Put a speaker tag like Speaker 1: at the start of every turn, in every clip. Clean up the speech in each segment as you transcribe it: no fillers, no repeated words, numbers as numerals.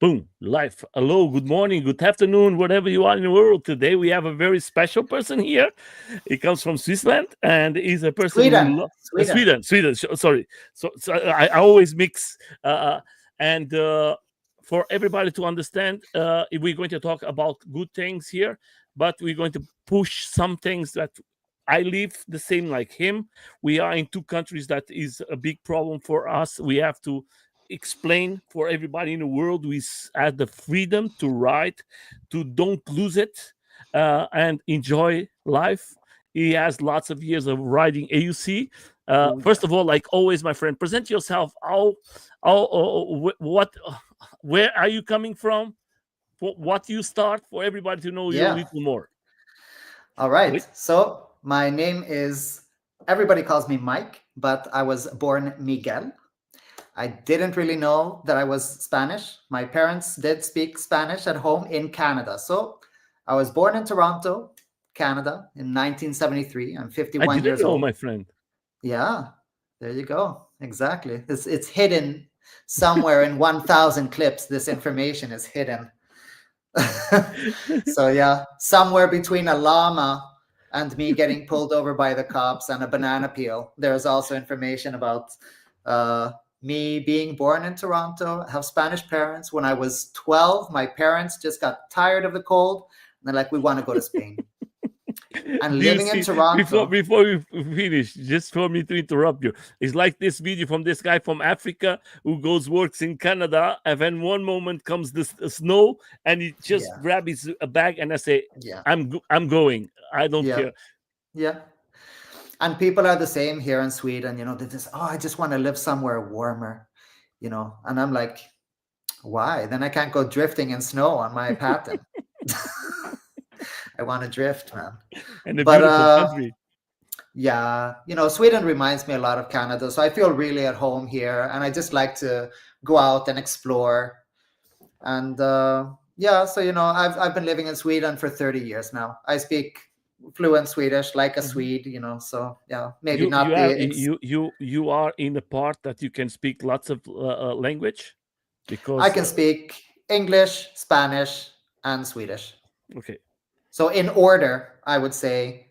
Speaker 1: Boom, live. Hello, good morning, good afternoon, wherever you are in the world. Today we have a very special person here. He comes from Switzerland and he's a person who
Speaker 2: Sweden, Sweden.
Speaker 1: Sweden. Sorry, so I always mix. And For everybody to understand, we're going to talk about good things here, but we're going to push some things that I live the same like him. We are in two countries that is a big problem for us. We have to explain for everybody in the world we have the freedom to write, to don't lose it, and enjoy life. He has lots of years of writing AUC.
Speaker 2: Oh
Speaker 1: First
Speaker 2: yeah,
Speaker 1: of all, like always, my friend, present yourself. What, where are you coming from? What you start for everybody to know you a
Speaker 2: yeah.
Speaker 1: little more.
Speaker 2: All right.
Speaker 1: Please.
Speaker 2: So my name is. Everybody calls me Mike, but I was born Miguel. I didn't really know that I was Spanish. My parents did speak Spanish at home in Canada. So I was born in Toronto, Canada, in 1973. I'm
Speaker 1: I
Speaker 2: 51
Speaker 1: didn't
Speaker 2: years
Speaker 1: know,
Speaker 2: old.
Speaker 1: my friend.
Speaker 2: Yeah, there you go. Exactly. It's hidden somewhere in 1,000 clips. This information is hidden. So yeah, somewhere between a llama and me getting pulled over by the cops and a banana peel, there's also information about uh, me being born in Toronto, have Spanish parents. When I was 12, my parents just got tired of the cold, and they're like, "We want to go to Spain." And
Speaker 1: Do you
Speaker 2: living in
Speaker 1: see before
Speaker 2: Toronto,
Speaker 1: before we finish? Just for me to interrupt you, it's like this video from this guy from Africa who goes works in Canada, and then one moment comes the snow, and he just
Speaker 2: yeah,
Speaker 1: grab his bag and I say,
Speaker 2: yeah,
Speaker 1: I'm going. I don't
Speaker 2: yeah,
Speaker 1: care.
Speaker 2: yeah. And people are the same here in Sweden. They just, oh, I just want to live somewhere warmer. And I'm like, why? Then I can't go drifting in snow on my pattern. I want to drift, man.
Speaker 1: And a
Speaker 2: But
Speaker 1: beautiful country.
Speaker 2: yeah, Sweden reminds me a lot of Canada, so I feel really at home here, and I just like to go out and explore. And yeah, so I've been living in Sweden for 30 years now. I speak fluent Swedish like a
Speaker 1: Mhm.
Speaker 2: Swede, so yeah, maybe
Speaker 1: You
Speaker 2: not the
Speaker 1: have you are in a part that you can speak lots of language
Speaker 2: I
Speaker 1: because
Speaker 2: can speak English, Spanish, and Swedish.
Speaker 1: okay.
Speaker 2: So in order, I would say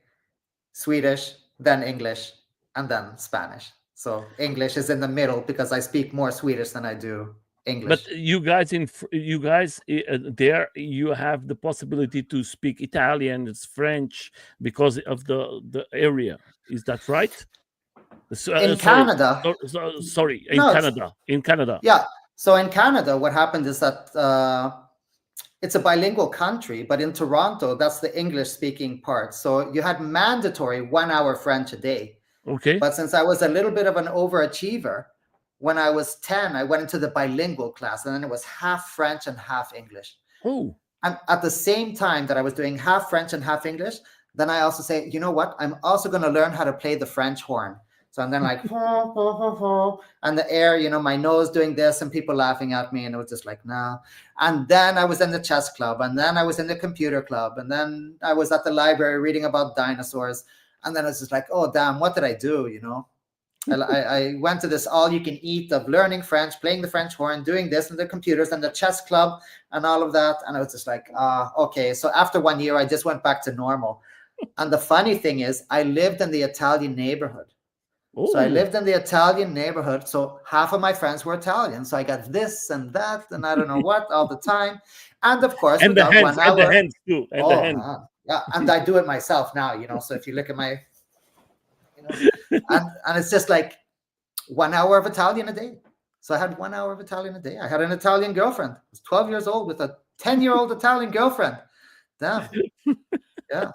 Speaker 2: Swedish, then English, and then Spanish. So English is in the middle because I speak more Swedish than I do
Speaker 1: But
Speaker 2: English.
Speaker 1: you guys there you have the possibility to speak Italian, it's French because of the area. Is that right?
Speaker 2: In
Speaker 1: Sorry,
Speaker 2: Canada,
Speaker 1: sorry. In
Speaker 2: no,
Speaker 1: Canada, in Canada.
Speaker 2: yeah. So in Canada, what happened is that it's a bilingual country, but in Toronto, that's the English speaking part. So you had mandatory 1 hour French a day.
Speaker 1: Okay.
Speaker 2: But since I was a little bit of an overachiever, when I was 10, I went into the bilingual class, and then it was half French and half English.
Speaker 1: Oh,
Speaker 2: And at the same time that I was doing half French and half English, then I also say, you know what? I'm also going to learn how to play the French horn. So I'm then like, and the air, my nose doing this, and people laughing at me. And it was just like, no. And then I was in the chess club, and then I was in the computer club, and then I was at the library reading about dinosaurs. And then it's just like, oh, damn, what did I do? I went to this all you can eat of learning French, playing the French horn, doing this and the computers and the chess club and all of that. And I was just like, okay. So after 1 year, I just went back to normal. And the funny thing is, I lived in the Italian neighborhood. So I
Speaker 1: oh,
Speaker 2: lived in the Italian neighborhood. So half of my friends were Italian. So I got this and that and I don't know what all the time. And of course, we got one
Speaker 1: and the
Speaker 2: hour.
Speaker 1: hands too, and the
Speaker 2: Oh,
Speaker 1: hands.
Speaker 2: man. Yeah. And I do it myself now, So if you look at my, you know, and it's just like, 1 hour of Italian a day. So I had 1 hour of Italian a day. I had an Italian girlfriend. I was 12 years old with a 10-year-old Italian girlfriend. Damn. Yeah.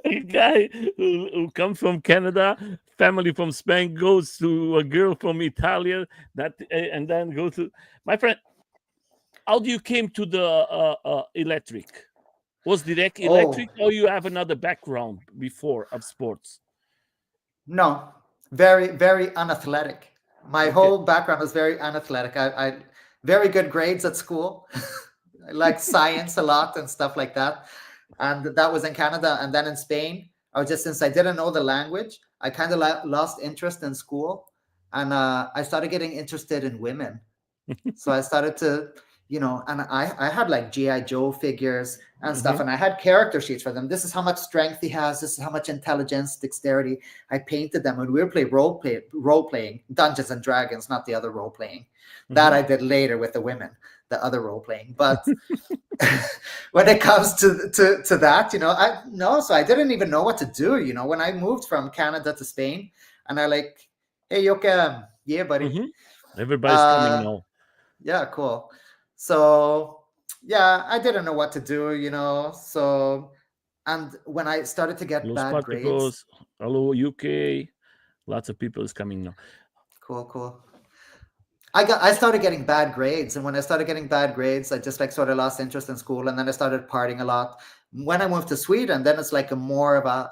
Speaker 1: A guy who comes from Canada, family from Spain, goes to a girl from Italia, and then go to my friend. How do you came to the electric? Was direct
Speaker 2: Oh,
Speaker 1: electric, or you have another background before of sports?
Speaker 2: no. Very, very unathletic. My
Speaker 1: Okay.
Speaker 2: whole background was very unathletic. I very good grades at school. I like science a lot and stuff like that. And that was in Canada. And then in Spain, I was just, since I didn't know the language, I kind of lost interest in school. And I started getting interested in women. So I started to, and I had like GI Joe figures and stuff,
Speaker 1: Hmm.
Speaker 2: and I had character sheets for them. This is how much strength he has. This is how much intelligence, dexterity. I painted them, and we would play role playing Dungeons and Dragons, not the other role playing that
Speaker 1: Hmm.
Speaker 2: I did later with the women, the other role playing. But when it comes to that, I no, so I didn't even know what to do. When I moved from Canada to Spain, and I like, hey, Yoka, yeah, buddy.
Speaker 1: Hmm. Everybody's coming
Speaker 2: Uh,
Speaker 1: now.
Speaker 2: yeah, cool. So yeah, I didn't know what to do. So, and when I started to get
Speaker 1: Los
Speaker 2: bad grades,
Speaker 1: Spartacus, hello UK. Lots of people is coming now.
Speaker 2: cool, cool. I started getting bad grades, and when I started getting bad grades, I just like sort of lost interest in school, and then I started partying a lot. When I moved to Sweden, then it's like a more of a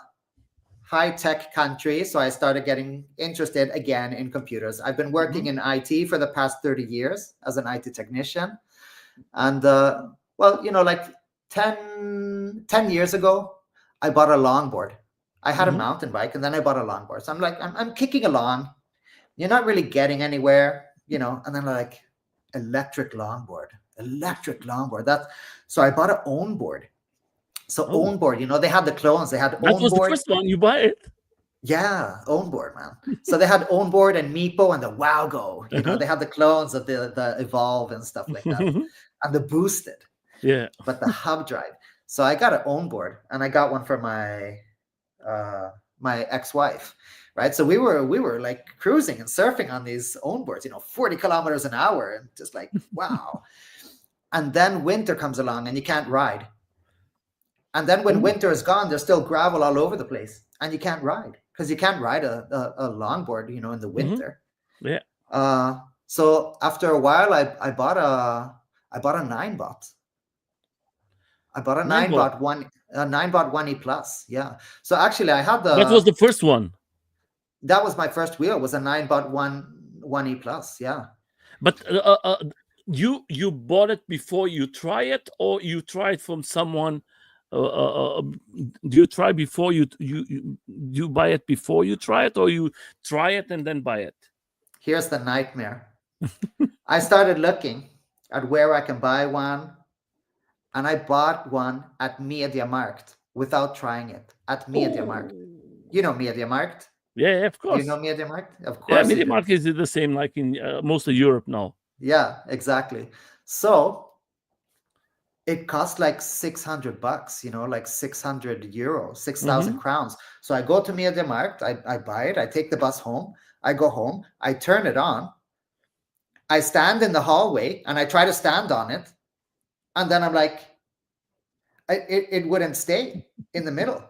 Speaker 2: high tech country, so I started getting interested again in computers. I've been working
Speaker 1: Hmm.
Speaker 2: in IT for the past 30 years as an IT technician. And well, like 10 years ago, I bought a longboard. I had a
Speaker 1: Hmm.
Speaker 2: mountain bike, and then I bought a longboard. So I'm like, I'm kicking along. You're not really getting anywhere. And then like, electric longboard. So I bought an own board. So
Speaker 1: Oh,
Speaker 2: own board, they had the clones. They had
Speaker 1: that
Speaker 2: own
Speaker 1: was the
Speaker 2: board.
Speaker 1: first one you buy it.
Speaker 2: Yeah, own board, man. So they had own board and Meepo and the Wow Go.
Speaker 1: Uh-huh.
Speaker 2: They had the clones of the Evolve and stuff like that, and the boosted,
Speaker 1: Yeah.
Speaker 2: but the hub drive. So I got an own board, and I got one for my ex-wife, right? So we were like cruising and surfing on these own boards, 40 kilometers an hour, and just like wow. And then winter comes along, and you can't ride. And then when
Speaker 1: Oh.
Speaker 2: winter is gone, there's still gravel all over the place, and you can't ride because you can't ride a longboard, in the
Speaker 1: Hmm.
Speaker 2: winter.
Speaker 1: Yeah.
Speaker 2: Uh, so after a while, I bought a nine bot. I bought a
Speaker 1: Nine
Speaker 2: nine
Speaker 1: bot.
Speaker 2: bot one a nine bot one E plus. Yeah. So actually, I had
Speaker 1: That was the first one.
Speaker 2: that was my first wheel, was a nine bot one E plus. Yeah.
Speaker 1: But you bought it before you try it, or you try it from someone? Do you try before you buy it before you try it, or you try it and then buy it?
Speaker 2: Here's the nightmare. I started looking at where I can buy one, and I bought one at Mediamarkt without trying it at Mediamarkt.
Speaker 1: Oh,
Speaker 2: You know Mediamarkt?
Speaker 1: yeah, yeah, of
Speaker 2: Do you know
Speaker 1: course.
Speaker 2: Mediamarkt? Of
Speaker 1: Yeah,
Speaker 2: course you
Speaker 1: Media
Speaker 2: do.
Speaker 1: Market is the same like in most of Europe now.
Speaker 2: Yeah, exactly. So it cost like $600, like 600 euros, 6,000
Speaker 1: Hmm.
Speaker 2: crowns. So I go to Mediamarkt, I buy it, I take the bus home, I go home, I turn it on, I stand in the hallway, and I try to stand on it. And then I'm like, it wouldn't stay in the middle.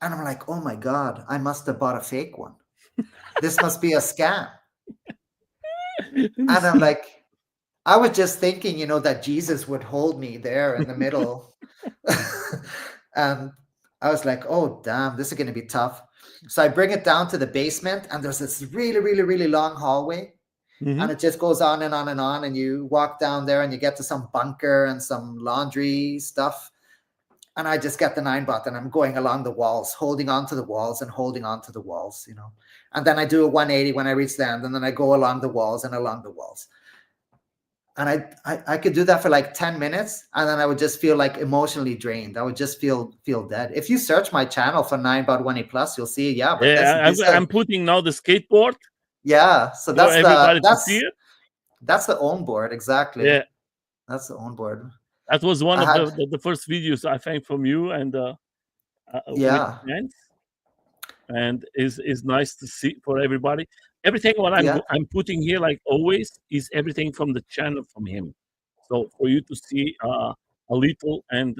Speaker 2: And I'm like, oh my God, I must have bought a fake one. This must be a scam. And I'm like, I was just thinking, that Jesus would hold me there in the middle. And I was like, oh, damn, this is going to be tough. So I bring it down to the basement, and there's this really, really, really long hallway. And
Speaker 1: Hmm.
Speaker 2: it just goes on and on and on. And you walk down there, and you get to some bunker and some laundry stuff. And I just get the nine bot, and I'm going along the walls, holding on to the walls and holding on to the walls. And then I do a 180 when I reach the end, and then I go along the walls and along the walls. And I could do that for like 10 minutes, and then I would just feel like emotionally drained. I would just feel dead. If you search my channel for 9 bot 1E plus, you'll see, yeah, but that's
Speaker 1: Yeah,
Speaker 2: this
Speaker 1: I'm putting now the skateboard
Speaker 2: yeah, so
Speaker 1: for
Speaker 2: that's the
Speaker 1: everybody to see
Speaker 2: that's
Speaker 1: it.
Speaker 2: that's the own board, exactly.
Speaker 1: Yeah,
Speaker 2: That's the own board.
Speaker 1: that was one
Speaker 2: I
Speaker 1: of
Speaker 2: had
Speaker 1: the first videos I think from you, and with
Speaker 2: yeah,
Speaker 1: friends, and is nice to see for everybody. Everything what
Speaker 2: yeah,
Speaker 1: I'm putting here, like always, is everything from the channel from him. So for you to see a little, and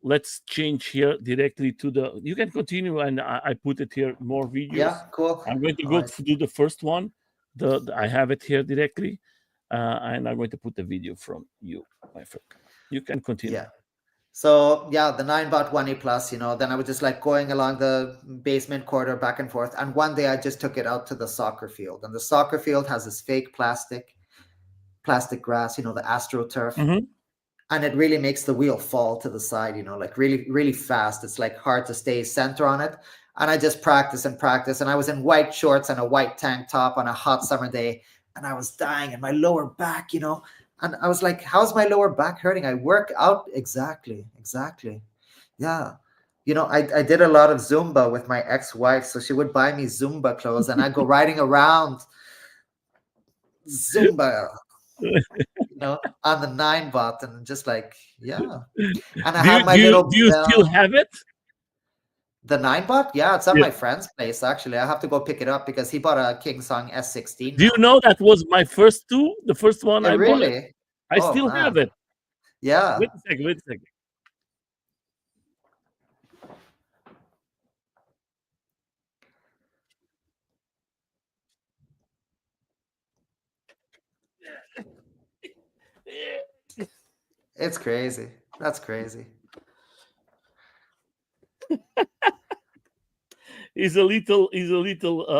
Speaker 1: let's change here directly to the. You can continue, and I put it here more videos.
Speaker 2: yeah, cool.
Speaker 1: I'm going to
Speaker 2: All
Speaker 1: go
Speaker 2: right.
Speaker 1: to do the first one. I have it here directly, and I'm going to put the video from you, my friend. You can continue.
Speaker 2: Yeah. So yeah, the 9 bot 1E plus, then I was just like going along the basement corridor back and forth. And one day I just took it out to the soccer field. And the soccer field has this fake plastic grass, the AstroTurf.
Speaker 1: Hmm.
Speaker 2: And it really makes the wheel fall to the side, like really, really fast. It's like hard to stay center on it. And I just practice and practice. And I was in white shorts and a white tank top on a hot summer day. And I was dying, and my lower back, And I was like, how's my lower back hurting? I work out. Exactly. Yeah. I did a lot of Zumba with my ex-wife. So she would buy me Zumba clothes and I'd go riding around Zumba, on the nine bot and just like, yeah. And I
Speaker 1: Do you
Speaker 2: had my
Speaker 1: do you
Speaker 2: little
Speaker 1: do you still
Speaker 2: bell.
Speaker 1: have it?
Speaker 2: The nine bot? Yeah, it's at
Speaker 1: Yeah.
Speaker 2: my friend's place actually. I have to go pick it up because he bought a King Song S16
Speaker 1: Do you
Speaker 2: now.
Speaker 1: know that was my first two? The first one
Speaker 2: Yeah,
Speaker 1: I bought it.
Speaker 2: really?
Speaker 1: I
Speaker 2: Oh
Speaker 1: still have
Speaker 2: man.
Speaker 1: it.
Speaker 2: Yeah.
Speaker 1: Wait a second. Wait a second.
Speaker 2: It's crazy. That's crazy.
Speaker 1: He's a little
Speaker 2: It took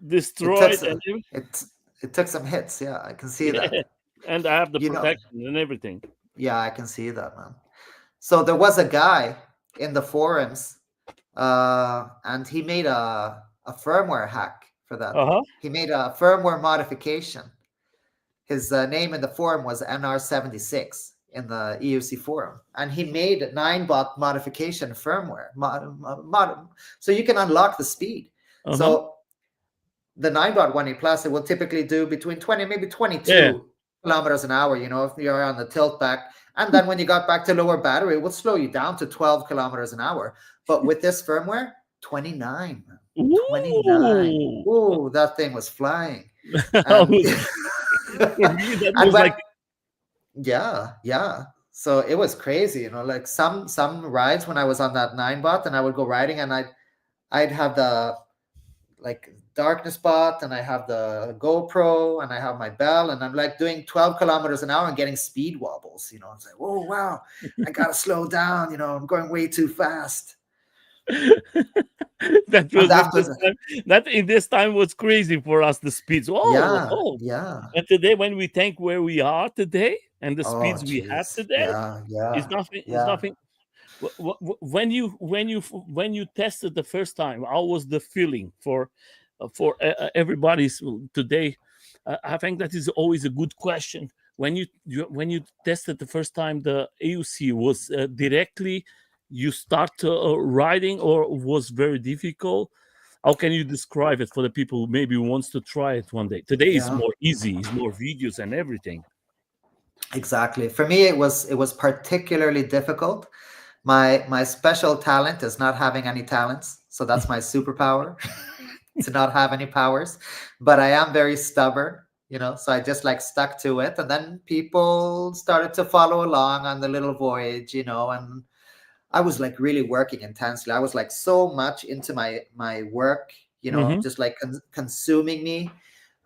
Speaker 1: destroyed
Speaker 2: some, it it took some hits. Yeah, I can see
Speaker 1: yeah,
Speaker 2: that.
Speaker 1: and I have the
Speaker 2: You know,
Speaker 1: protection and everything.
Speaker 2: yeah, I can see that, man. So there was a guy in the forums, and he made a firmware hack for that.
Speaker 1: Uh huh.
Speaker 2: He made a firmware modification. His name in the forum was NR76 in the EUC forum, and he made a 9-bot modification firmware. So you can unlock the speed.
Speaker 1: Uh huh.
Speaker 2: So the 9.1 plus, it will typically do between 20, maybe
Speaker 1: Yeah.
Speaker 2: 22 kilometers an hour, if you're on the tilt back. And then when you got back to lower battery, it will slow you down to 12 kilometers an hour. But with this firmware, 29. 29.
Speaker 1: Ooh.
Speaker 2: Ooh, that thing was flying.
Speaker 1: I
Speaker 2: And
Speaker 1: was for me that
Speaker 2: and
Speaker 1: was
Speaker 2: when
Speaker 1: like
Speaker 2: yeah. So it was crazy, like some rides when I was on that 9-bot and I would go riding and I'd have the like darkness bot and I have the GoPro and I have my bell and I'm like doing 12 kilometers an hour and getting speed wobbles. It's like, oh wow, I gotta slow down. I'm going way too fast.
Speaker 1: that
Speaker 2: And
Speaker 1: was in
Speaker 2: after
Speaker 1: this
Speaker 2: the,
Speaker 1: time. That in this time was crazy for us. The speeds. Oh,
Speaker 2: yeah,
Speaker 1: oh.
Speaker 2: yeah.
Speaker 1: And today, when we think where we are today and the
Speaker 2: Oh
Speaker 1: speeds we have
Speaker 2: jeez.
Speaker 1: today,
Speaker 2: Yeah,
Speaker 1: is
Speaker 2: yeah,
Speaker 1: nothing. Is
Speaker 2: yeah,
Speaker 1: nothing. When you tested the first time, how was the feeling for everybody's today? I think that is always a good question. When you tested the first time, the AUC was directly you start riding, or was very difficult. How can you describe it for the people who maybe wants to try it one day? Today is
Speaker 2: yeah.
Speaker 1: more easy, is more videos and everything.
Speaker 2: Exactly. For me, it was particularly difficult. My special talent is not having any talents, so that's my superpower. To not have any powers, but I am very stubborn, so I just like stuck to it. And then people started to follow along on the little voyage, and I was like really working intensely. I was like so much into my work,
Speaker 1: Mm-hmm.
Speaker 2: just like consuming me,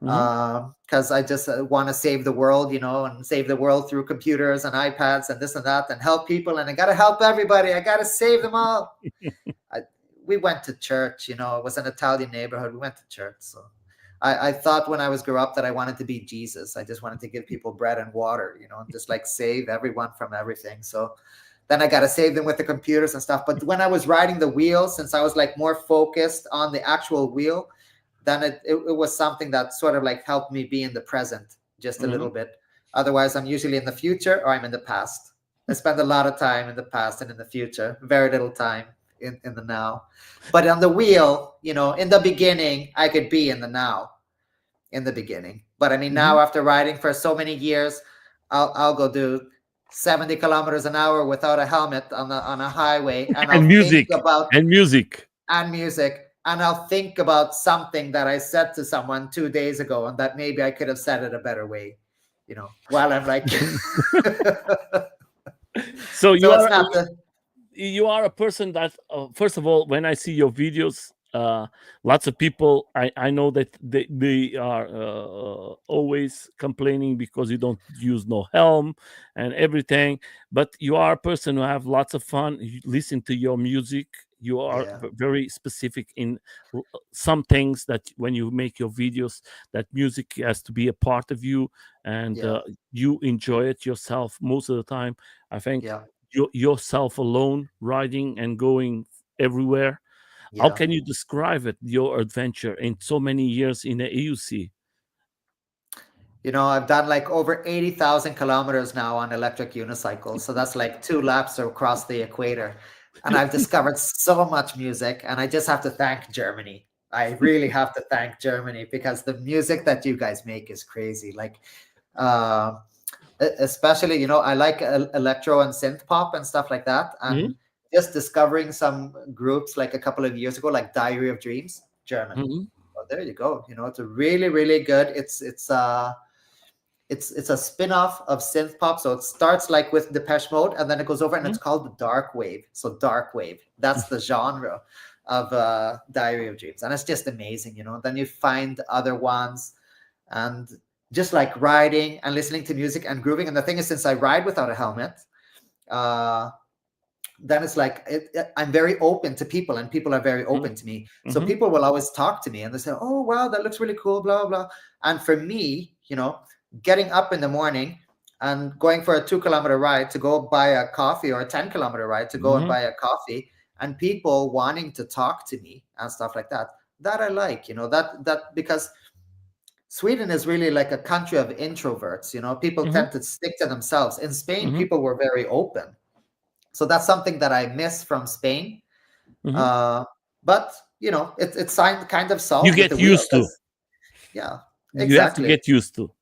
Speaker 1: Mm-hmm.
Speaker 2: because I just want to save the world, and save the world through computers and iPads and this and that and help people. And I got to help everybody. I got to save them all. I, we went to church, it was an Italian neighborhood. We went to church. So I thought when I was grew up that I wanted to be Jesus. I just wanted to give people bread and water, and just like save everyone from everything. So then I got to save them with the computers and stuff. But when I was riding the wheel, since I was like more focused on the actual wheel, then it was something that sort of like helped me be in the present just a
Speaker 1: Mm-hmm.
Speaker 2: little bit. Otherwise, I'm usually in the future or I'm in the past. I spend a lot of time in the past and in the future, very little time in the now. But on the wheel, in the beginning, I could be in the now in the beginning. But I mean,
Speaker 1: Mm-hmm.
Speaker 2: now after riding for so many years, I'll go do 70 kilometers an hour without a helmet on a highway, and
Speaker 1: And
Speaker 2: I'll think
Speaker 1: music.
Speaker 2: about
Speaker 1: And music.
Speaker 2: and music, and I'll think about something that I said to someone 2 days ago, and that maybe I could have said it a better way, while I'm like,
Speaker 1: So
Speaker 2: so
Speaker 1: you
Speaker 2: it's
Speaker 1: are
Speaker 2: not the
Speaker 1: you are a person that first of all, when I see your videos, lots of people, I know that they are always complaining because you don't use no helm and everything, but you are a person who have lots of fun. You listen to your music. You are
Speaker 2: yeah,
Speaker 1: very specific in some things, that when you make your videos, that music has to be a part of you, and
Speaker 2: yeah,
Speaker 1: you enjoy it yourself most of the time. I think
Speaker 2: yeah,
Speaker 1: yourself alone, riding and going everywhere. How
Speaker 2: yeah.
Speaker 1: can you describe it, your adventure in so many years in the AUC?
Speaker 2: I've done like over 80,000 kilometers now on electric unicycles. So that's like 2 laps across the equator. And I've discovered so much music. And I just have to thank Germany. I really have to thank Germany because the music that you guys make is crazy. Like, uh, especially, I like electro and synth pop and stuff like that.
Speaker 1: Mhm,
Speaker 2: And just discovering some groups like a couple of years ago, like Diary of Dreams, German.
Speaker 1: mhm,
Speaker 2: Oh, there you go. It's a really, really good. It's a spin-off of synth pop. So it starts like with Depeche Mode, and then it goes over, and
Speaker 1: mhm,
Speaker 2: it's called the dark wave. So dark wave, that's the genre of Diary of Dreams, and it's just amazing. Then you find other ones, and just like riding and listening to music and grooving. And the thing is, since I ride without a helmet, uh, then it's like I'm very open to people, and people are very
Speaker 1: mhm,
Speaker 2: open to me. So
Speaker 1: mhm,
Speaker 2: people will always talk to me, and they say, "Oh, wow, that looks really cool," blah blah blah. And for me, getting up in the morning and going for a 2 kilometer ride to go buy a coffee, or a 10 kilometer ride to go and
Speaker 1: mhm,
Speaker 2: buy a coffee, and people wanting to talk to me and stuff like that, that I like, that because Sweden is really like a country of introverts. People
Speaker 1: mhm,
Speaker 2: tend to stick to themselves. In Spain,
Speaker 1: mhm,
Speaker 2: people were very open, so that's something that I miss from Spain.
Speaker 1: mhm.
Speaker 2: Uh, but it's kind of
Speaker 1: You
Speaker 2: solved with the
Speaker 1: get
Speaker 2: wheel,
Speaker 1: used to.
Speaker 2: because yeah,
Speaker 1: You have to
Speaker 2: exactly.
Speaker 1: get used to.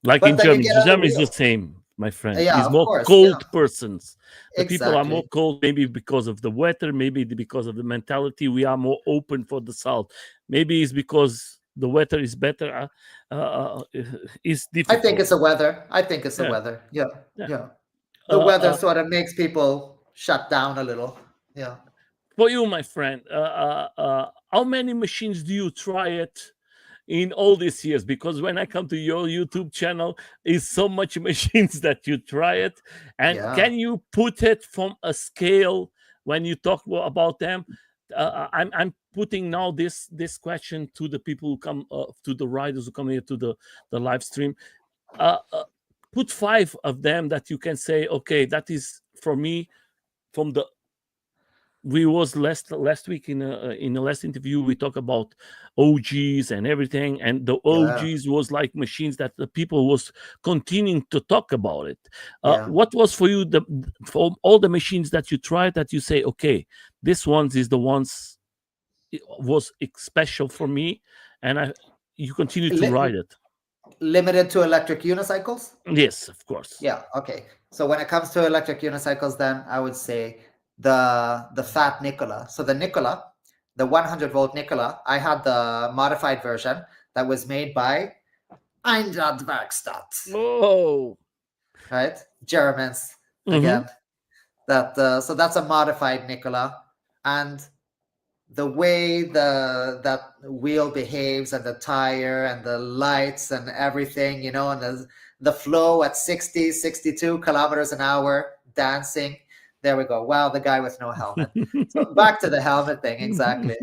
Speaker 1: Like
Speaker 2: But
Speaker 1: in
Speaker 2: then you
Speaker 1: Germany,
Speaker 2: get on the
Speaker 1: Germany is the
Speaker 2: wheel.
Speaker 1: same, my friend.
Speaker 2: Yeah,
Speaker 1: Is
Speaker 2: of
Speaker 1: more
Speaker 2: course. Yeah,
Speaker 1: cold persons. The people are more
Speaker 2: exactly.
Speaker 1: cold, maybe because of the weather, maybe because of the mentality. We are more open for the south. Maybe it's because the weather is better. It's
Speaker 2: I think
Speaker 1: difficult.
Speaker 2: it's the weather. I think it's the
Speaker 1: Yeah,
Speaker 2: weather. Yeah,
Speaker 1: yeah.
Speaker 2: yeah. The
Speaker 1: Uh,
Speaker 2: weather
Speaker 1: uh,
Speaker 2: sort of makes people shut down a little. Yeah.
Speaker 1: for you, my friend, how many machines do you try it in all these years? Because when I come to your YouTube channel, is so much machines that you try it, and
Speaker 2: Yeah.
Speaker 1: can you put it from a scale when you talk about them? I'm putting now this question to the people who come, to the riders who come here to the live stream. Uh, uh, put five of them that you can say, okay, that is for me. From the we was last week in the last interview we talk about OGs and everything, and the
Speaker 2: Yeah.
Speaker 1: OGs was like machines that the people was continuing to talk about it.
Speaker 2: Yeah.
Speaker 1: What was for you the for all the machines that you tried that you say, okay, this ones is the ones it was special for me, and I you continue to
Speaker 2: Li-
Speaker 1: ride it?
Speaker 2: limited to electric unicycles?
Speaker 1: Yes, of course.
Speaker 2: Yeah, okay. So when it comes to electric unicycles, then I would say the fat Nikola. So the Nikola, the 100-volt Nikola, I had the modified version that was made by Einradwerkstatt,
Speaker 1: Oh.
Speaker 2: right? Germans
Speaker 1: Mm-hmm.
Speaker 2: again. That so that's a modified Nikola, and the way that wheel behaves, and the tire and the lights and everything, and the flow at 60, 62 kilometers an hour, dancing. There we go. Wow, the guy with no helmet. So back to the helmet thing. Exactly.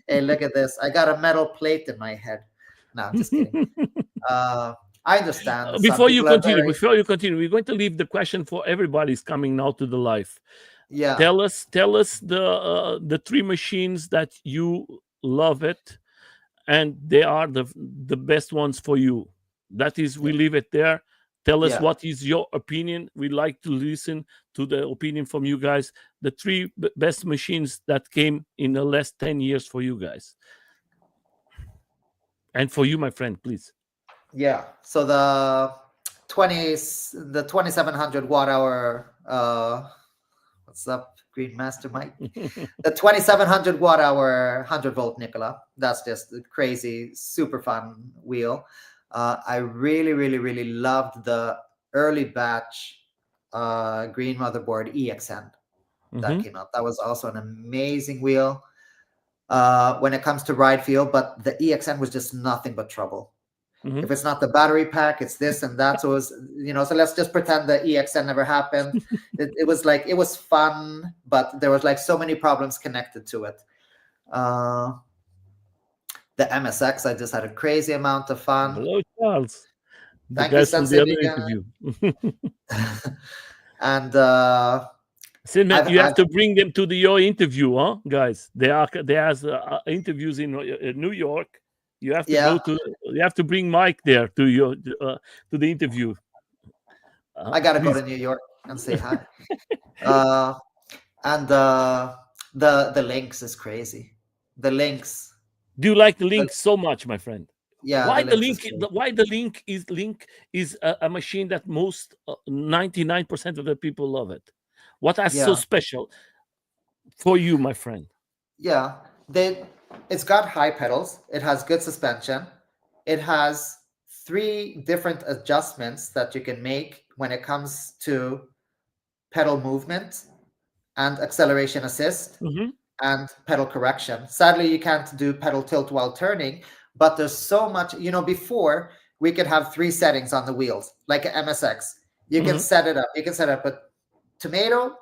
Speaker 2: Hey, look at this. I got a metal plate in my head. No, I'm just kidding. uh I understand some
Speaker 1: Before you
Speaker 2: people are
Speaker 1: continue,
Speaker 2: very,
Speaker 1: we're going to leave the question for everybody's coming now to the live.
Speaker 2: yeah,
Speaker 1: Tell us the three machines that you love it, and they are the best ones for you. That is, we
Speaker 2: yeah,
Speaker 1: leave it there. Tell us
Speaker 2: yeah.
Speaker 1: what is your opinion. We like to listen to the opinion from you guys. The three best machines that came in the last 10 years for you guys, and for you, my friend, please.
Speaker 2: Yeah. So the 2700 watt hour, what's up, Green Master Mike? The 2700 watt hour 100-volt Nikola. That's just a crazy, super fun wheel. I really, really, really loved the early batch green motherboard EXN that
Speaker 1: Hmm.
Speaker 2: came out. That was also an amazing wheel when it comes to ride feel, but the EXN was just nothing but trouble.
Speaker 1: Hmm.
Speaker 2: If it's not the battery pack, it's this and that. So it was, so let's just pretend the EXN never happened. It was like, it was fun, but there was like so many problems connected to it. Uh, the MSX, I just had a crazy amount of fun.
Speaker 1: Hello, Charles. The
Speaker 2: Thank you,
Speaker 1: guys from
Speaker 2: Sensei
Speaker 1: the other
Speaker 2: Vegan.
Speaker 1: interview.
Speaker 2: And
Speaker 1: Silman, you have
Speaker 2: I've
Speaker 1: to bring them to your interview, huh, guys? They are interviews in New York. You have to go
Speaker 2: Yeah,
Speaker 1: to. You have to bring Mike there to your to the interview.
Speaker 2: I gotta go
Speaker 1: Please.
Speaker 2: to New York and say hi. Uh, and the links is crazy. The links,
Speaker 1: Do you like the
Speaker 2: the,
Speaker 1: link so much, my friend?
Speaker 2: yeah, the
Speaker 1: Why the
Speaker 2: links is
Speaker 1: link?
Speaker 2: crazy.
Speaker 1: Why the link is a machine that most 99% of the people love it. What is so
Speaker 2: Yeah,
Speaker 1: special for you, my friend?
Speaker 2: yeah. They, it's got high pedals. It has good suspension. It has three different adjustments that you can make when it comes to pedal movement and acceleration assist
Speaker 1: Hmm.
Speaker 2: and pedal correction. Sadly, you can't do pedal tilt while turning, but there's so much, before we could have three settings on the wheels, like an MSX. You can
Speaker 1: Hmm.
Speaker 2: set it up. You can set up a tomato,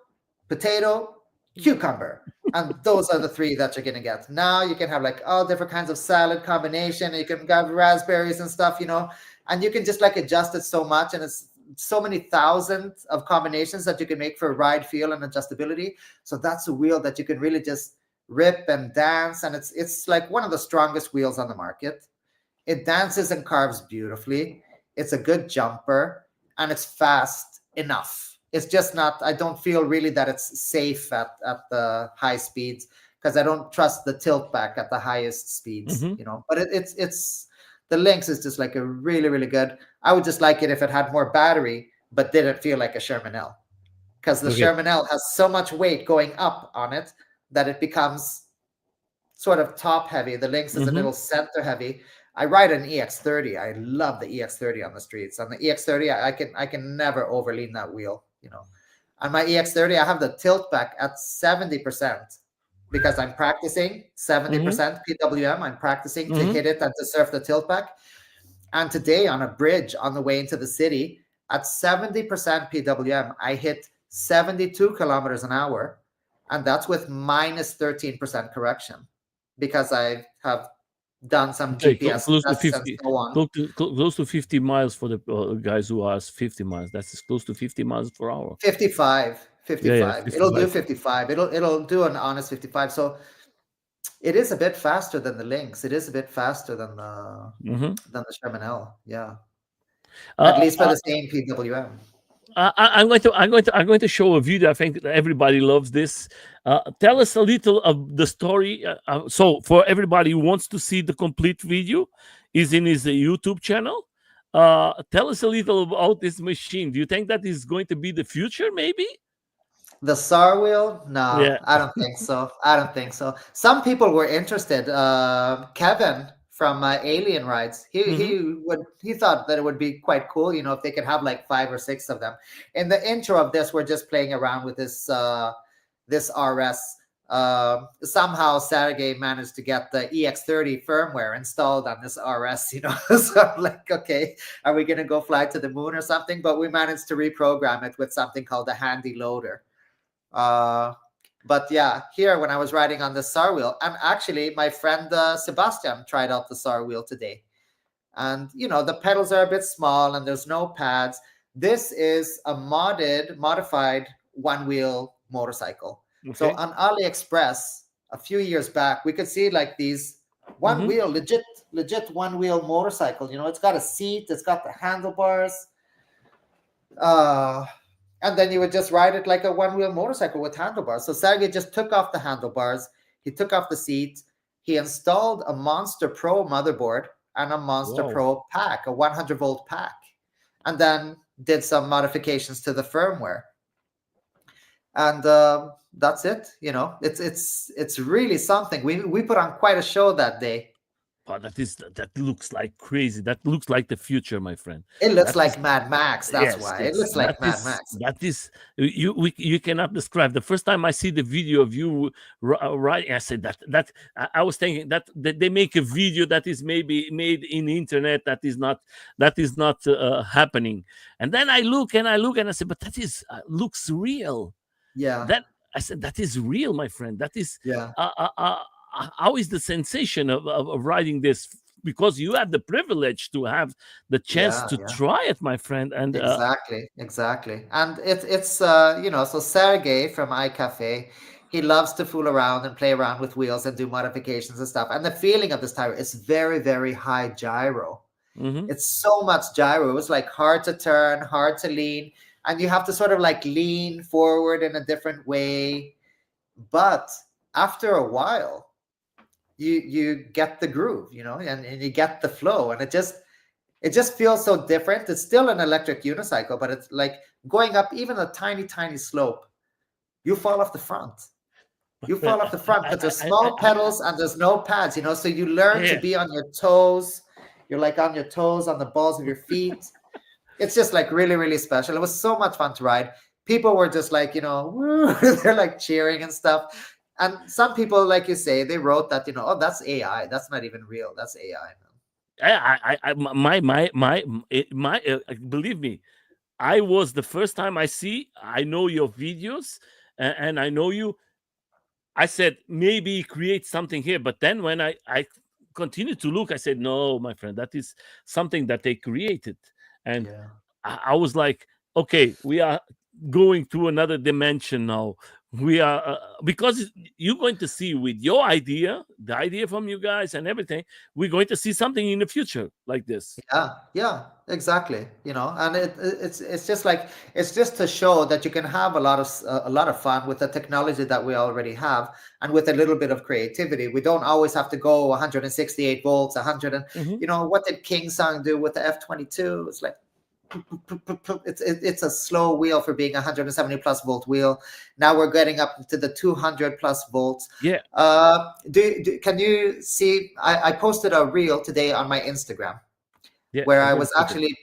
Speaker 2: potato, cucumber. And those are the three that you're going to get. Now you can have like all different kinds of salad combination. You can have raspberries and stuff, and you can just like adjust it so much. And it's so many thousands of combinations that you can make for ride feel and adjustability. So that's a wheel that you can really just rip and dance. And it's like one of the strongest wheels on the market. It dances and carves beautifully. It's a good jumper and it's fast enough. It's just not, I don't feel really that it's safe at the high speeds because I don't trust the tilt back at the highest speeds,
Speaker 1: Hmm.
Speaker 2: But it's the Lynx is just like a really, really good. I would just like it if it had more battery, but didn't feel like a Sherman L because the
Speaker 1: Okay.
Speaker 2: Sherman L has so much weight going up on it that it becomes sort of top heavy. The Lynx is a
Speaker 1: Hmm.
Speaker 2: little center heavy. I ride an EX30. I love the EX30 on the streets. On the EX30, I can never overlean that wheel. On my EX30, I have the tilt back at 70% because I'm practicing
Speaker 1: Hmm.
Speaker 2: 70% PWM. I'm practicing to
Speaker 1: Hmm.
Speaker 2: hit it and to surf the tilt back. And today on a bridge on the way into the city at 70% PWM, I hit 72 kilometers an hour. And that's with minus 13% correction because I have done some
Speaker 1: Okay,
Speaker 2: GPS
Speaker 1: close to
Speaker 2: tests and
Speaker 1: 50,
Speaker 2: so on.
Speaker 1: close to 50 miles for the guys who are 50 miles. That's close to 50 miles per hour.
Speaker 2: 55,
Speaker 1: Yeah, yeah,
Speaker 2: 55. It'll do
Speaker 1: 55.
Speaker 2: 55. It'll do an honest 55. So it is a bit faster than the Lynx. It is a bit faster
Speaker 1: Hmm.
Speaker 2: than the Sherman L. Yeah. At
Speaker 1: Uh,
Speaker 2: least for
Speaker 1: uh,
Speaker 2: the same PWM.
Speaker 1: I'm going to show a video. I think that everybody loves this. Tell us a little of the story. So for everybody who wants to see the complete video, is in his YouTube channel. Tell us a little about this machine. Do you think that is going to be the future? Maybe.
Speaker 2: The SAR wheel? No,
Speaker 1: Yeah.
Speaker 2: I don't think so. I don't think so. Some people were interested. Kevin from Alien Rides, he
Speaker 1: Hmm.
Speaker 2: he would he thought that it would be quite cool, if they could have like five or six of them. In the intro of this, we're just playing around with this RS. Somehow Sergey managed to get the EX30 firmware installed on this RS, So I'm like, okay, are we gonna go fly to the moon or something? But we managed to reprogram it with something called a handy loader. uh, but yeah, here when I was riding on the SAR wheel, and actually my friend Sebastian tried out the SAR wheel today. And the pedals are a bit small and there's no pads. This is a modified one wheel motorcycle. So
Speaker 1: Okay.
Speaker 2: on AliExpress a few years back, we could see like these one
Speaker 1: Hmm.
Speaker 2: wheel, legit one wheel motorcycle. It's got a seat, it's got the handlebars. Uh, and then you would just ride it like a one-wheel motorcycle with handlebars. So Sergey just took off the handlebars, he took off the seat, he installed a Monster Pro motherboard and a Monster
Speaker 1: Wow.
Speaker 2: Pro pack, a 100-volt pack, and then did some modifications to the firmware. And that's it. It's really something. We put on quite a show that day.
Speaker 1: Wow, that looks like crazy. That looks like the future, my friend.
Speaker 2: It looks
Speaker 1: That is
Speaker 2: like Mad Max. That's
Speaker 1: Yes,
Speaker 2: why it
Speaker 1: yes.
Speaker 2: looks like Mad Max.
Speaker 1: That is you cannot describe. The first time I see the video of you riding, I said I was thinking that they make a video that is maybe made in the internet that is not happening. And then I look and I said, but that is looks real.
Speaker 2: Yeah,
Speaker 1: That I said that is real, my friend. That is
Speaker 2: yeah,
Speaker 1: uh, uh, uh, how is the sensation of riding this? Because you had the privilege to have the chance
Speaker 2: yeah,
Speaker 1: to
Speaker 2: yeah.
Speaker 1: try it, my friend, and
Speaker 2: Exactly, exactly. And it's so Sergey from iCafe, he loves to fool around and play around with wheels and do modifications and stuff. And the feeling of this tire is very, very high gyro.
Speaker 1: Mm-hmm.
Speaker 2: It's so much gyro. It was like hard to turn, hard to lean, and you have to sort of like lean forward in a different way. But after a while, you get the groove, and you get the flow, and it just feels so different. It's still an electric unicycle, but it's like going up even a tiny, tiny slope. You fall off the front. You
Speaker 1: But
Speaker 2: fall off the front
Speaker 1: I,
Speaker 2: because there's
Speaker 1: I, I,
Speaker 2: small
Speaker 1: I,
Speaker 2: pedals and there's no pads, so you learn to
Speaker 1: yeah.
Speaker 2: be on your toes. You're like on your toes, on the balls of your feet. It's just like really, really special. It was so much fun to ride. People were just like, woo, they're like cheering and stuff. And some people, like you say, they wrote that, oh, that's AI. That's not even real. That's AI,
Speaker 1: Believe me, I was the first time I know your videos, and I know you. I said maybe create something here, but then when I continued to look, I said no, my friend, that is something that they created, and
Speaker 2: Yeah.
Speaker 1: I was like, okay, we are going to another dimension now. We are because you're going to see with your idea, the idea from you guys and everything, we're going to see something in the future like this.
Speaker 2: Yeah, exactly. And it's just like it's just to show that you can have a lot of fun with the technology that we already have, and with a little bit of creativity. We don't always have to go 168 volts, 100, and
Speaker 1: Hmm.
Speaker 2: what did King Song do with the F22? It's like it's a slow wheel for being 170 plus volt wheel. Now we're getting up to the 200 plus volts.
Speaker 1: Yeah,
Speaker 2: Can you see? I posted a reel today on my Instagram
Speaker 1: yeah,
Speaker 2: where
Speaker 1: I'm
Speaker 2: I
Speaker 1: going
Speaker 2: was
Speaker 1: to put it.
Speaker 2: actually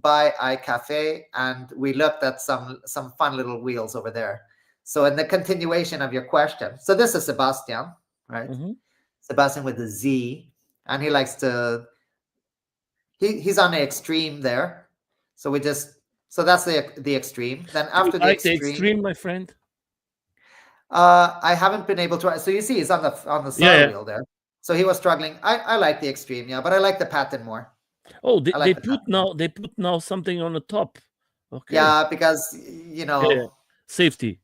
Speaker 2: by iCafe, and we looked at some fun little wheels over there. So in the continuation of your question, so this is Sebastian, right?
Speaker 1: Hmm.
Speaker 2: Sebastian with the Z, and he likes to he's on the extreme there. So that's the extreme. Then
Speaker 1: Do you
Speaker 2: after the
Speaker 1: like the
Speaker 2: extreme,
Speaker 1: extreme, my friend?
Speaker 2: I haven't been able to. So you see, he's on the
Speaker 1: Yeah,
Speaker 2: star
Speaker 1: yeah.
Speaker 2: wheel there. So he was struggling. I like the extreme, yeah, but I like the pattern more.
Speaker 1: Oh,
Speaker 2: I
Speaker 1: they
Speaker 2: like the
Speaker 1: put
Speaker 2: pattern.
Speaker 1: now something on the top. Okay.
Speaker 2: Yeah, because
Speaker 1: Yeah. Safety.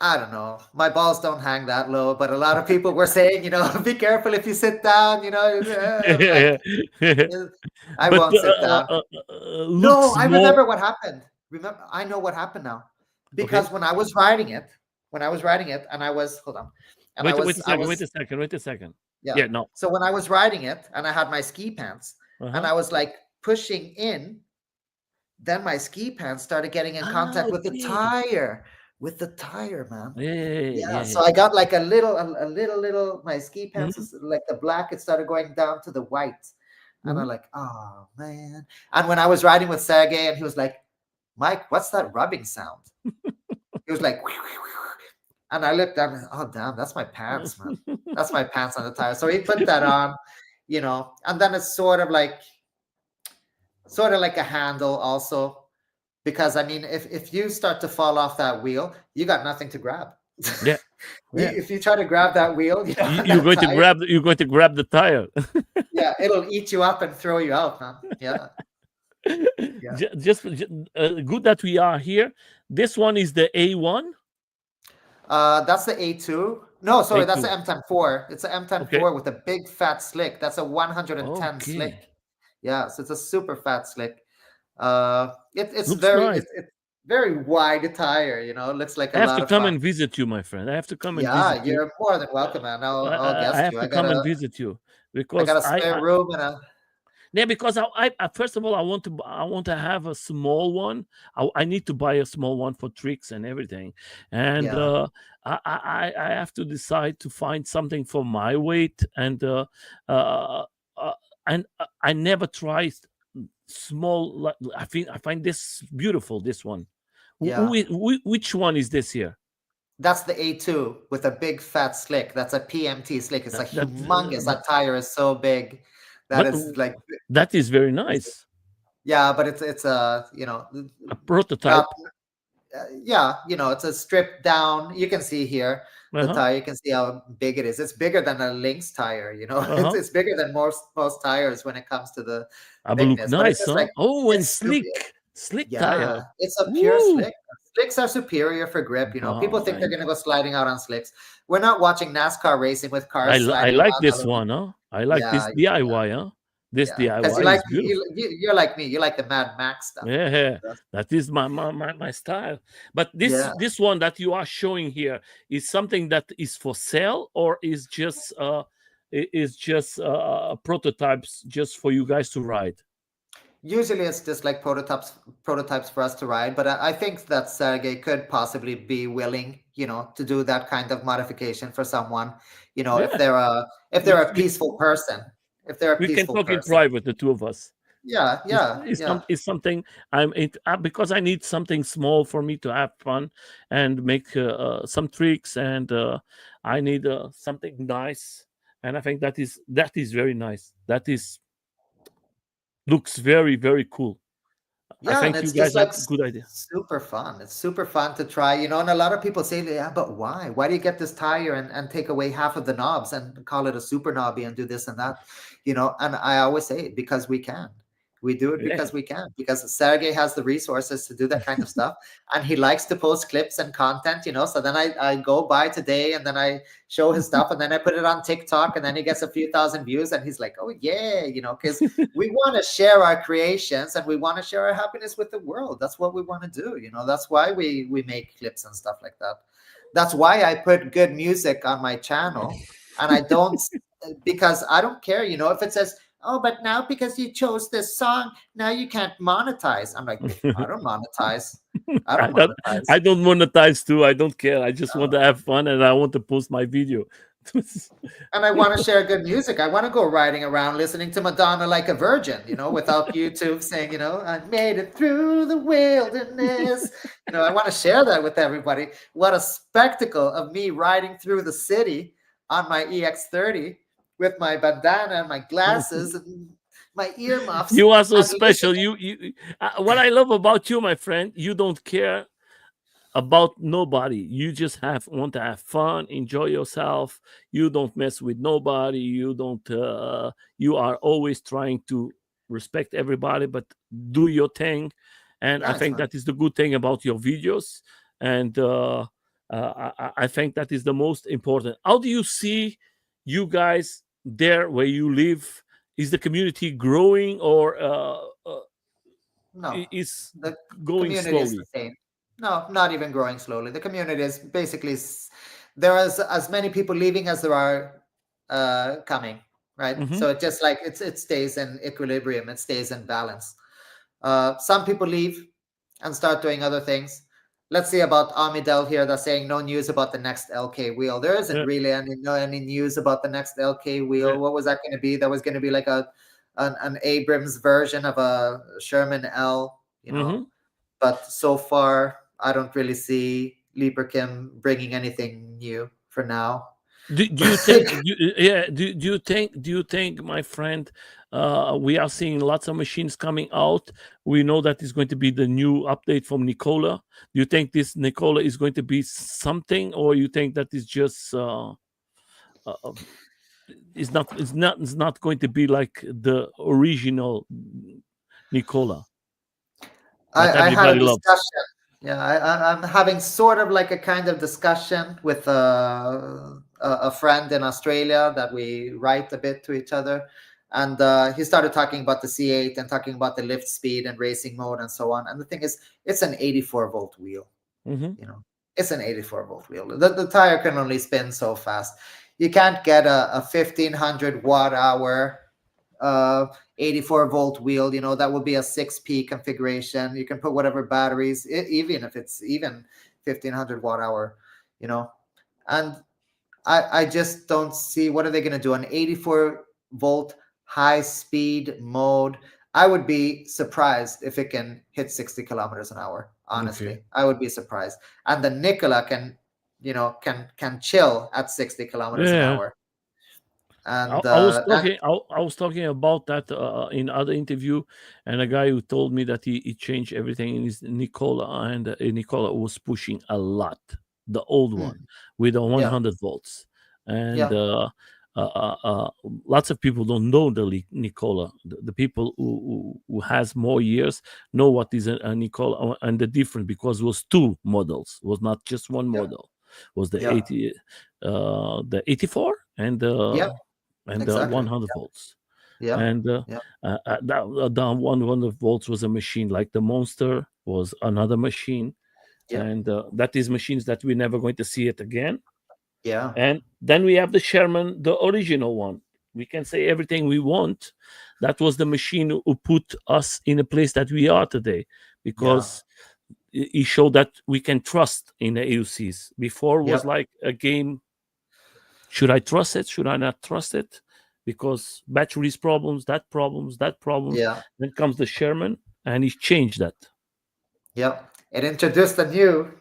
Speaker 2: I don't know. My balls don't hang that low, but a lot of people were saying, be careful if you sit down. I'm like,
Speaker 1: Yeah, yeah.
Speaker 2: I
Speaker 1: But
Speaker 2: won't sit down. No,
Speaker 1: looks
Speaker 2: I
Speaker 1: more
Speaker 2: remember what happened. I know what happened now,
Speaker 1: okay.
Speaker 2: because when I was riding it, and I was hold on, and I
Speaker 1: Wait
Speaker 2: was
Speaker 1: a
Speaker 2: I
Speaker 1: second. Wait
Speaker 2: was
Speaker 1: a second. Wait a second.
Speaker 2: yeah.
Speaker 1: Yeah. No.
Speaker 2: So when I was riding it, and I had my ski pants,
Speaker 1: Uh
Speaker 2: and
Speaker 1: huh.
Speaker 2: I was like pushing in, then my ski pants started getting in
Speaker 1: Ah,
Speaker 2: contact
Speaker 1: okay.
Speaker 2: with the tire, man.
Speaker 1: Yeah, yeah,
Speaker 2: Yeah,
Speaker 1: yeah,
Speaker 2: so
Speaker 1: yeah.
Speaker 2: I got like a little. My ski pants
Speaker 1: Mhm.
Speaker 2: was like the black. It started going down to the white, and I'm
Speaker 1: Mhm.
Speaker 2: like, oh man. And when I was riding with Sergey, and he was like, Mike, what's that rubbing sound? He was like, and I looked down, and, oh damn, that's my pants, man. That's my pants on the tire. So he put that on, and then it's sort of like a handle also, because I mean, if you start to fall off that wheel, you got nothing to grab.
Speaker 1: Yeah, yeah.
Speaker 2: If you try to grab that wheel,
Speaker 1: You're
Speaker 2: that
Speaker 1: going to
Speaker 2: tire,
Speaker 1: grab. You're going to grab the tire.
Speaker 2: yeah, it'll eat you up and throw you out, man. Yeah, yeah.
Speaker 1: Good that we are here. This one is the A1,
Speaker 2: That's the A2. No, sorry, that's the
Speaker 1: A2.
Speaker 2: M104. It's a
Speaker 1: Okay.
Speaker 2: M104 with a big fat slick. That's a 110
Speaker 1: Okay.
Speaker 2: slick. Yeah, so it's a super fat slick. It's
Speaker 1: Looks
Speaker 2: very
Speaker 1: nice.
Speaker 2: it's very wide tire. It looks like
Speaker 1: I
Speaker 2: a
Speaker 1: have
Speaker 2: lot
Speaker 1: to
Speaker 2: of
Speaker 1: come
Speaker 2: fun.
Speaker 1: and visit you, my friend. I have to come and visit
Speaker 2: Yeah,
Speaker 1: you.
Speaker 2: you're more than
Speaker 1: Uh,
Speaker 2: welcome, man. I'll
Speaker 1: I
Speaker 2: guest
Speaker 1: have
Speaker 2: you.
Speaker 1: to
Speaker 2: I got
Speaker 1: come and
Speaker 2: a
Speaker 1: visit you
Speaker 2: I
Speaker 1: because
Speaker 2: got a spare room and a
Speaker 1: yeah, because first of all, I want to have a small one. I need to buy a small one for tricks and everything, and
Speaker 2: yeah,
Speaker 1: I have to decide to find something for my weight, uh, uh, I never tried small. I find this beautiful. This one,
Speaker 2: yeah.
Speaker 1: which one is this here?
Speaker 2: That's the A2 with a big fat slick. That's a PMT slick. It's a
Speaker 1: That
Speaker 2: humongous. That tire is so big that
Speaker 1: but
Speaker 2: it's like
Speaker 1: that is very nice.
Speaker 2: yeah, but it's
Speaker 1: A
Speaker 2: not
Speaker 1: prototype.
Speaker 2: yeah, it's a stripped down. You can see here
Speaker 1: Uh
Speaker 2: the
Speaker 1: huh.
Speaker 2: tire. You can see how big it is. It's bigger than a Lynx tire.
Speaker 1: Uh
Speaker 2: It's
Speaker 1: huh.
Speaker 2: it's bigger than most tires when it comes to the
Speaker 1: I will look
Speaker 2: bigness. But it's
Speaker 1: nice,
Speaker 2: just
Speaker 1: huh?
Speaker 2: like
Speaker 1: Oh, and
Speaker 2: it's super.
Speaker 1: slick
Speaker 2: Yeah,
Speaker 1: tire.
Speaker 2: it's a pure
Speaker 1: Woo!
Speaker 2: slick. Slicks are superior for grip. People
Speaker 1: Oh,
Speaker 2: think they're going to go sliding out on slicks. We're not watching NASCAR racing with cars
Speaker 1: I
Speaker 2: sliding
Speaker 1: like
Speaker 2: around
Speaker 1: this
Speaker 2: aluminum.
Speaker 1: one, huh? I like
Speaker 2: Yeah,
Speaker 1: this DIY, huh? This
Speaker 2: yeah. Because
Speaker 1: DIY is beautiful.
Speaker 2: you're like me. You like the Mad Max stuff.
Speaker 1: Yeah, yeah.
Speaker 2: That's-
Speaker 1: That is my style. But
Speaker 2: yeah.
Speaker 1: this one that you are showing here is something that is for sale, or is just prototypes just for you guys to ride.
Speaker 2: Usually it's just like prototypes for us to ride, but I think that Sergey could possibly be willing, to do that kind of modification for someone, if
Speaker 1: Yeah, we,
Speaker 2: they're a
Speaker 1: we,
Speaker 2: peaceful person, if they're a
Speaker 1: we can
Speaker 2: peaceful
Speaker 1: talk in
Speaker 2: person.
Speaker 1: private, the two of us.
Speaker 2: Yeah, yeah, yeah.
Speaker 1: It's something because I need something small for me to have fun and make some tricks, and I need something nice, and I think that is very nice. That is looks very very cool. I
Speaker 2: Yeah, and
Speaker 1: think you
Speaker 2: it's
Speaker 1: guys
Speaker 2: just like
Speaker 1: have good idea.
Speaker 2: super fun. It's super fun to try, and a lot of people say, yeah, but why? Why do you get this tire and take away half of the knobs and call it a super knobby and do this and that? And I always say, because we can. We do it
Speaker 1: Yeah.
Speaker 2: because we can, because Sergey has the resources to do that kind of stuff. And he likes to post clips and content, So then I go by today and then I show his stuff and then I put it on TikTok and then he gets a few thousand views and he's like, oh yeah, because we want to share our creations and we want to share our happiness with the world. That's what we want to do. That's why we make clips and stuff like that. That's why I put good music on my channel. And I don't, because I don't care, if it says, oh, but now because you chose this song, now you can't monetize. I'm like, I don't monetize. I
Speaker 1: I
Speaker 2: don't
Speaker 1: don't
Speaker 2: monetize.
Speaker 1: I don't monetize too. I don't care. I just want to have fun and I want to post my video.
Speaker 2: And I want to share good music. I want to go riding around listening to Madonna like a virgin, without YouTube saying, I made it through the wilderness. I want to share that with everybody. What a spectacle of me riding through the city on my EX30 with my bandana and my glasses and my earmuffs
Speaker 1: You are so
Speaker 2: and
Speaker 1: special.
Speaker 2: listening.
Speaker 1: What I love about you, my friend, you don't care about nobody. You just want to have fun, enjoy yourself. You don't mess with nobody. You don't. You are always trying to respect everybody, but do your thing. And I
Speaker 2: Nice,
Speaker 1: think
Speaker 2: man.
Speaker 1: that is the good thing about your videos. And I think that is the most important. How do you see you guys there where you live? Is the community growing, or
Speaker 2: No,
Speaker 1: is
Speaker 2: the
Speaker 1: going
Speaker 2: community is the
Speaker 1: slowly?
Speaker 2: same. No, not even growing slowly. The community is basically there is as many people leaving as there are coming, right?
Speaker 1: Hmm.
Speaker 2: So it just like it stays in equilibrium. It stays in balance. Some people leave and start doing other things. Let's see about Amidel here that's saying no news about the next LK wheel. There isn't
Speaker 1: Yeah,
Speaker 2: really any news about the next LK
Speaker 1: yeah.
Speaker 2: wheel. What was that going to be? That was going to be like an Abrams version of a Sherman L.
Speaker 1: Hmm.
Speaker 2: But so far, I don't really see Leaper Kim bringing anything new for now.
Speaker 1: Do you think? Do you think, my friend? We are seeing lots of machines coming out. We know that is going to be the new update from Nicola. Do you think this Nicola is going to be something, or you think that is just uh, it's not going to be like the original Nicola that
Speaker 2: I had a
Speaker 1: everybody loves?
Speaker 2: discussion. Yeah, I'm having sort of like a kind of discussion with a friend in Australia that we write a bit to each other. And he started talking about the C8 and talking about the lift speed and racing mode and so on. And the thing is, it's an 84-volt wheel.
Speaker 1: Hmm.
Speaker 2: you know it's an 84-volt wheel. The tire can only spin so fast. You can't get a 1500 watt hour 84-volt wheel. That would be a 6P configuration. You can put whatever batteries, even if it's even 1500 watt hour. And I just don't see, what are they going to do, an 84-volt high speed mode. I would be surprised if it can hit 60 kilometers an hour.
Speaker 1: Okay.
Speaker 2: Honestly, I would be surprised. And the Nikola can chill at 60 kilometers an
Speaker 1: Yeah.
Speaker 2: hour. And
Speaker 1: I was talking about that in other interview, and a guy who told me that he changed everything in his Nicola, and Nicola was pushing a lot, the old one with the
Speaker 2: yeah,
Speaker 1: 100 volts, and
Speaker 2: yeah.
Speaker 1: lots of people don't know the Nicola. The people who has more years know what is a Nicola and the difference, because it was two models, it was not just one
Speaker 2: Yeah.
Speaker 1: model. It was
Speaker 2: Yeah.
Speaker 1: the 84
Speaker 2: Yeah.
Speaker 1: and the
Speaker 2: Exactly.
Speaker 1: 100 volts.
Speaker 2: Yeah.
Speaker 1: And
Speaker 2: Yeah.
Speaker 1: the 100 volts was a machine, like the Monster was another machine,
Speaker 2: Yeah.
Speaker 1: and that is machines that we're never going to see it again.
Speaker 2: Yeah.
Speaker 1: And then we have the Sherman, the original one. We can say everything we want. That was the machine who put us in a place that we are today,
Speaker 2: Yeah.
Speaker 1: because he showed that we can trust in the AUCs. Before was
Speaker 2: Yep.
Speaker 1: like a game. Should I trust it? Should I not trust it? Because batteries problems, that problems, that problems.
Speaker 2: Yeah.
Speaker 1: Then comes the Sherman, and he changed that.
Speaker 2: Yep. It introduced a new.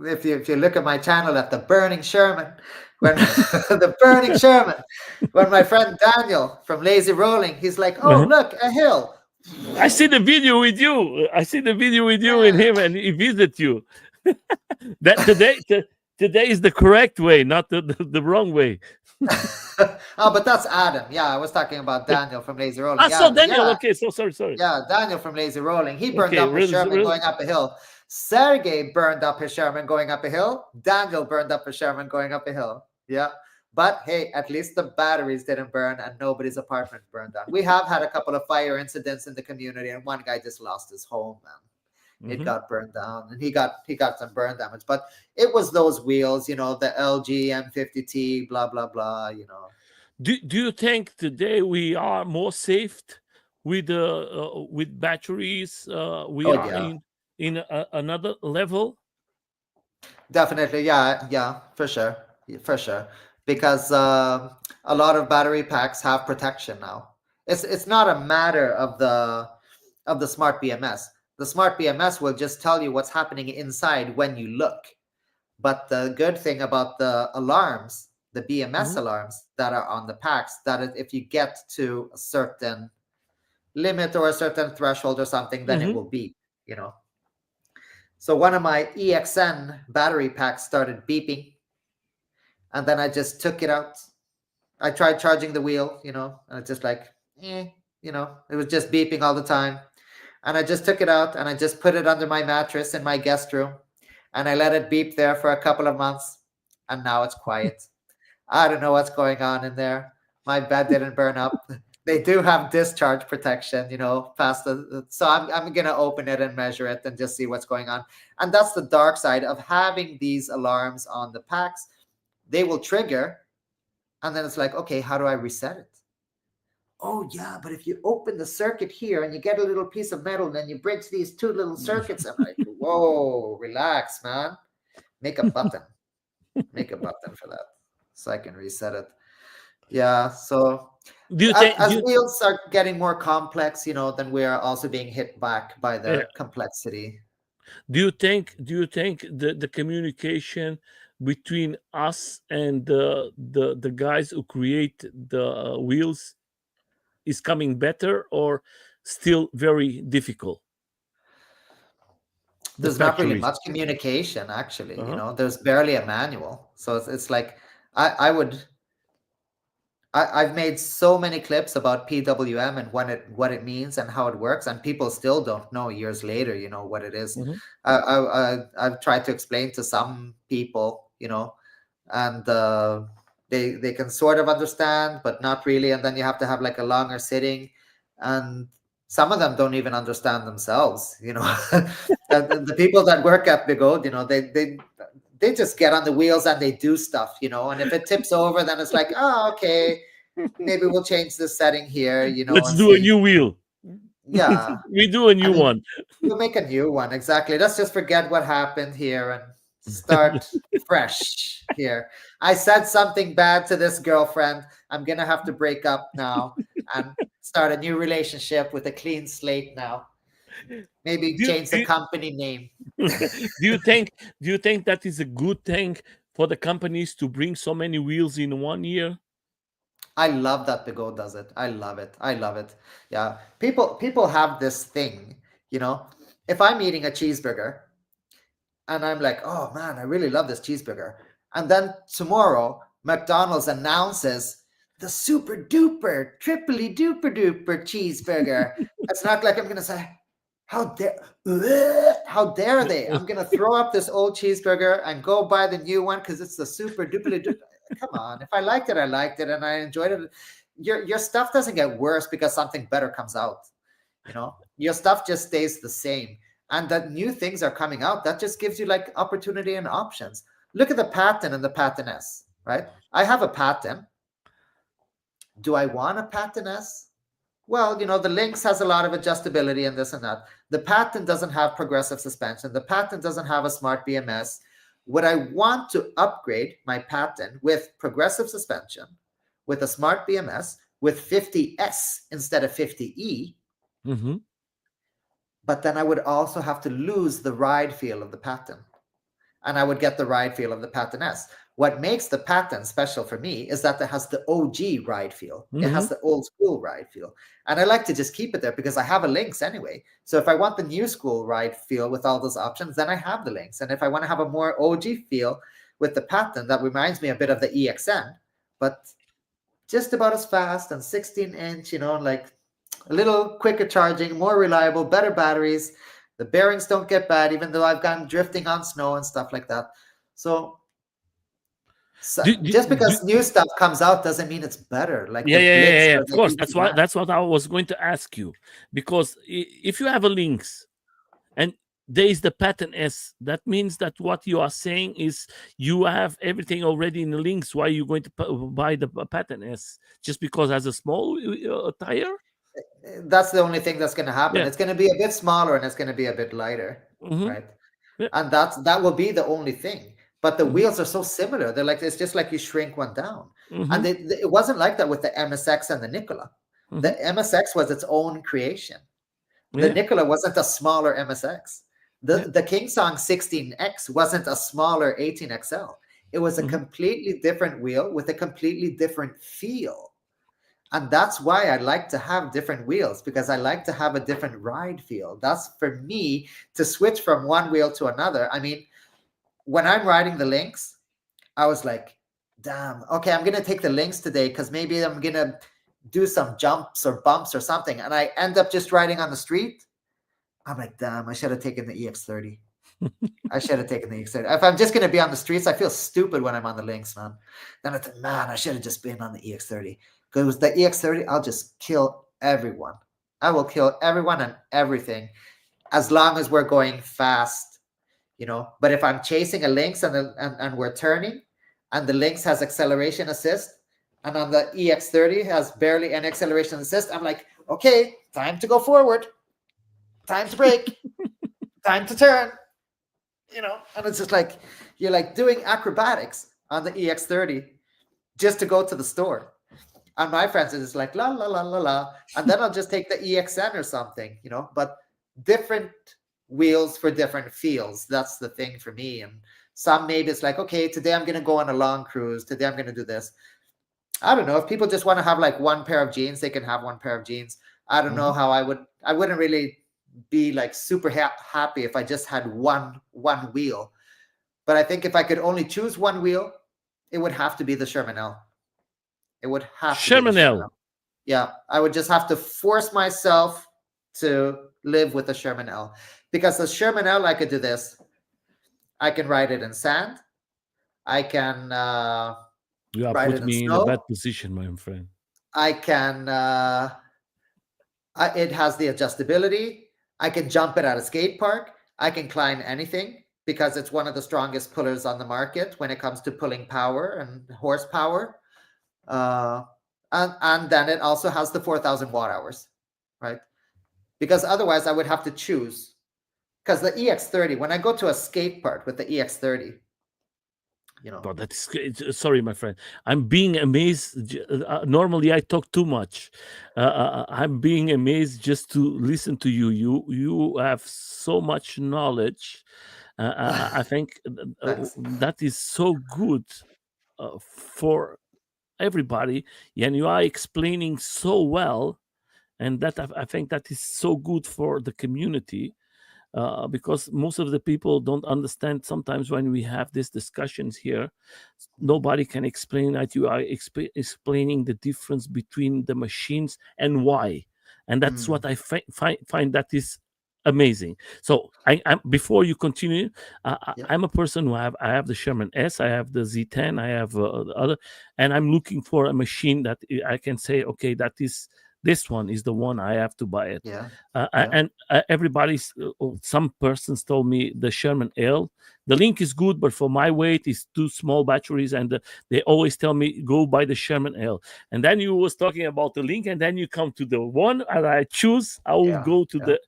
Speaker 2: If you look at my channel at the Burning Sherman, when the Burning Sherman, when my friend Daniel from Lazy Rolling, he's like, "Oh, look, a hill."
Speaker 1: I see the video with you. I see the video with you and
Speaker 2: Yeah.
Speaker 1: him, and he visit you. That today is the correct way, not the wrong way.
Speaker 2: Oh, but that's Adam. Yeah, I was talking about Daniel from Lazy Rolling.
Speaker 1: Ah, so
Speaker 2: Yeah,
Speaker 1: Daniel.
Speaker 2: yeah,
Speaker 1: Okay, so sorry.
Speaker 2: yeah. Daniel from Lazy Rolling. He burned
Speaker 1: Okay,
Speaker 2: up his
Speaker 1: real,
Speaker 2: Sherman
Speaker 1: real.
Speaker 2: going up a hill. Sergey burned up his Sherman going up a hill. Daniel burned up his Sherman going up a hill. Yeah. But hey, at least the batteries didn't burn and nobody's apartment burned down. We have had a couple of fire incidents in the community, and one guy just lost his home, man. It
Speaker 1: Mhm.
Speaker 2: got burned down, and he got some burn damage. But it was those wheels, the LG M50T, blah blah blah.
Speaker 1: Do you think today we are more safe with batteries? We
Speaker 2: Oh
Speaker 1: are
Speaker 2: yeah,
Speaker 1: in another level.
Speaker 2: definitely. Yeah, yeah, for sure. Yeah, for sure. Because a lot of battery packs have protection now. It's not a matter of the smart BMS. The smart BMS will just tell you what's happening inside when you look. But the good thing about the alarms, the BMS
Speaker 1: Mhm.
Speaker 2: alarms that are on the packs, that if you get to a certain limit or a certain threshold or something, then it
Speaker 1: Mhm.
Speaker 2: will beep, you know. So one of my EXN battery packs started beeping, and then I just took it out. I tried charging the wheel, and it's just like, it was just beeping all the time. And I just took it out and I just put it under my mattress in my guest room, and I let it beep there for a couple of months, and now it's quiet. I don't know what's going on in there. My bed didn't burn up. They do have discharge protection, past so I'm gonna open it and measure it and just see what's going on. And that's the dark side of having these alarms on the packs. They will trigger, and then it's like, okay, how do I reset it? Oh yeah, but if you open the circuit here and you get a little piece of metal, then you bridge these two little circuits. I'm like, whoa, relax, man. Make a button. Make a button for that, so I can reset it. Yeah. So
Speaker 1: Do you
Speaker 2: as,
Speaker 1: think?
Speaker 2: as wheels are getting more complex, then we are also being hit back by
Speaker 1: Yeah.
Speaker 2: the complexity.
Speaker 1: Do you think the communication between us and the guys who create the wheels is coming better, or still very difficult? The
Speaker 2: There's not really
Speaker 1: factories.
Speaker 2: much communication, actually.
Speaker 1: Uh-huh.
Speaker 2: There's barely a manual, so it's like I would I've made so many clips about PWM and what it means and how it works, and people still don't know years later, what it is.
Speaker 1: Mhm.
Speaker 2: I've tried to explain to some people, and they can sort of understand, but not really. And then you have to have like a longer sitting, and some of them don't even understand themselves. And the people that work at Big O, they just get on the wheels and they do stuff, and if it tips over, then it's like, oh, okay, maybe we'll change the setting here,
Speaker 1: Let's
Speaker 2: and
Speaker 1: do a
Speaker 2: see.
Speaker 1: new wheel.
Speaker 2: Yeah.
Speaker 1: We do a
Speaker 2: I
Speaker 1: new
Speaker 2: mean,
Speaker 1: one.
Speaker 2: we'll make a new one. Exactly. Let's just forget what happened here and start fresh here. I said something bad to this girlfriend. I'm going to have to break up now and start a new relationship with a clean slate now. Maybe
Speaker 1: do,
Speaker 2: change the
Speaker 1: do,
Speaker 2: company name.
Speaker 1: do you think that is a good thing for the companies to bring so many wheels in 1 year?
Speaker 2: I love that the Go does it. I love it. I love it. Yeah. People have this thing, if I'm eating a cheeseburger and I'm like, oh man, I really love this cheeseburger. And then tomorrow, McDonald's announces the super duper, triply duper duper cheeseburger. It's not like I'm going to say, how dare, how dare they? I'm going to throw up this old cheeseburger and go buy the new one because it's the super duper duper. Come on. If I liked it, I liked it and I enjoyed it. Your stuff doesn't get worse because something better comes out. Your stuff just stays the same. And that new things are coming out. That just gives you like opportunity and options. Look at the pattern and the pattern S, right? I have a pattern. Do I want a pattern S? Well, the Lynx has a lot of adjustability and this and that. The pattern doesn't have progressive suspension. The pattern doesn't have a smart BMS. Would I want to upgrade my pattern with progressive suspension, with a smart BMS, with 50S instead of 50E?
Speaker 1: Mm-hmm.
Speaker 2: But then I would also have to lose the ride feel of the pattern. And I would get the ride feel of the Pattern S. What makes the Pattern special for me is that it has the OG ride feel. It has the old school ride feel. And I like to just keep it there because I have a Lynx anyway. So if I want the new school ride feel with all those options, then I have the Lynx. And if I want to have a more OG feel with the Pattern, that reminds me a bit of the EXN, but just about as fast and 16-inch, like a little quicker charging, more reliable, better batteries. The bearings don't get bad, even though I've gone drifting on snow and stuff like that. So just because new stuff comes out doesn't mean it's better. Like the
Speaker 1: Yeah.
Speaker 2: Blitzer,
Speaker 1: Of course, that's what I was going to ask you. Because if you have a Lynx and there is the Pattern S, that means that what you are saying is you have everything already in the Lynx. Why are you going to buy the Pattern S? Just because it has a small tire?
Speaker 2: That's the only thing that's going to happen.
Speaker 1: Yeah.
Speaker 2: It's going to be a bit smaller and it's going to be a bit lighter, right?
Speaker 1: Yeah.
Speaker 2: And that will be the only thing. But the wheels are so similar. They're like, it's just like you shrink one down. And it wasn't like that with the MSX and the Nikola. The MSX was its own creation. The Nikola wasn't a smaller MSX. The Kingsong 16X wasn't a smaller 18XL. It was a completely different wheel with a completely different feel. And that's why I like to have different wheels, because I like to have a different ride feel. That's for me to switch from one wheel to another. I mean, when I'm riding the Lynx, I was like, damn, okay, I'm going to take the Lynx today because maybe I'm going to do some jumps or bumps or something. And I end up just riding on the street. I'm like, damn, I should have taken the EX30. I should have taken the EX30. If I'm just going to be on the streets, I feel stupid when I'm on the Lynx, man. Then I think, man, I should have just been on the EX30. Because with the EX30, I'll just kill everyone. I will kill everyone and everything as long as we're going fast, But if I'm chasing a Lynx and we're turning, and the Lynx has acceleration assist, and on the EX30 has barely any acceleration assist, I'm like, okay, time to go forward. Time to brake. Time to turn. And it's just like you're like doing acrobatics on the EX30 just to go to the store. And my friends is like la la la la la, and then I'll just take the EXN or something, But different wheels for different feels. That's the thing for me. And some maybe it's like, okay, today I'm gonna go on a long cruise. Today I'm gonna do this. I don't know. If people just want to have like one pair of jeans, they can have one pair of jeans. I don't know how I wouldn't really be like super happy if I just had one wheel. But I think if I could only choose one wheel, it would have to be the Sherman L. It would have to be the Sherman L. Yeah, I would just have to force myself to live with the Sherman L. Because the Sherman L, I could do this. I can ride it in sand. I can
Speaker 1: you are
Speaker 2: ride it
Speaker 1: put
Speaker 2: in
Speaker 1: me
Speaker 2: snow.
Speaker 1: in a bad position, my friend.
Speaker 2: I can it has the adjustability. I can jump it at a skate park. I can climb anything because it's one of the strongest pullers on the market when it comes to pulling power and horsepower. And then it also has the 4,000 watt hours, right? Because otherwise I would have to choose. Because the EX30, when I go to a skate park with the EX30,
Speaker 1: But that's sorry, my friend. I'm being amazed. Normally, I talk too much. I'm being amazed just to listen to you. You have so much knowledge. I think that is so good for everybody, and you are explaining so well, and that I think that is so good for the community. because most of the people don't understand. Sometimes when we have these discussions here, nobody can explain that you are explaining the difference between the machines and why. And that's what I find that is amazing. So I'm before you continue,
Speaker 2: Yeah.
Speaker 1: I'm a person who I have the Sherman S, I have the Z10, I have the other, and I'm looking for a machine that I can say, okay, that is this one is the one I have to buy it.
Speaker 2: Yeah. Yeah.
Speaker 1: And everybody's some persons told me the Sherman L, the link is good, but for my weight is too small batteries, and they always tell me go buy the Sherman L. And then you was talking about the link, and then you come to the one and I choose, I will
Speaker 2: Yeah.
Speaker 1: go to
Speaker 2: Yeah.
Speaker 1: the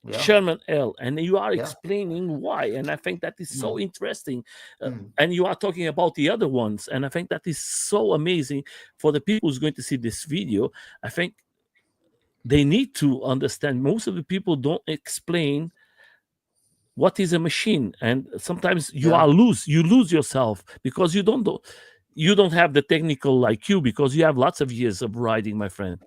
Speaker 2: Yeah.
Speaker 1: Sherman L, and you are
Speaker 2: Yeah.
Speaker 1: explaining why, and I think that is so
Speaker 2: Mm.
Speaker 1: interesting.
Speaker 2: Mm.
Speaker 1: And you are talking about the other ones, and I think that is so amazing for the people who's going to see this video. I think they need to understand. Most of the people don't explain what is a machine, and sometimes
Speaker 2: Yeah.
Speaker 1: you lose yourself because you don't have the technical like you, because you have lots of years of riding, my friend.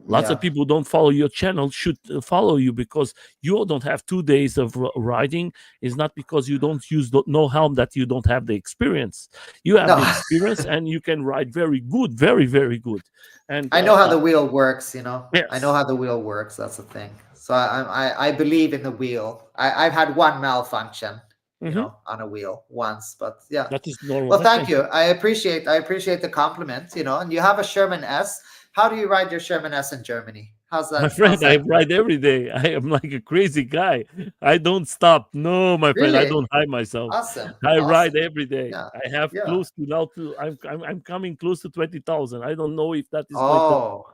Speaker 1: Lots of
Speaker 2: Yeah.
Speaker 1: people don't follow your channel should follow you, because you don't have 2 days of riding. It's not because you don't use no helm that you don't have the experience. You have
Speaker 2: No,
Speaker 1: the experience and you can ride very good, very very good. And
Speaker 2: I know how the wheel works. I know
Speaker 1: yes.
Speaker 2: how the wheel works. That's the thing. So I believe in the wheel. I've had one malfunction,
Speaker 1: Hmm.
Speaker 2: on a wheel once, but yeah.
Speaker 1: That is normal,
Speaker 2: Well,
Speaker 1: my
Speaker 2: thank
Speaker 1: friend.
Speaker 2: you. I appreciate the compliment. And you have a Sherman S. How do you ride your Sherman S in Germany? How's
Speaker 1: My
Speaker 2: that?
Speaker 1: friend,
Speaker 2: How's
Speaker 1: I
Speaker 2: that go?
Speaker 1: ride every day. I am like a crazy guy. I don't stop. No, my friend, I
Speaker 2: Really?
Speaker 1: don't hide myself.
Speaker 2: Awesome.
Speaker 1: I ride
Speaker 2: Awesome.
Speaker 1: every day.
Speaker 2: Yeah.
Speaker 1: I have
Speaker 2: Yeah.
Speaker 1: close to now to I'm coming close to 20,000. I don't know if that is going to.
Speaker 2: Oh,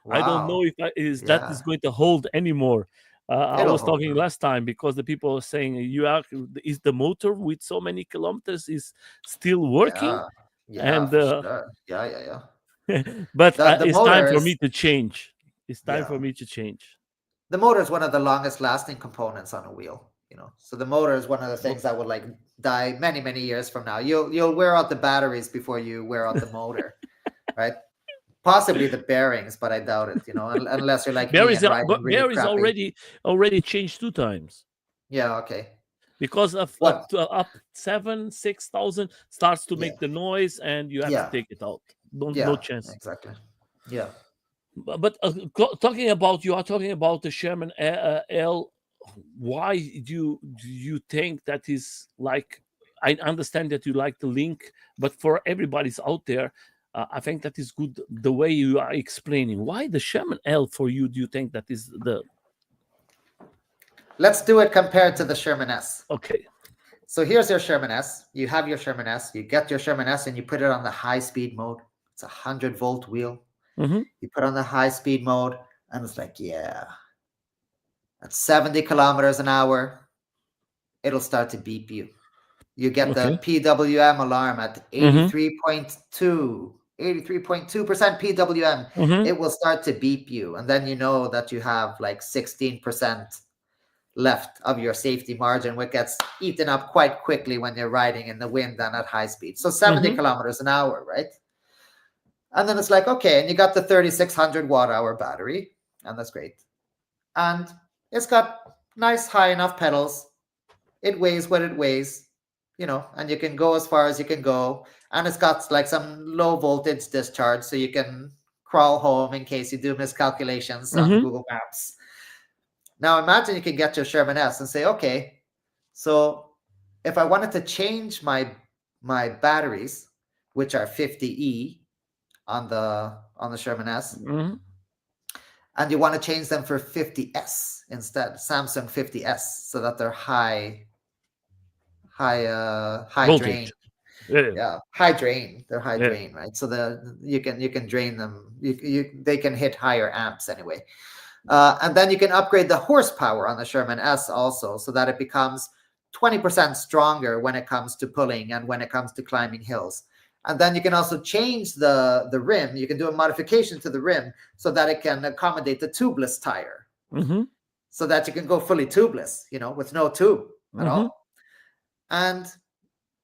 Speaker 1: I don't know
Speaker 2: wow.
Speaker 1: if that
Speaker 2: Yeah.
Speaker 1: is going to hold anymore. I
Speaker 2: It'll
Speaker 1: was
Speaker 2: hold
Speaker 1: talking
Speaker 2: on.
Speaker 1: last time because the people are saying you are is the motor with so many kilometers is still working,
Speaker 2: Yeah. Yeah,
Speaker 1: and
Speaker 2: for sure. Yeah, yeah, yeah.
Speaker 1: but
Speaker 2: The
Speaker 1: it's time for
Speaker 2: motors,
Speaker 1: me to change. It's time
Speaker 2: yeah.
Speaker 1: for me to change.
Speaker 2: The motor is one of the longest lasting components on a wheel. So the motor is one of the things that would like die many, many years from now. You'll wear out the batteries before you wear out the motor, right? Possibly the bearings, but I doubt it, unless you're like me and riding really
Speaker 1: Bear is
Speaker 2: crappy.
Speaker 1: already changed 2 times
Speaker 2: Yeah, okay.
Speaker 1: because of
Speaker 2: What?
Speaker 1: up 7 6,000 starts to
Speaker 2: Yeah.
Speaker 1: make the noise, and you have to
Speaker 2: Yeah.
Speaker 1: take it out. No
Speaker 2: Yeah,
Speaker 1: chance.
Speaker 2: exactly. Yeah.
Speaker 1: But talking about, you are talking about the Sherman L. Why do you think that is like? I understand that you like the link, but for everybody's out there, I think that is good the way you are explaining. Why the Sherman L for you? Do you think that is the
Speaker 2: Let's do it compared to the Sherman S.
Speaker 1: okay?
Speaker 2: So here's your Sherman S. You have your Sherman S. You get your Sherman S and you put it on the high speed mode. It's a 100-volt wheel.
Speaker 1: Mm-hmm.
Speaker 2: You put on the high speed mode, and it's like, yeah, at 70 kilometers an hour, it'll start to beep you. You get the
Speaker 1: Okay.
Speaker 2: PWM alarm at
Speaker 1: Mm-hmm.
Speaker 2: 83.2% PWM.
Speaker 1: Mm-hmm.
Speaker 2: It will start to beep you. And then you know that you have like 16% left of your safety margin, which gets eaten up quite quickly when you're riding in the wind and at high speed. So 70
Speaker 1: Mm-hmm.
Speaker 2: kilometers an hour, right? And then it's like, okay, and you got the 3600 watt hour battery, and that's great. And it's got nice high enough pedals. It weighs what it weighs, and you can go as far as you can go. And it's got like some low voltage discharge, so you can crawl home in case you do miscalculations on
Speaker 1: Mm-hmm.
Speaker 2: Google Maps. Now imagine you can get your Sherman S and say, okay, so if I wanted to change my batteries, which are 50E on the Sherman S,
Speaker 1: Mm-hmm.
Speaker 2: and you want to change them for 50S instead, Samsung 50S, so that they're high drain.
Speaker 1: Voltage. Yeah.
Speaker 2: Yeah, high drain. They're high
Speaker 1: Yeah.
Speaker 2: drain, right? So you can drain them. They can hit higher amps anyway. And then you can upgrade the horsepower on the Sherman S also, so that it becomes 20% stronger when it comes to pulling and when it comes to climbing hills. And then you can also change the rim. You can do a modification to the rim so that it can accommodate the tubeless tire,
Speaker 1: Mm-hmm.
Speaker 2: so that you can go fully tubeless, with no tube at
Speaker 1: Mm-hmm.
Speaker 2: all. And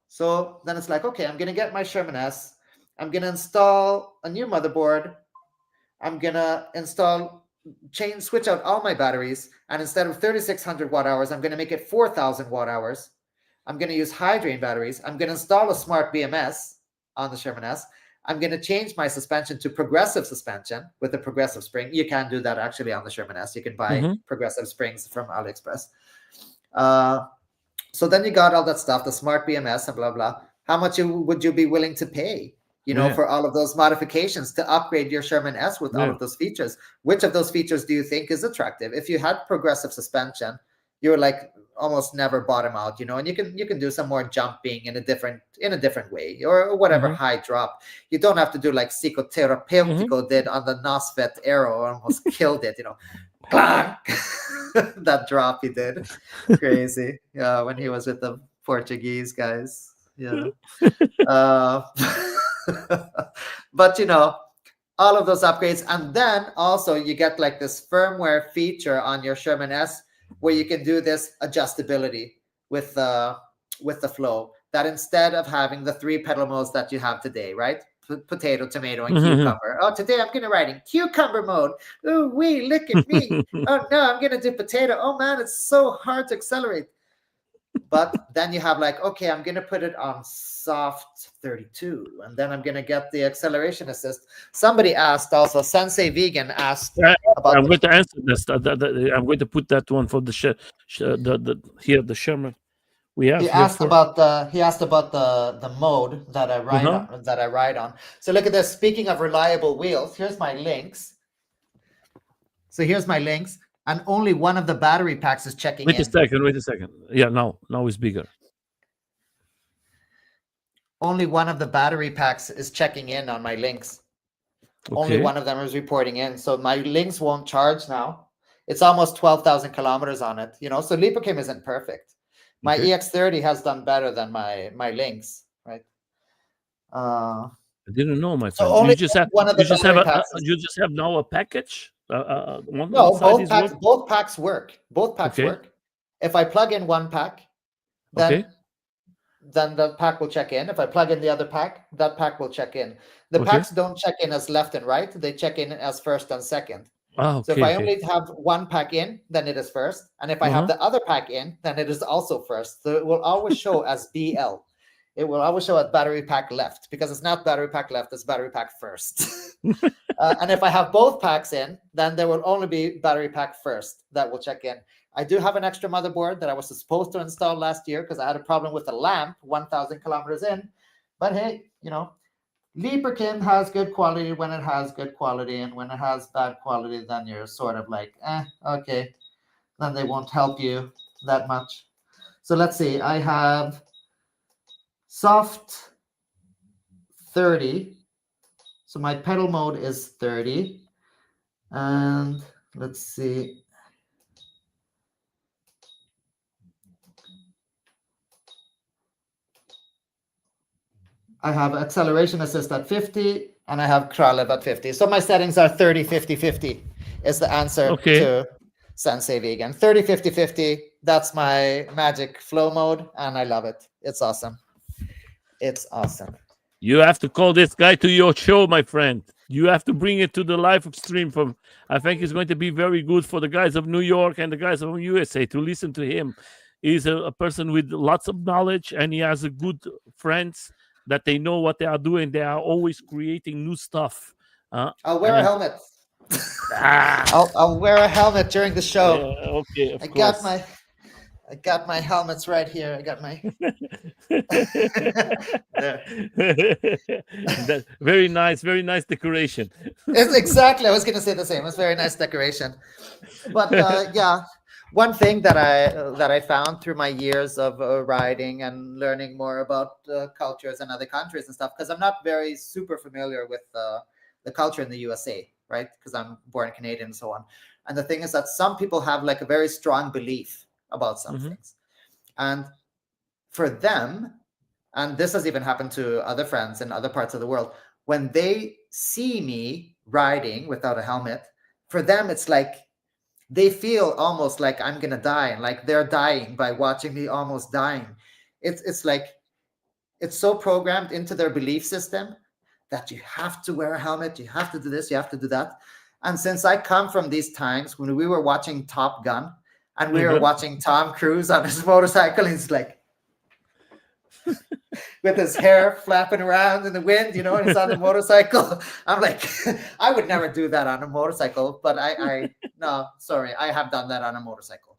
Speaker 2: so then it's like, okay, I'm going to get my Sherman S. I'm going to install a new motherboard. I'm going to install switch out all my batteries, and instead of 3600 watt hours, I'm going to make it 4000 watt hours. I'm going to use high drain batteries. I'm going to install a smart BMS on the Sherman S. I'm going to change my suspension to progressive suspension with a progressive spring. You can do that actually on the Sherman S. You can buy
Speaker 1: Mm-hmm.
Speaker 2: progressive springs from AliExpress. So then you got all that stuff, the smart BMS and blah, blah. How much would you be willing to pay,
Speaker 1: Yeah.
Speaker 2: for all of those modifications to upgrade your Sherman S with all
Speaker 1: Yeah.
Speaker 2: of those features? Which of those features do you think is attractive? If you had progressive suspension, you were like almost never bottom out, and you can do some more jumping in a different way, or whatever
Speaker 1: Mm-hmm.
Speaker 2: high drop. You don't have to do like
Speaker 1: Mm-hmm.
Speaker 2: Psychoterapeutico did on the NOSFET Aero, almost killed it, clank. That drop he did, crazy. Yeah, when he was with the Portuguese guys. Yeah. uh, but all of those upgrades, and then also you get like this firmware feature on your Sherman S where you can do this adjustability with the flow, that instead of having the 3 pedal modes that you have today, right? Potato, tomato, and
Speaker 1: Mm-hmm.
Speaker 2: cucumber. Oh, today I'm gonna ride in cucumber mode. Ooh wee, look at me. Oh no, I'm gonna do potato. Oh man, it's so hard to accelerate. But then you have like, okay, I'm gonna put it on soft 32, and then I'm gonna get the acceleration assist. Somebody asked also, Sensei Vegan asked
Speaker 1: Yeah,
Speaker 2: about
Speaker 1: I'm going to answer this. I'm going to put that one for the here the Sherman we have here for.
Speaker 2: he asked about the mode that I ride
Speaker 1: Uh-huh.
Speaker 2: on So look at this. Speaking of reliable wheels, here's my links. So here's my links, and only one of the battery packs is checking
Speaker 1: Wait a
Speaker 2: in.
Speaker 1: second. Wait a second. Yeah, now it's bigger.
Speaker 2: Only one of the battery packs is checking in on my links. Only
Speaker 1: Okay.
Speaker 2: one of them is reporting in. So my links won't charge now. It's almost 12,000 kilometers on it, So LibraCam isn't perfect. My
Speaker 1: Okay.
Speaker 2: EX30 has done better than my links, right?
Speaker 1: I didn't know, my
Speaker 2: So
Speaker 1: friend.
Speaker 2: only one of the battery packs.
Speaker 1: You just have now a package. One
Speaker 2: No,
Speaker 1: side is work.
Speaker 2: both packs work. Both packs
Speaker 1: Okay.
Speaker 2: work. If I plug in one pack, then
Speaker 1: Okay.
Speaker 2: the pack will check in. If I plug in the other pack, that pack will check in. The
Speaker 1: Okay.
Speaker 2: packs don't check in as left and right. They check in as first and second. So if
Speaker 1: Okay.
Speaker 2: I
Speaker 1: Okay.
Speaker 2: only have one pack in, then it is first. And if I have
Speaker 1: Uh-huh.
Speaker 2: the other pack in, then it is also first. So it will always show as BL. It will always show at battery pack left, because it's not battery pack left, it's battery pack first. And if I have both packs in, then there will only be battery pack first that will check in. I do have an extra motherboard that I was supposed to install last year because I had a problem with the lamp 1,000 kilometers in. But hey, LibraCam has good quality when it has good quality, and when it has bad quality, then you're sort of like, okay, then they won't help you that much. So let's see, I have soft 30. So my pedal mode is 30. And let's see. I have acceleration assist at 50, and I have Kralev at 50. So my settings are 30, 50, 50 is the answer
Speaker 1: Okay.
Speaker 2: to Sensei Vegan. 30, 50, 50. That's my magic flow mode, and I love it. It's awesome. It's awesome.
Speaker 1: You have to call this guy to your show, my friend. You have to bring it to the live stream. I think it's going to be very good for the guys of New York and the guys of USA to listen to him. He's a person with lots of knowledge, and he has a good friends that they know what they are doing. They are always creating new stuff.
Speaker 2: I'll wear a helmet.
Speaker 1: Ah,
Speaker 2: I'll wear a helmet during the show.
Speaker 1: yeah, okay, of
Speaker 2: I
Speaker 1: course.
Speaker 2: got my helmets right here. I got my
Speaker 1: very nice decoration.
Speaker 2: It's exactly. I was going to say the same. It's very nice decoration. But yeah, one thing that I found through my years of riding and learning more about cultures and other countries and stuff, because I'm not very super familiar with the culture in the USA, right? Because I'm born Canadian and so on. And the thing is that some people have like a very strong belief about some things, and for them, and this has even happened to other friends in other parts of the world, when they see me riding without a helmet, for them it's like they feel almost like I'm gonna die, and like they're dying by watching me almost dying. It's like it's so programmed into their belief system that you have to wear a helmet, you have to do this, you have to do that. And since I come from these times when we were watching Top Gun and we were
Speaker 1: Uh-huh.
Speaker 2: watching Tom Cruise on his motorcycle, he's like with his hair flapping around in the wind, and he's on the motorcycle. I'm like, I would never do that on a motorcycle, but no, sorry, I have done that on a motorcycle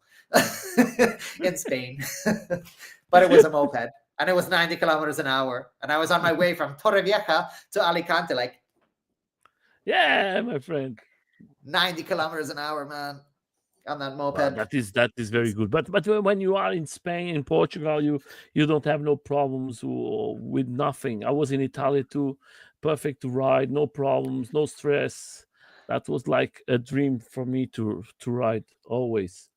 Speaker 2: in Spain, but it was a moped and it was 90 kilometers an hour. And I was on my way from Torrevieja to Alicante, like
Speaker 1: Yeah, my friend.
Speaker 2: 90 kilometers an hour, man, on that
Speaker 1: Well,
Speaker 2: moped.
Speaker 1: that is very good. But when you are in Spain, in Portugal, you don't have no problems with nothing. I was in Italy too, perfect to ride, no problems, no stress. That was like a dream for me to ride always.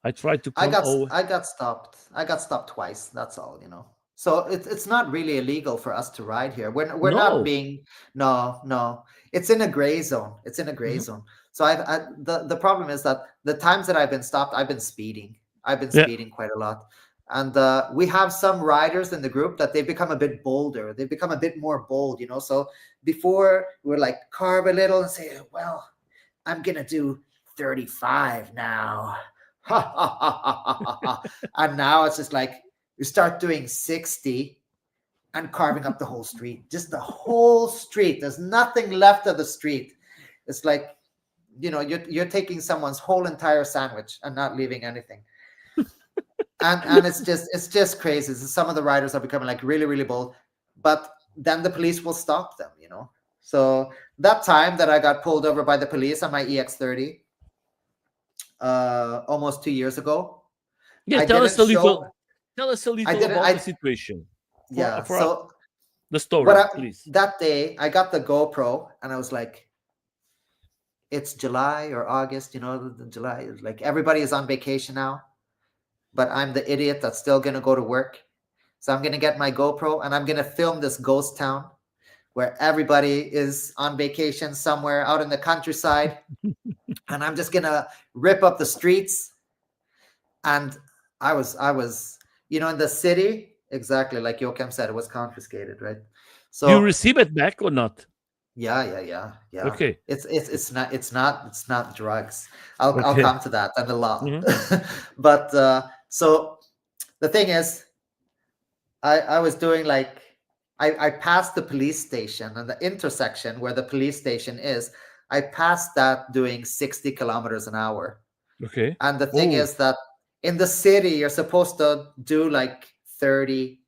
Speaker 1: I tried to
Speaker 2: I
Speaker 1: come.
Speaker 2: got
Speaker 1: Oh
Speaker 2: I got stopped. I got stopped twice. That's all. So it's not really illegal for us to ride here. We're not
Speaker 1: no,
Speaker 2: being no. It's in a gray zone. It's in a gray
Speaker 1: Mhm.
Speaker 2: zone. So the problem is that the times that I've been stopped, I've been speeding. I've been
Speaker 1: Yeah,
Speaker 2: speeding quite a lot. And we have some riders in the group that they've become a bit bolder. They've become a bit more bold. So before we are like carve a little and say, well, I'm gonna do 35 now. Ha ha ha ha ha ha ha. And now it's just like you start doing 60 and carving up the whole street, just the whole street. There's nothing left of the street. It's like, you're taking someone's whole entire sandwich and not leaving anything. And it's just crazy. So some of the riders are becoming like really, really bold, but then the police will stop them. So that time that I got pulled over by the police on my EX30, almost 2 years ago,
Speaker 1: yeah.
Speaker 2: I didn't show.
Speaker 1: Tell us a
Speaker 2: I
Speaker 1: little
Speaker 2: didn't.
Speaker 1: about the
Speaker 2: I
Speaker 1: situation
Speaker 2: Yeah.
Speaker 1: for us,
Speaker 2: So
Speaker 1: the
Speaker 2: what
Speaker 1: story,
Speaker 2: I,
Speaker 1: please.
Speaker 2: that day I got the GoPro and I was like, it's July or August. The July, like everybody is on vacation now, but I'm the idiot that's still gonna go to work. So I'm gonna get my GoPro and I'm gonna film this ghost town where everybody is on vacation somewhere out in the countryside, and I'm just gonna rip up the streets. And I was in the city, exactly like Joachim said, it was confiscated, right?
Speaker 1: You
Speaker 2: So
Speaker 1: receive it back or not?
Speaker 2: yeah.
Speaker 1: Okay,
Speaker 2: It's not drugs. I'll
Speaker 1: okay.
Speaker 2: come to that and the law.
Speaker 1: Hmm.
Speaker 2: But so the thing is, I was doing like I passed the police station and the intersection where the police station is. I passed that doing 60 kilometers an hour.
Speaker 1: Okay.
Speaker 2: And the thing
Speaker 1: Oh.
Speaker 2: is that in the city, you're supposed to do like 30,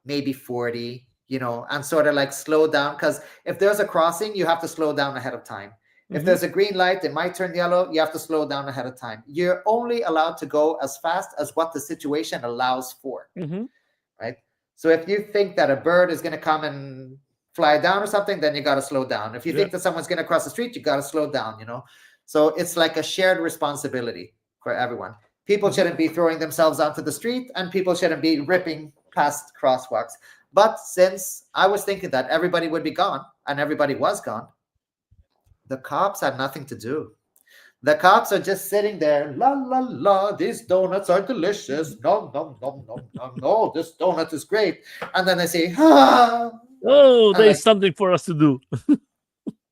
Speaker 2: maybe 40, and sort of like slow down. Because if there's a crossing, you have to slow down ahead of time. If
Speaker 1: Hmm.
Speaker 2: there's a green light, it might turn yellow. You have to slow down ahead of time. You're only allowed to go as fast as what the situation allows for,
Speaker 1: Hmm.
Speaker 2: right? So if you think that a bird is going to come and fly down or something, then you got to slow down. If you
Speaker 1: Yeah.
Speaker 2: think that someone's going to cross the street, you got to slow down. So it's like a shared responsibility for everyone. People
Speaker 1: Hmm.
Speaker 2: shouldn't be throwing themselves onto the street and people shouldn't be ripping past crosswalks. But since I was thinking that everybody would be gone and everybody was gone, the cops had nothing to do. The cops are just sitting there, la la la, these donuts are delicious. Nom nom nom nom nom. No, this donut is great. And then they say,
Speaker 1: Oh,
Speaker 2: and
Speaker 1: there's
Speaker 2: like,
Speaker 1: something for us to do.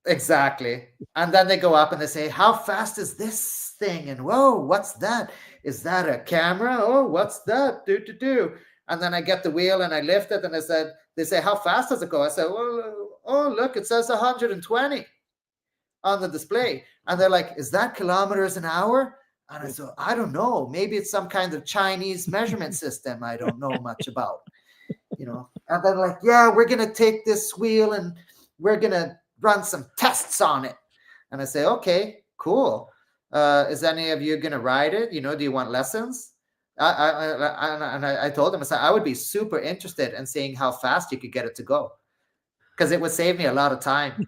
Speaker 2: exactly. And then they go up and they say, how fast is this thing? And whoa, what's that? Is that a camera? Oh, what's that? Do. And then I get the wheel and I lift it and they say, how fast does it go? I said, well, oh, look, it says 120 on the display. And they're like, is that kilometers an hour? And I said, I don't know. Maybe it's some kind of Chinese measurement system I don't know much about. And they're like, yeah, we're going to take this wheel and we're going to run some tests on it. And I say, okay, cool. Is any of you going to ride it? Do you want lessons? I told them, I said, I would be super interested in seeing how fast you could get it to go, because it would save me a lot of time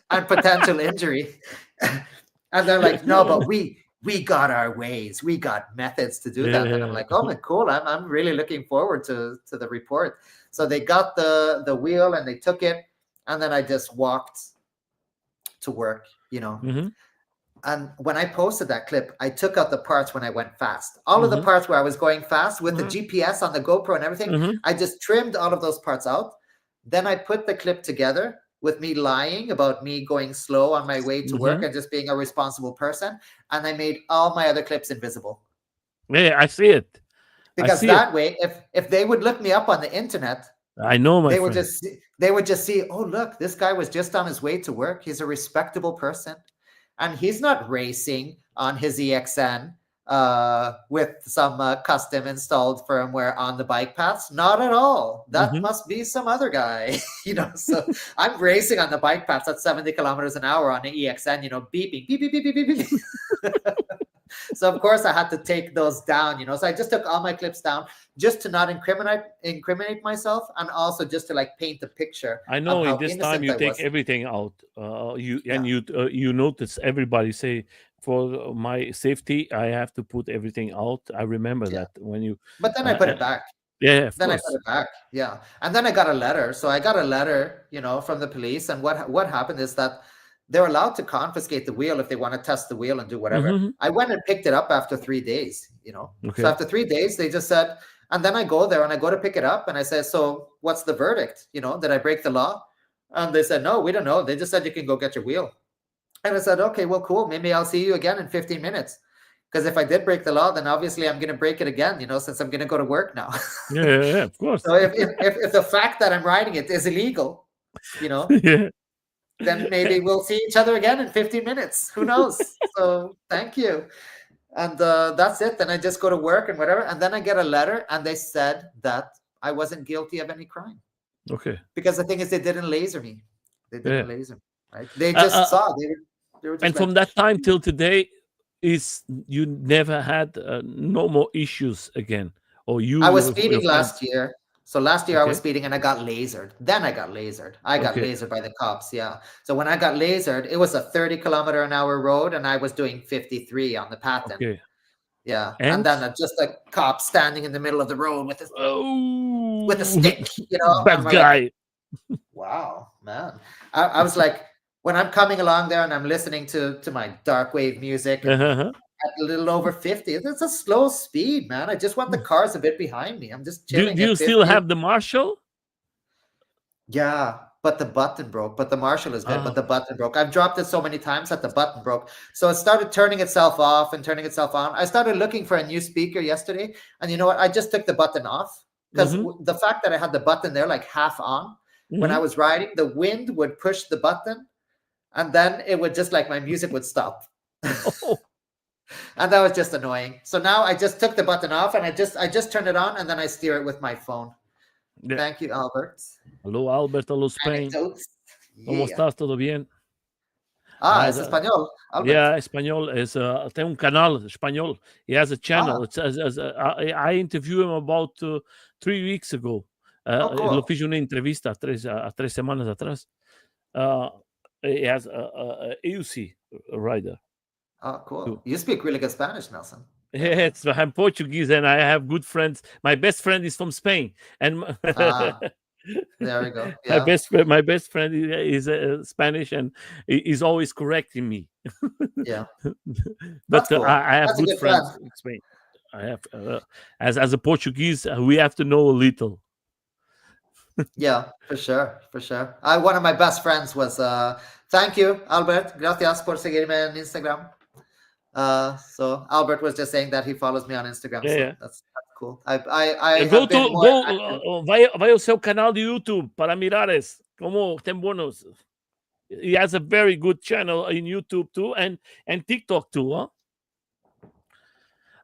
Speaker 2: and potential injury. And they're like, no, but we got our ways. We got methods to do that. And I'm
Speaker 1: Yeah.
Speaker 2: like, oh my, cool. I'm really looking forward to the report. So they got the wheel and they took it. And then I just walked to work.
Speaker 1: Hmm.
Speaker 2: And when I posted that clip, I took out the parts when I went fast. All of the
Speaker 1: Hmm.
Speaker 2: parts where I was going fast with the
Speaker 1: Hmm.
Speaker 2: GPS on the GoPro and everything,
Speaker 1: Hmm.
Speaker 2: I just trimmed all of those parts out. Then I put the clip together with me lying about me going slow on my way to work
Speaker 1: Hmm.
Speaker 2: and just being a responsible person. And I made all my other clips invisible.
Speaker 1: Yeah, I see it. I
Speaker 2: Because
Speaker 1: see it.
Speaker 2: that way, if they would look me up on the internet,
Speaker 1: I know, my friend.
Speaker 2: they would just see, oh look, this guy was just on his way to work. He's a respectable person, and he's not racing on his EXN with some custom installed firmware on the bike paths. Not at all. That
Speaker 1: Hmm.
Speaker 2: must be some other guy, So I'm racing on the bike paths at 70 kilometers an hour on the EXN, beeping, beep, beep, beep, beep, beep, beep. So of course I had to take those down, So I just took all my clips down just to not incriminate myself, and also just to like paint the picture
Speaker 1: I
Speaker 2: of
Speaker 1: know. In
Speaker 2: how
Speaker 1: this time,
Speaker 2: innocent
Speaker 1: you
Speaker 2: I
Speaker 1: take
Speaker 2: was.
Speaker 1: everything out.
Speaker 2: Yeah,
Speaker 1: You notice everybody say, for my safety, I have to put everything out. I remember
Speaker 2: yeah.
Speaker 1: that when you.
Speaker 2: But then I
Speaker 1: Uh,
Speaker 2: put
Speaker 1: uh,
Speaker 2: it back.
Speaker 1: yeah, of
Speaker 2: Then I put
Speaker 1: course.
Speaker 2: it back. Yeah. And then I got a letter. So I got a letter, from the police. And what happened is that they're allowed to confiscate the wheel if they want to test the wheel and do whatever.
Speaker 1: Hmm.
Speaker 2: I went and picked it up after 3 days. So
Speaker 1: Okay.
Speaker 2: after 3 days, they just said, and then I go there and I go to pick it up and I say, so what's the verdict? Did I break the law? And they said, no, we don't know. They just said you can go get your wheel. And I said, okay, well, cool. Maybe I'll see you again in 15 minutes. Because if I did break the law, then obviously I'm going to break it again, since I'm going to go to work now.
Speaker 1: Yeah, yeah, yeah, of course.
Speaker 2: So if the fact that I'm riding it is illegal, you know,
Speaker 1: Yeah.
Speaker 2: then maybe we'll see each other again in 15 minutes. Who knows? So thank you. And that's it. Then I just go to work and whatever. And then I get a letter and they said that I wasn't guilty of any crime.
Speaker 1: Okay.
Speaker 2: Because the thing is, they didn't laser me. They
Speaker 1: Yeah.
Speaker 2: didn't laser me, right? They
Speaker 1: Uh,
Speaker 2: just
Speaker 1: uh,
Speaker 2: saw. They were just
Speaker 1: and
Speaker 2: like,
Speaker 1: from that time till today, is you never had no more issues again, or
Speaker 2: I was
Speaker 1: your
Speaker 2: speeding
Speaker 1: friend?
Speaker 2: last year. So last year I was
Speaker 1: Okay.
Speaker 2: speeding and I got lasered. Then I got lasered. I got
Speaker 1: Okay.
Speaker 2: lasered by the cops. Yeah. So when I got lasered, it was a 30-kilometer-an-hour road and I was doing 53 on the pattern.
Speaker 1: Okay.
Speaker 2: Yeah. And
Speaker 1: And
Speaker 2: then just a cop standing in the middle of the road with a
Speaker 1: oh,
Speaker 2: stick, and
Speaker 1: bad
Speaker 2: we're like,
Speaker 1: guy.
Speaker 2: wow, man. I was like, when I'm coming along there and I'm listening to my dark wave music and
Speaker 1: Uh-huh.
Speaker 2: at a little over 50, it's a slow speed, man. I just want the cars a bit behind me. I'm just
Speaker 1: Do
Speaker 2: chilling
Speaker 1: you
Speaker 2: at
Speaker 1: still
Speaker 2: 50.
Speaker 1: have the Marshall?
Speaker 2: Yeah, but the button broke. But the Marshall is good, but
Speaker 1: Ah.
Speaker 2: the button broke. I've dropped it so many times that the button broke. So it started turning itself off and turning itself on. I started looking for a new speaker yesterday, and you know what? I just took the button off because
Speaker 1: Mm-hmm.
Speaker 2: the fact that I had the button there like half on, when I
Speaker 1: Mm-hmm.
Speaker 2: was riding, the wind would push the button, and then it would just like my music would stop.
Speaker 1: Oh,
Speaker 2: And that was just annoying. So now I just took the button off and I just turned it on and then I steer it with my phone.
Speaker 1: yeah.
Speaker 2: Thank you, Albert.
Speaker 1: Hello, Albert. Hello, Spain.
Speaker 2: Anecdotes.
Speaker 1: ¿Cómo
Speaker 2: Yeah.
Speaker 1: estás? ¿Todo bien?
Speaker 2: Ah,
Speaker 1: Has
Speaker 2: es español, Albert.
Speaker 1: yeah, español is tem un canal español. He has a channel.
Speaker 2: Ah,
Speaker 1: It's I interviewed him about 3 weeks ago.
Speaker 2: oh,
Speaker 1: Lo
Speaker 2: cool.
Speaker 1: fiz una entrevista a 3 semanas atrás. Uh, he has a AUC rider
Speaker 2: Oh,
Speaker 1: too.
Speaker 2: cool. You speak really good Spanish, Nelson. Yeah.
Speaker 1: Yes, I'm Portuguese and I have good friends. My best friend is from Spain, and
Speaker 2: Ah, there we go.
Speaker 1: my
Speaker 2: Yeah,
Speaker 1: my best friend is Spanish, and he's always correcting me.
Speaker 2: yeah. That's
Speaker 1: But
Speaker 2: cool.
Speaker 1: I have
Speaker 2: That's a
Speaker 1: good
Speaker 2: good friend.
Speaker 1: friends in Spain. I have as a Portuguese, we have to know a little.
Speaker 2: Yeah, for sure, for sure. One of my best friends was thank you, Albert. Gracias por seguirme en Instagram. So Albert was just saying that he follows me on Instagram,
Speaker 1: Yeah,
Speaker 2: so
Speaker 1: yeah.
Speaker 2: that's cool. I
Speaker 1: Go
Speaker 2: have been
Speaker 1: to
Speaker 2: more active.
Speaker 1: vai ao seu canal de YouTube para mirares como tem buenos. He has a very good channel in YouTube too, and TikTok too.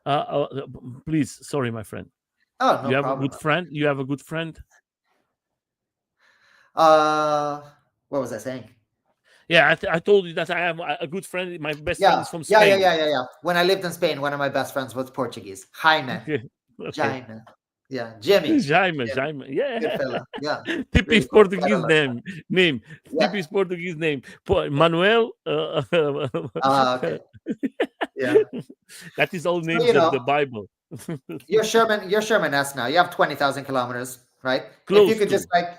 Speaker 1: Huh? Please, sorry, my friend.
Speaker 2: Oh,
Speaker 1: You
Speaker 2: no
Speaker 1: have a
Speaker 2: problem.
Speaker 1: good friend. You have a good friend.
Speaker 2: Uh, what was I saying?
Speaker 1: Yeah, I told you that I have a good friend. My best friend
Speaker 2: Yeah,
Speaker 1: is from
Speaker 2: yeah, yeah,
Speaker 1: Spain.
Speaker 2: yeah, yeah, yeah. When I lived in Spain, one of my best friends was Portuguese. Jaime.
Speaker 1: Okay, okay.
Speaker 2: Jaime. Yeah, Jimmy.
Speaker 1: Jaime,
Speaker 2: Jimmy.
Speaker 1: Jaime.
Speaker 2: Good
Speaker 1: Yeah.
Speaker 2: fella. Yeah, really
Speaker 1: Typisch
Speaker 2: cool. Quite a
Speaker 1: Portuguese
Speaker 2: lot.
Speaker 1: name.
Speaker 2: Yeah.
Speaker 1: Typisch Portuguese name. Manuel.
Speaker 2: Ah, okay. Yeah.
Speaker 1: That is all
Speaker 2: So
Speaker 1: names of the Bible.
Speaker 2: you're Sherman S now. You have 20,000 kilometers, right? If you
Speaker 1: Close
Speaker 2: could just
Speaker 1: to.
Speaker 2: like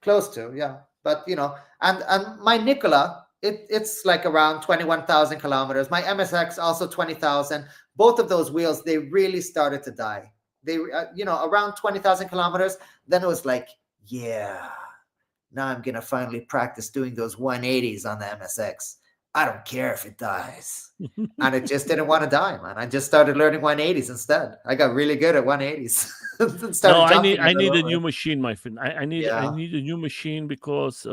Speaker 2: close to, yeah. But and my Nicola, it's like around 21,000 kilometers. My MSX also 20,000. Both of those wheels, they really started to die. They around 20,000 kilometers. Then it was like, yeah, Now I'm gonna finally practice doing those 180s on the MSX. I don't care if it dies. And it just didn't want to die, man. I just started learning 180s instead. I got really good at 180s and
Speaker 1: No,
Speaker 2: started jumping it
Speaker 1: I
Speaker 2: all
Speaker 1: need a
Speaker 2: over.
Speaker 1: new machine, my friend. I
Speaker 2: Yeah,
Speaker 1: need a new machine because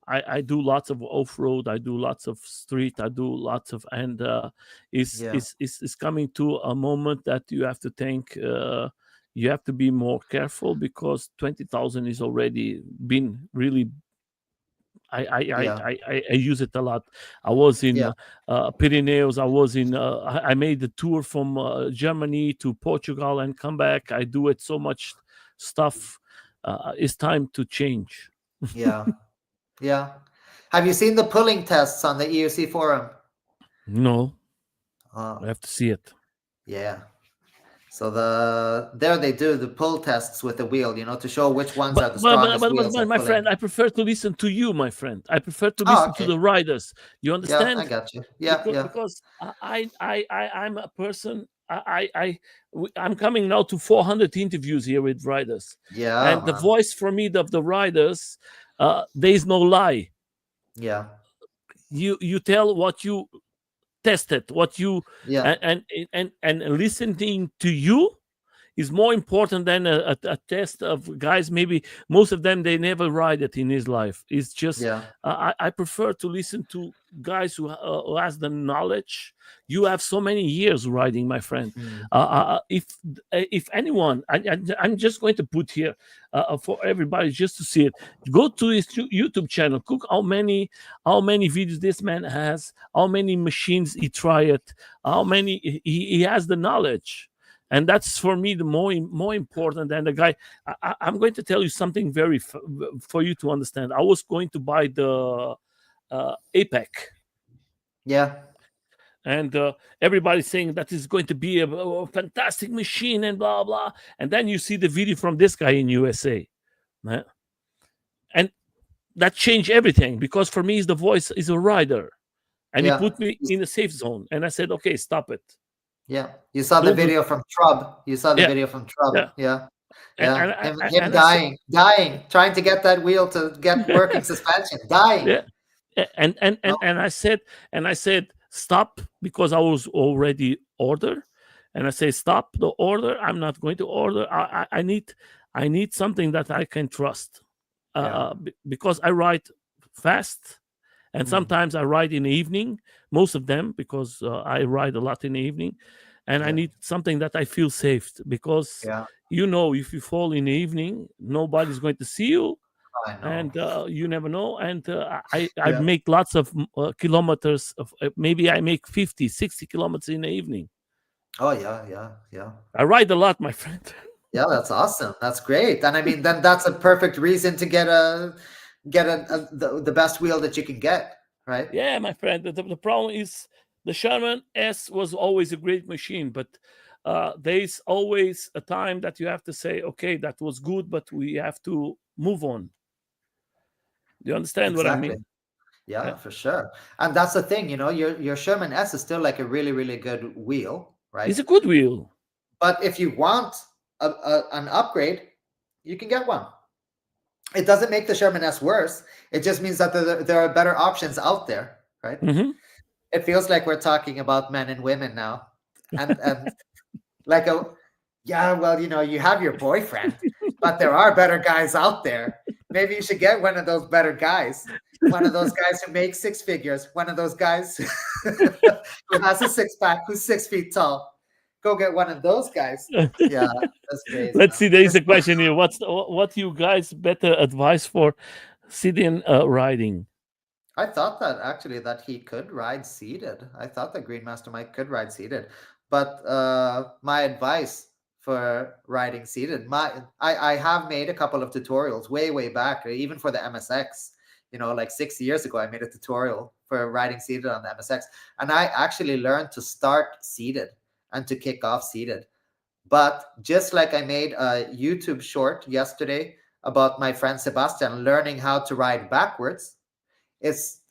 Speaker 1: I do lots of off road. I do lots of street. I do lots of and
Speaker 2: yeah,
Speaker 1: is coming to a moment that you have to think. You have to be more careful because 20,000 is already been really.
Speaker 2: yeah,
Speaker 1: I use it a lot. I was in
Speaker 2: yeah,
Speaker 1: Pyrenees. I was in. I made the tour from Germany to Portugal and come back. I do it so much stuff. It's time to change.
Speaker 2: yeah, yeah. Have you seen the pulling tests on the EUC forum?
Speaker 1: No,
Speaker 2: Uh,
Speaker 1: I have to see it.
Speaker 2: yeah. So there they do the pull tests with the wheel, to show which ones are the strongest wheels
Speaker 1: But
Speaker 2: at
Speaker 1: my
Speaker 2: pulling.
Speaker 1: friend, I prefer to listen to you, my friend. I prefer to
Speaker 2: Oh,
Speaker 1: listen to
Speaker 2: okay.
Speaker 1: the riders. You
Speaker 2: Yeah, I
Speaker 1: understand?
Speaker 2: got you. Yeah, yeah,
Speaker 1: Because I'm a person. I'm coming now to 400 interviews here with riders,
Speaker 2: yeah,
Speaker 1: and the
Speaker 2: man.
Speaker 1: voice for me of the riders, there is no lie.
Speaker 2: Yeah,
Speaker 1: You tell what you tested, what you
Speaker 2: yeah,
Speaker 1: and listening to you is more important than a test of guys. Maybe most of them they never ride it in his life. It's just
Speaker 2: yeah.
Speaker 1: I prefer to listen to guys who has the knowledge. You have so many years riding, my friend.
Speaker 2: Mm.
Speaker 1: If anyone, I'm just going to put here for everybody just to see it. Go to his YouTube channel. Cook how many videos this man has, how many machines he tried, how many he has the knowledge, and that's for me the more important than the guy. I'm going to tell you something very for you to understand. I was going to buy the APEC,
Speaker 2: Yeah,
Speaker 1: and everybody's saying that is going to be a fantastic machine and blah blah. And then you see the video from this guy in USA, right? And that changed everything because for me, the voice is a rider, and he
Speaker 2: yeah,
Speaker 1: put me in a safe zone. And I said, okay, stop it,
Speaker 2: yeah. You saw the
Speaker 1: don't do.
Speaker 2: video from Trub. You saw the
Speaker 1: Yeah,
Speaker 2: video from Trub.
Speaker 1: yeah.
Speaker 2: Yeah,
Speaker 1: And
Speaker 2: yeah.
Speaker 1: and
Speaker 2: Him
Speaker 1: and I said,
Speaker 2: dying, trying to get that wheel to get working suspension, dying.
Speaker 1: yeah. And I said stop because I was already ordered, and I say stop the order. I'm not going to order. I need something that I can trust,
Speaker 2: Yeah.
Speaker 1: because I write fast, and
Speaker 2: Mm.
Speaker 1: sometimes I write in the evening. Most of them because I write a lot in the evening, and I
Speaker 2: Yeah.
Speaker 1: need something that I feel safe because
Speaker 2: Yeah.
Speaker 1: if you fall in the evening, nobody's going to see you,
Speaker 2: I know.
Speaker 1: and you never know. And I
Speaker 2: Yeah.
Speaker 1: make lots of kilometers of maybe I make 50, 60 kilometers in the evening.
Speaker 2: Oh yeah, yeah, yeah.
Speaker 1: I ride a lot, my friend.
Speaker 2: Yeah, that's awesome. That's great. And I mean, then that's a perfect reason to get the best wheel that you can get, right?
Speaker 1: Yeah, my friend, the problem is the Sherman S was always a great machine, but there's always a time that you have to say, okay, that was good, but we have to move on. Do you understand what I
Speaker 2: Exactly.
Speaker 1: mean? Yeah.
Speaker 2: Yeah, for sure. And that's the thing, your Sherman S is still like a really, really good wheel,
Speaker 1: It's
Speaker 2: right?
Speaker 1: a good wheel.
Speaker 2: But if you want an upgrade, you can get one. It doesn't make the Sherman S worse. It just means that there are better options out there, right?
Speaker 1: Hmm.
Speaker 2: It feels like we're talking about men and women now. And like yeah, well, you have your boyfriend, but there are better guys out there. Maybe you should get one of those better guys. One of those guys who makes six figures. One of those guys who has a six pack, who's 6 feet tall. Go get one of those guys. Yeah, that's crazy,
Speaker 1: Let's
Speaker 2: man.
Speaker 1: see. There is a question here. What you guys better advice for sitting riding?
Speaker 2: I thought that actually that he could ride seated. I thought that Greenmaster Mike could ride seated. But my advice for riding seated, I have made a couple of tutorials way back, even for the MSX. Like 6 years ago, I made a tutorial for riding seated on the MSX, and I actually learned to start seated and to kick off seated. But just like I made a YouTube short yesterday about my friend Sebastian learning how to ride backwards,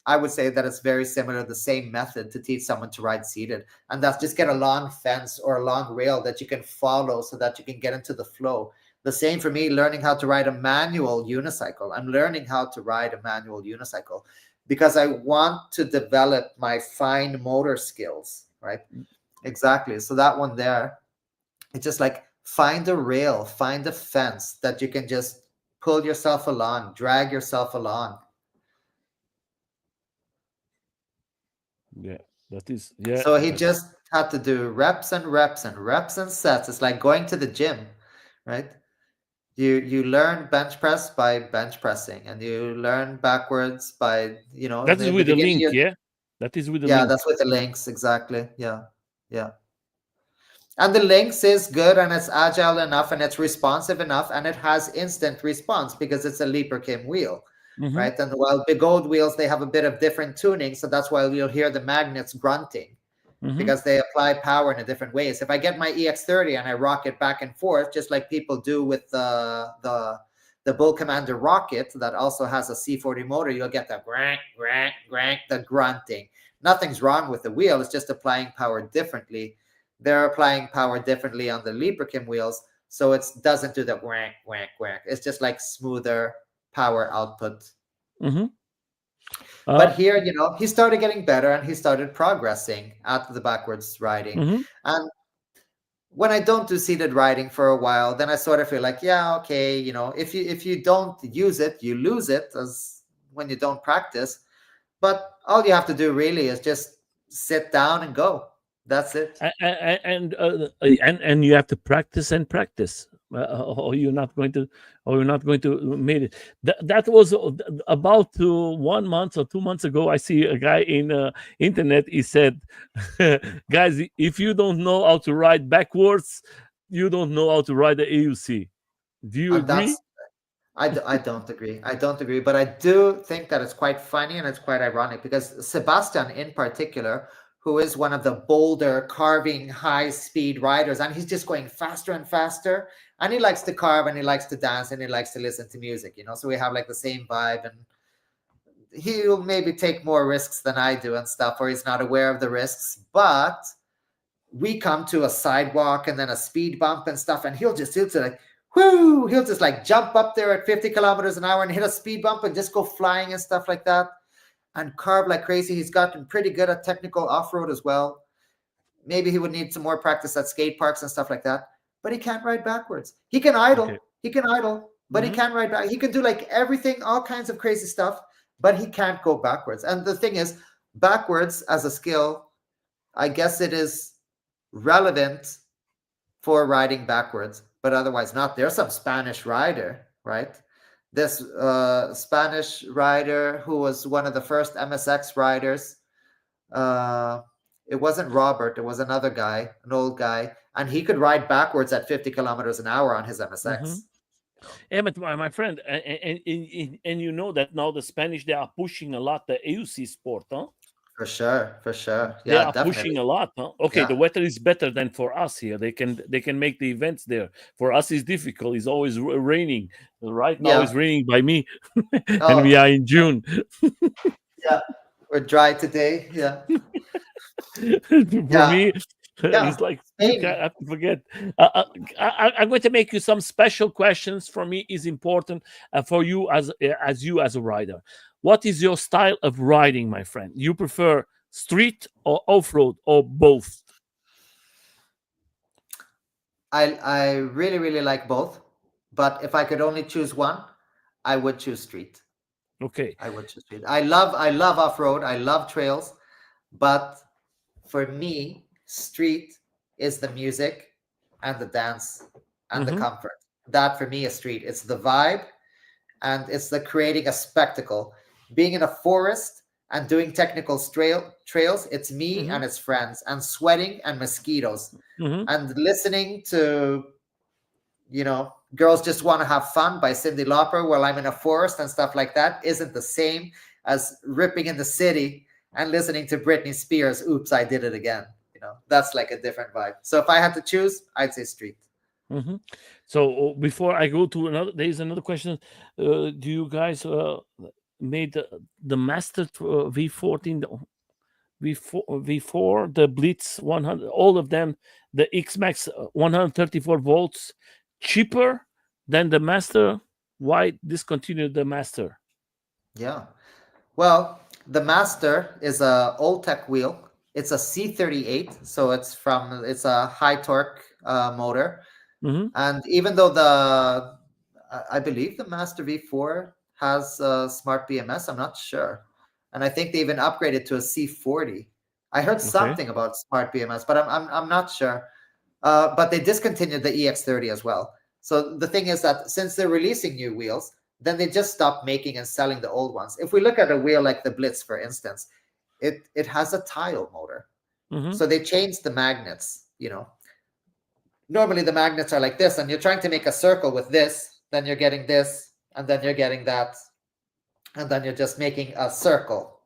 Speaker 2: I would say that it's very similar, the same method to teach someone to ride seated. And that's just get a long fence or a long rail that you can follow so that you can get into the flow. The same for me, learning how to ride a manual unicycle. I'm learning how to ride a manual unicycle because I want to develop my fine motor skills, right? Exactly. So that one there, it's just like find a rail, find a fence that you can just pull yourself along, drag yourself along.
Speaker 1: Yeah, that is, yeah,
Speaker 2: So he
Speaker 1: that's.
Speaker 2: just had to do reps and reps and reps and sets. It's like going to the gym, right? You learn bench press by bench pressing, and you learn backwards by,
Speaker 1: That is
Speaker 2: in the
Speaker 1: with the
Speaker 2: beginning
Speaker 1: link,
Speaker 2: you,
Speaker 1: yeah. That is with the
Speaker 2: yeah,
Speaker 1: link.
Speaker 2: that's with the links, exactly. Yeah. Yeah. And the links is good, and it's agile enough, and it's responsive enough, and it has instant response because it's a Leaper Kim wheel,
Speaker 1: Mm-hmm.
Speaker 2: right? And while big old wheels, they have a bit of different tuning, so that's why you'll hear the magnets grunting
Speaker 1: Mm-hmm.
Speaker 2: because they apply power in a different ways. If I get my EX30 and I rock it back and forth, just like people do with the Bull Commander rocket that also has a C40 motor, you'll get the grank, grank, grank, the grunting. Nothing's wrong with the wheel. It's just applying power differently. They're applying power differently on the Libracam wheels, so it doesn't do the grank, grank, grank. It's just like smoother power output.
Speaker 1: Mm-hmm.
Speaker 2: But here, he started getting better and he started progressing at the backwards riding.
Speaker 1: Mm-hmm.
Speaker 2: And when I don't do seated riding for a while, then I sort of feel like, yeah, okay, if you don't use it, you lose it as when you don't practice. But all you have to do really is just sit down and go. That's it.
Speaker 1: And you have to practice and practice, or you're not going to, make it. That was about 1 month or 2 months ago. I see a guy in internet. He said, guys, if you don't know how to ride backwards, you don't know how to ride the AUC. Do you
Speaker 2: And
Speaker 1: agree?
Speaker 2: I don't agree. I don't agree, but I do think that it's quite funny and it's quite ironic because Sebastian, in particular, who is one of the bolder, carving, high speed riders, and he's just going faster and faster. And he likes to carve and he likes to dance and he likes to listen to music, So we have like the same vibe, and he'll maybe take more risks than I do and stuff, or he's not aware of the risks. But we come to a sidewalk and then a speed bump and stuff, and he'll just like, whoo, he'll just like jump up there at 50 kilometers an hour and hit a speed bump and just go flying and stuff like that and carve like crazy. He's gotten pretty good at technical off-road as well. Maybe he would need some more practice at skate parks and stuff like that, but he can't ride backwards. He can
Speaker 1: Okay.
Speaker 2: idle, but he
Speaker 1: Mm-hmm.
Speaker 2: can't ride back. He can do like everything, all kinds of crazy stuff, but he can't go backwards. And the thing is, backwards as a skill, I guess it is relevant for riding backwards, but otherwise not. There's some Spanish rider, right? This Spanish rider who was one of the first MSX riders. Uh, it wasn't Robert, it was another guy, an old guy, and he could ride backwards at 50 kilometers an hour on his
Speaker 1: Mm-hmm.
Speaker 2: MSX.
Speaker 1: Yeah, but my friend, and you know that now the Spanish, they are pushing a lot the AUC sport, huh?
Speaker 2: For sure, for sure.
Speaker 1: They
Speaker 2: Yeah,
Speaker 1: are
Speaker 2: definitely.
Speaker 1: pushing a lot, huh? Okay, the
Speaker 2: Yeah.
Speaker 1: weather is better than for us here. They can make the events there. For us, it's difficult. It's always raining. Right now,
Speaker 2: Yeah.
Speaker 1: it's raining by me, and
Speaker 2: Oh,
Speaker 1: we are in June.
Speaker 2: yeah. We're dry today. Yeah.
Speaker 1: For
Speaker 2: Yeah.
Speaker 1: me,
Speaker 2: Yeah.
Speaker 1: it's like look, I
Speaker 2: Spain.
Speaker 1: have to forget. I'm going to make you some special questions. For me, is important for you as a rider. What is your style of riding, my friend? You prefer street or off road or both?
Speaker 2: I really, really like both. But if I could only choose one, I would choose street.
Speaker 1: Okay.
Speaker 2: I would choose street. I love off-road. I love trails. But for me, street is the music and the dance and the
Speaker 1: Mm-hmm.
Speaker 2: comfort. That for me is street. It's the vibe and it's the creating a spectacle. Being in a forest and doing technical trails, it's me
Speaker 1: Mm-hmm.
Speaker 2: and it's friends and sweating and mosquitoes
Speaker 1: Mm-hmm.
Speaker 2: and listening to, Girls Just Want to Have Fun by Cyndi Lauper while I'm in a forest and stuff like that isn't the same as ripping in the city and listening to Britney Spears, Oops, I Did It Again. That's like a different vibe. So if I had to choose, I'd say street.
Speaker 1: Mm-hmm. So before I go to another, there is another question. Do you guys made the Master V14, V4, the Blitz 100, all of them, the X Max 134 volts cheaper Then the master, why discontinue the master?
Speaker 2: Yeah. Well, the Master is a old tech wheel. It's a C38, so it's a high torque motor.
Speaker 1: Mm-hmm.
Speaker 2: And even though I believe the Master V4 has smart BMS, I'm not sure. And I think they even upgraded to a C40. I heard
Speaker 1: Okay.
Speaker 2: something about smart BMS, but I'm not sure. But they discontinued the EX30 as well. So the thing is that since they're releasing new wheels, then they just stopped making and selling the old ones. If we look at a wheel like the Blitz, for instance, it has a tile motor.
Speaker 1: Mm-hmm.
Speaker 2: So they changed the magnets. Normally the magnets are like this, and you're trying to make a circle with this, then you're getting this, and then you're getting that, and then you're just making a circle,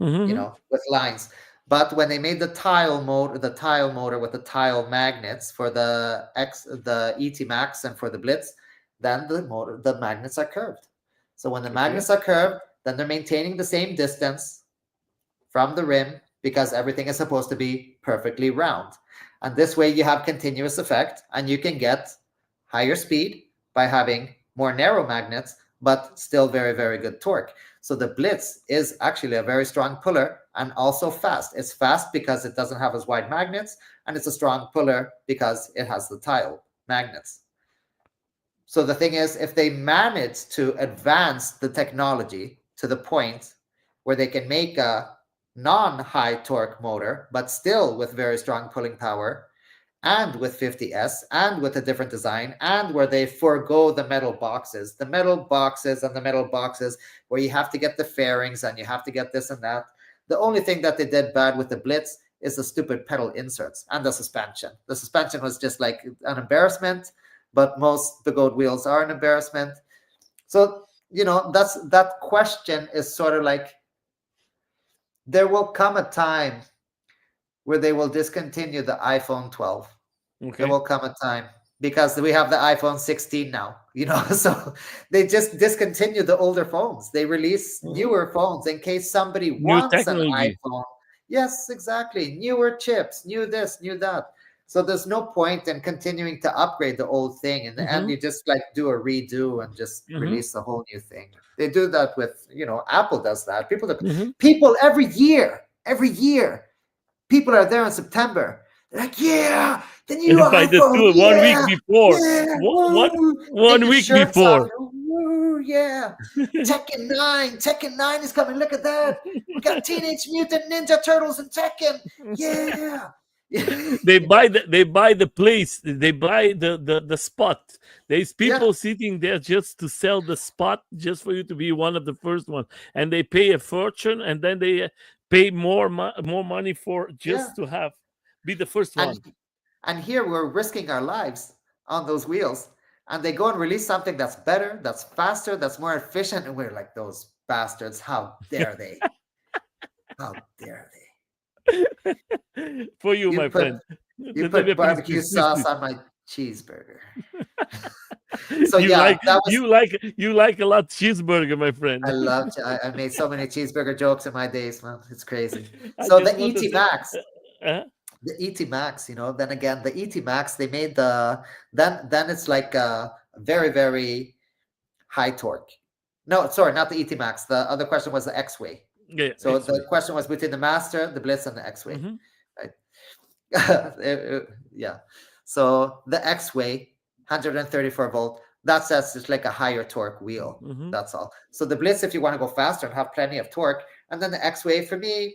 Speaker 1: Mm-hmm.
Speaker 2: with lines. But when they made the tile motor with the tile magnets for the ET Max and for the Blitz, then the magnets are curved. So when the
Speaker 1: Okay.
Speaker 2: magnets are curved, then they're maintaining the same distance from the rim because everything is supposed to be perfectly round. And this way you have continuous effect and you can get higher speed by having more narrow magnets, but still very, very good torque. So the Blitz is actually a very strong puller and also fast. It's fast because it doesn't have as wide magnets, and it's a strong puller because it has the tile magnets. So the thing is, if they manage to advance the technology to the point where they can make a non-high torque motor, but still with very strong pulling power, and with 50S, and with a different design, and where they forego the metal boxes where you have to get the fairings and you have to get this and that. The only thing that they did bad with the Blitz is the stupid pedal inserts and the suspension. The suspension was just like an embarrassment, but most the goat wheels are an embarrassment. So, that question is sort of like there will come a time where they will discontinue the iPhone 12. There
Speaker 1: Okay.
Speaker 2: will come a time because we have the iPhone 16 now, so they just discontinue the older phones. They release
Speaker 1: Mm-hmm.
Speaker 2: newer phones in case somebody
Speaker 1: New
Speaker 2: wants an
Speaker 1: technology.
Speaker 2: iPhone. Yes, exactly. Newer chips, new this, new that. So there's no point in continuing to upgrade the old thing. In the end,
Speaker 1: Mm-hmm.
Speaker 2: you just like do a redo and just
Speaker 1: Mm-hmm.
Speaker 2: release a whole new thing. They do that with, Apple does that.
Speaker 1: Mm-hmm.
Speaker 2: People every year, people are there in September. They're like, yeah, the new
Speaker 1: By the
Speaker 2: iPhone,
Speaker 1: tour 1 week
Speaker 2: yeah,
Speaker 1: before.
Speaker 2: yeah,
Speaker 1: One
Speaker 2: woo,
Speaker 1: 1 week
Speaker 2: shirts off,
Speaker 1: before.
Speaker 2: woo, yeah. Tekken 9 is coming. Look at that. We got Teenage Mutant Ninja Turtles and Tekken. Yeah, yeah,
Speaker 1: They buy the place, they buy the spot. There's
Speaker 2: yeah,
Speaker 1: people sitting there just to sell the spot, just for you to be one of the first one, and they pay a fortune, and then they pay more money for
Speaker 2: yeah.
Speaker 1: just to have be the first
Speaker 2: And
Speaker 1: one.
Speaker 2: and here we're risking our lives on those wheels, and they go and release something that's better, that's faster, that's more efficient, and we're like, those bastards! How dare they? How dare they?
Speaker 1: For you,
Speaker 2: You
Speaker 1: my
Speaker 2: put
Speaker 1: friend.
Speaker 2: you
Speaker 1: The
Speaker 2: put
Speaker 1: please,
Speaker 2: barbecue
Speaker 1: please, please,
Speaker 2: sauce
Speaker 1: please.
Speaker 2: on my cheeseburger. So
Speaker 1: you
Speaker 2: yeah,
Speaker 1: like
Speaker 2: that was
Speaker 1: you like a lot cheeseburger, my friend.
Speaker 2: I loved. I made so many cheeseburger jokes in my days, man. It's crazy.
Speaker 1: I
Speaker 2: So
Speaker 1: just
Speaker 2: the
Speaker 1: want to
Speaker 2: ET
Speaker 1: say,
Speaker 2: Max,
Speaker 1: uh,
Speaker 2: the ET Max, then again the ET Max, they made then it's like a very very high torque. No, sorry, not the ET Max. The other question was the X Way.
Speaker 1: yeah,
Speaker 2: So the
Speaker 1: X-way.
Speaker 2: question was between the Master, the Blitz, and the X Way.
Speaker 1: Mm-hmm.
Speaker 2: Right? Yeah. So the X Way, 134-volt, that says it's like a higher torque wheel.
Speaker 1: Mm-hmm.
Speaker 2: That's all. So the Blitz, if you want to go faster and have plenty of torque, and then the X Way, for me,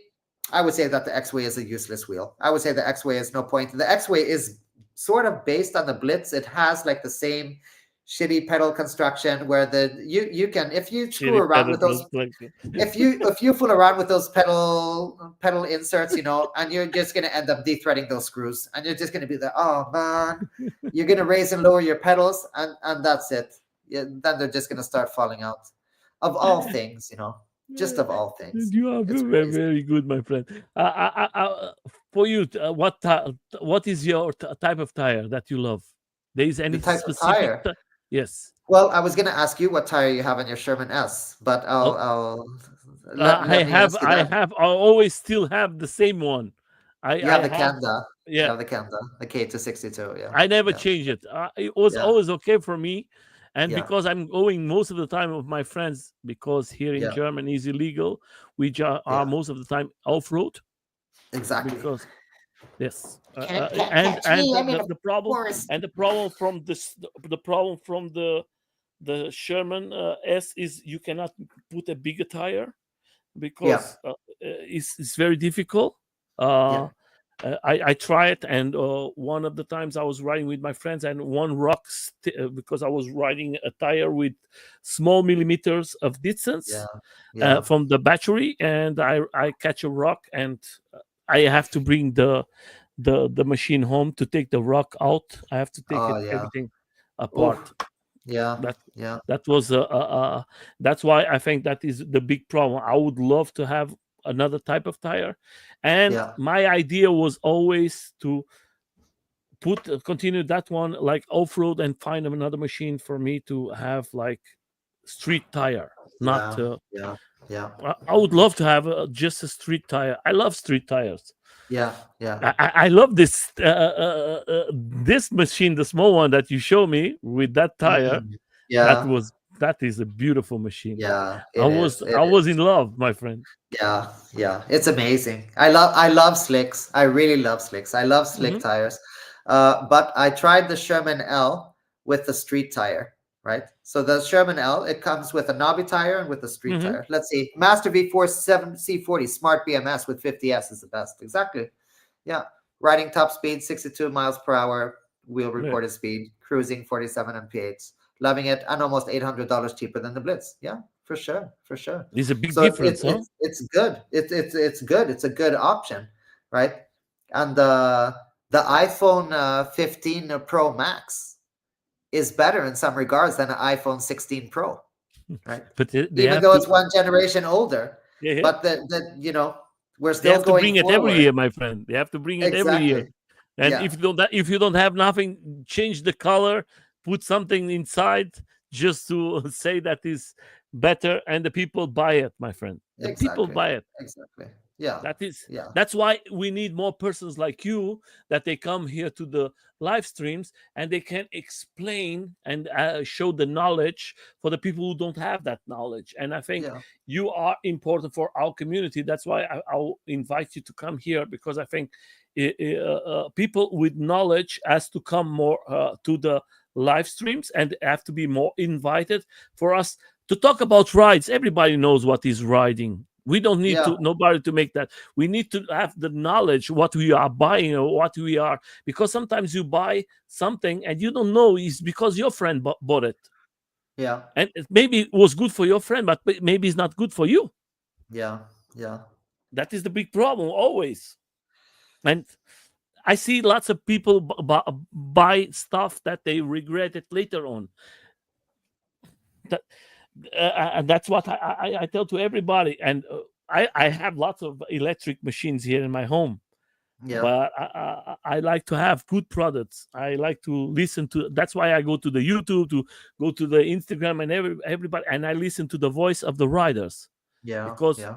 Speaker 2: I would say that the X Way is a useless wheel. I would say the X Way is no point. The X Way is sort of based on the Blitz. It has like the same shitty pedal construction where you can, if you screw
Speaker 1: Shitty
Speaker 2: around
Speaker 1: pedal
Speaker 2: with those,
Speaker 1: construction.
Speaker 2: if you fool around with those pedal inserts, and you're just gonna end up de-threading those screws, and you're just gonna be there. Oh man, you're gonna raise and lower your pedals, and that's it. Yeah, then they're just gonna start falling out. Of all things, just of all things,
Speaker 1: You are
Speaker 2: it's
Speaker 1: very,
Speaker 2: crazy.
Speaker 1: very good, my friend. For you, what is your type of tire that you love? There is
Speaker 2: The
Speaker 1: any
Speaker 2: type of
Speaker 1: specific?
Speaker 2: tire.
Speaker 1: Yes.
Speaker 2: Well, I was gonna ask you what tire you have on your Sherman S, but
Speaker 1: Oh,
Speaker 2: I'll let
Speaker 1: I
Speaker 2: me
Speaker 1: have,
Speaker 2: ask you that.
Speaker 1: I always still have the same one. I
Speaker 2: You have
Speaker 1: I
Speaker 2: the
Speaker 1: have
Speaker 2: Kanda.
Speaker 1: Yeah,
Speaker 2: Yeah, the Kenda, the K262. Yeah,
Speaker 1: I never
Speaker 2: yeah,
Speaker 1: changed it. It was
Speaker 2: yeah,
Speaker 1: always okay for me, and
Speaker 2: yeah,
Speaker 1: because I'm going most of the time with my friends, because here in
Speaker 2: yeah,
Speaker 1: Germany is illegal, we are
Speaker 2: yeah.
Speaker 1: most of the time off road.
Speaker 2: Exactly.
Speaker 1: Because yes,
Speaker 2: Can't catch
Speaker 1: and
Speaker 2: me. I'm in a
Speaker 1: the problem,
Speaker 2: forest.
Speaker 1: and the problem from this, the problem from the Sherman S is you cannot put a bigger tire
Speaker 2: Yeah,
Speaker 1: because it's very difficult.
Speaker 2: yeah.
Speaker 1: Uh, I try it, and one of the times I was riding with my friends, and one rock because I was riding a tire with small millimeters of
Speaker 2: Yeah,
Speaker 1: distance
Speaker 2: yeah.
Speaker 1: from the battery, and I catch a rock, and I have to bring the machine home to take the rock out. I have to take
Speaker 2: Oh,
Speaker 1: it
Speaker 2: yeah.
Speaker 1: everything apart.
Speaker 2: Oof. Yeah,
Speaker 1: That
Speaker 2: yeah,
Speaker 1: that was that's why I think that is the big problem. I would love to have another type of tire, and
Speaker 2: yeah,
Speaker 1: my idea was always to put continue that one like off road and find another machine for me to have like street tire, not
Speaker 2: yeah, yeah, yeah,
Speaker 1: I would love to have just a street tire. I love street tires.
Speaker 2: yeah, yeah.
Speaker 1: I love this machine, the small one that you show me with that tire.
Speaker 2: Mm,
Speaker 1: That
Speaker 2: yeah,
Speaker 1: was that is a beautiful machine.
Speaker 2: yeah. It is. It
Speaker 1: I was
Speaker 2: is.
Speaker 1: in love, my friend.
Speaker 2: Yeah, yeah, it's amazing. I love slicks. I really love slicks. I love slick
Speaker 1: Hmm.
Speaker 2: tires. But I tried the Sherman L with the street tire, right? So the Sherman L, it comes with a knobby tire and with a street
Speaker 1: Hmm.
Speaker 2: tire. Let's see. Master V4 7C40 Smart BMS with 50S is the best. Exactly. Yeah. Riding top speed 62 miles per hour, wheel
Speaker 1: Yeah.
Speaker 2: recorded speed, cruising 47 mph. Loving it, and almost $800 cheaper than the Blitz. Yeah, for sure, for sure.
Speaker 1: There's a big
Speaker 2: So
Speaker 1: difference, huh?
Speaker 2: it's good. It's good. It's a good option, right? And the iPhone 15 Pro Max is better in some regards than an iPhone 16 Pro, right?
Speaker 1: But they
Speaker 2: Even
Speaker 1: have
Speaker 2: though
Speaker 1: to.
Speaker 2: it's one generation older,
Speaker 1: Yeah, yeah.
Speaker 2: but we're
Speaker 1: They
Speaker 2: still
Speaker 1: have to
Speaker 2: going
Speaker 1: bring it every
Speaker 2: forward.
Speaker 1: year, my friend. They have to bring it every year.
Speaker 2: Exactly.
Speaker 1: And
Speaker 2: Yeah.
Speaker 1: if you don't have nothing, change the color, put something inside just to say that is better, and the people buy it, my friend. The people
Speaker 2: Exactly.
Speaker 1: buy it.
Speaker 2: Exactly. Yeah.
Speaker 1: That is
Speaker 2: Yeah.
Speaker 1: that's why we need more persons like you that they come here to the live streams and they can explain and show the knowledge for the people who don't have that knowledge. And I think
Speaker 2: Yeah.
Speaker 1: you are important for our community. That's why I'll invite you to come here, because I think people with knowledge has to come more to the live streams and have to be more invited for us to talk about rides. Everybody knows what is riding. We don't need
Speaker 2: Yeah.
Speaker 1: to nobody to make that. We need to have the knowledge what we are buying or what we are, because sometimes you buy something and you don't know it's because your friend bought it,
Speaker 2: Yeah.
Speaker 1: and maybe it was good for your friend, but maybe it's not good for you.
Speaker 2: Yeah. Yeah.
Speaker 1: That is the big problem always. And I see lots of people buy stuff that they regret it later on. That, and that's what I tell to everybody. And I have lots of electric machines here in my home,
Speaker 2: Yeah.
Speaker 1: but I like to have good products. I like to listen to. That's why I go to the YouTube, to go to the Instagram, and everybody, and I listen to the voice of the riders,
Speaker 2: Yeah.
Speaker 1: because
Speaker 2: Yeah.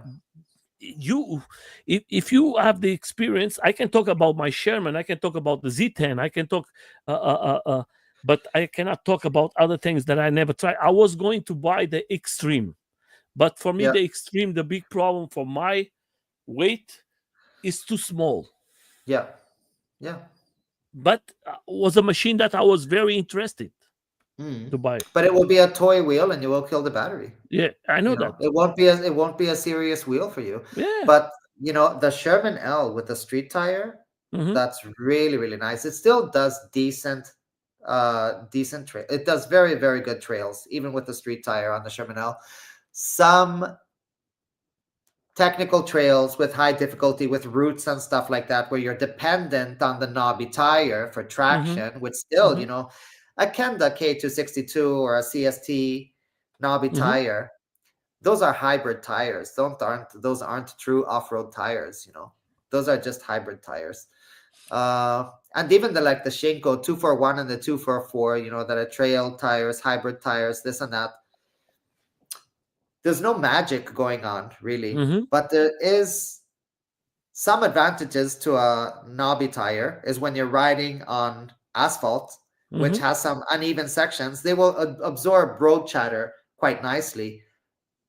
Speaker 1: you, if you have the experience, I can talk about my Sherman, I can talk about the Z10, I can talk, uh, uh, uh, uh, but I cannot talk about other things that I never tried. I was going to buy the Extreme, but for me,
Speaker 2: Yeah.
Speaker 1: the Extreme, the big problem for my weight is too small.
Speaker 2: Yeah. Yeah.
Speaker 1: But was a machine that I was very interested
Speaker 2: Mm.
Speaker 1: to buy.
Speaker 2: But it will be a toy wheel, and you will kill the battery.
Speaker 1: Yeah, I know that.
Speaker 2: It won't be a serious wheel for you.
Speaker 1: Yeah.
Speaker 2: But the Sherman L with the street tire,
Speaker 1: Hmm.
Speaker 2: that's really, really nice. It still does decent trail. It does very, very good trails, even with the street tire on the Sherman L. Some technical trails with high difficulty with roots and stuff like that, where you're dependent on the knobby tire for
Speaker 1: Hmm.
Speaker 2: traction, which still,
Speaker 1: Hmm.
Speaker 2: a Kenda K262 or a CST knobby
Speaker 1: Hmm.
Speaker 2: tire, those are hybrid tires. Those aren't true off-road tires. Those are just hybrid tires. And even the Shinko 241 and the 244, that are trail tires, hybrid tires, this and that. There's no magic going on, really,
Speaker 1: Hmm.
Speaker 2: but there is some advantages to a knobby tire is when you're riding on asphalt, which
Speaker 1: Hmm.
Speaker 2: has some uneven sections, they will absorb road chatter quite nicely.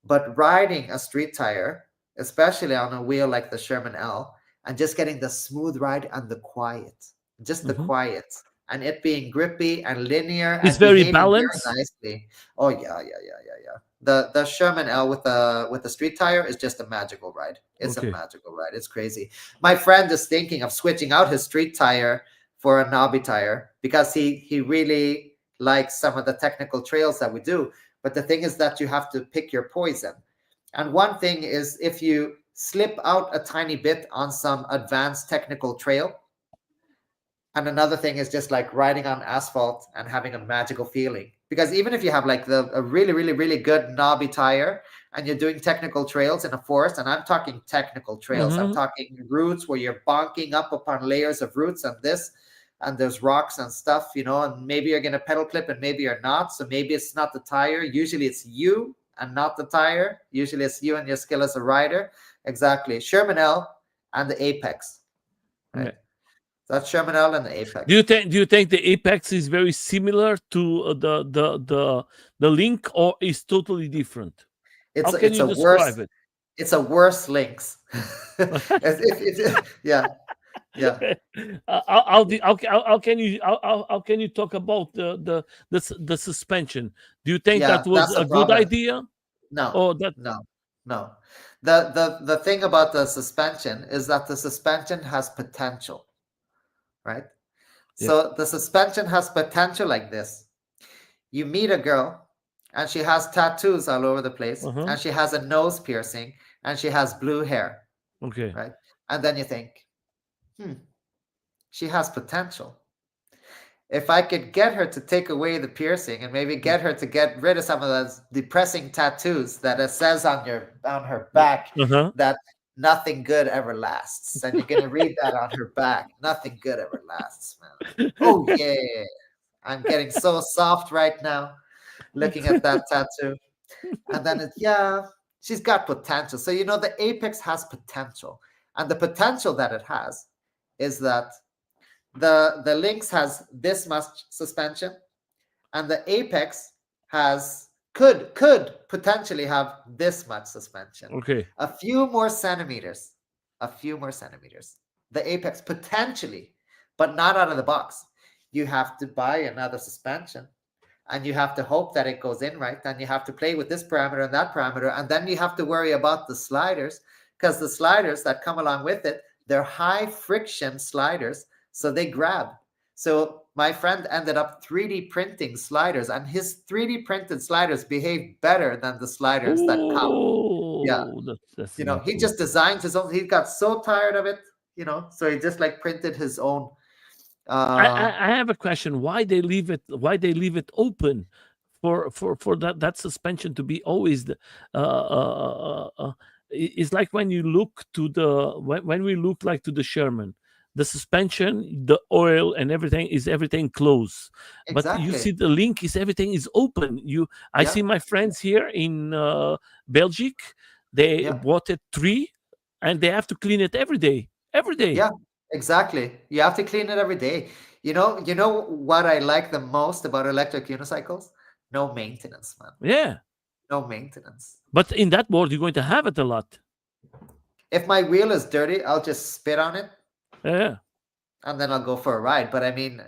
Speaker 2: But riding a street tire, especially on a wheel like the Sherman L, and just getting the smooth ride and the quiet, just the
Speaker 1: Hmm.
Speaker 2: quiet, and it being grippy and linear
Speaker 1: It's
Speaker 2: and
Speaker 1: very
Speaker 2: behaving
Speaker 1: balanced.
Speaker 2: very nicely. Oh yeah. The Sherman L with the street tire is just a magical ride. It's a
Speaker 1: Okay.
Speaker 2: magical ride. It's crazy. My friend is thinking of switching out his street tire for a knobby tire because he really likes some of the technical trails that we do. But the thing is that you have to pick your poison. And one thing is if you slip out a tiny bit on some advanced technical trail, and another thing is just like riding on asphalt and having a magical feeling. Because even if you have like a really good knobby tire and you're doing technical trails in a forest, and I'm talking technical trails, I'm
Speaker 1: Hmm.
Speaker 2: talking routes where you're bonking up upon layers of roots and this, and there's rocks and stuff, and maybe you're going to pedal clip and maybe you're not. So maybe it's not the tire. Usually it's you and not the tire. Usually it's you and your skill as a rider. Exactly. Sherman L and the Apex, right?
Speaker 1: Yeah.
Speaker 2: That's Sherman L and the
Speaker 1: Do
Speaker 2: Apex.
Speaker 1: you think the Apex is very similar to the Link, or is totally different? How can
Speaker 2: It's
Speaker 1: you
Speaker 2: a worse
Speaker 1: describe it?
Speaker 2: it's a worse links. Yeah, yeah,
Speaker 1: How can you how can you talk about the suspension? Do you think
Speaker 2: yeah.
Speaker 1: that was
Speaker 2: That's the
Speaker 1: a good
Speaker 2: problem.
Speaker 1: idea,
Speaker 2: No,
Speaker 1: or that?
Speaker 2: no, no. The thing about the suspension is that the suspension has potential, right?
Speaker 1: Yeah.
Speaker 2: So the suspension has potential like this. You meet a girl and she has tattoos all over the place
Speaker 1: Uh-huh.
Speaker 2: and she has a nose piercing and she has blue hair,
Speaker 1: Okay.
Speaker 2: right? And then you think, hmm, she has potential. If I could get her to take away the piercing and maybe get her to get rid of some of those depressing tattoos that it says on her back
Speaker 1: Uh-huh.
Speaker 2: that nothing good ever lasts, and you're gonna read that on her back, nothing good ever lasts, man. Oh yeah, I'm getting so soft right now looking at that tattoo. And then yeah, she's got potential. So the Apex has potential, and the potential that it has is that the Lynx has this much suspension, and the Apex has could potentially have this much suspension,
Speaker 1: Okay.
Speaker 2: a few more centimeters, a few more centimeters. The Apex potentially, but not out of the box. You have to buy another suspension, and you have to hope that it goes in right. Then you have to play with this parameter and that parameter, and then you have to worry about the sliders, because the sliders that come along with it, they're high friction sliders, so they grab. So my friend ended up 3D printing sliders, and his 3D printed sliders behave better than the sliders that come. Yeah,
Speaker 1: Oh, that's not
Speaker 2: he
Speaker 1: good.
Speaker 2: just designed his own. He got so tired of it, so he just like printed his own. Uh,
Speaker 1: I have a question. Why they leave it? Why they leave it open for that suspension to be always the? It's like when you look to when we look like to the Sherman, the suspension, the oil, and everything closed. But you
Speaker 2: exactly.
Speaker 1: see, the Link is everything is open. I
Speaker 2: Yeah,
Speaker 1: see my friends here in Belgium. They
Speaker 2: yeah.
Speaker 1: bought a tree, and they have to clean it every day. Every day.
Speaker 2: Yeah, exactly. You have to clean it every day. You know what I like the most about electric unicycles? No maintenance, man.
Speaker 1: Yeah.
Speaker 2: No maintenance.
Speaker 1: But in that world, you're going to have it a lot.
Speaker 2: If my wheel is dirty, I'll just spit on it
Speaker 1: Yeah.
Speaker 2: and then I'll go for a ride. But I mean,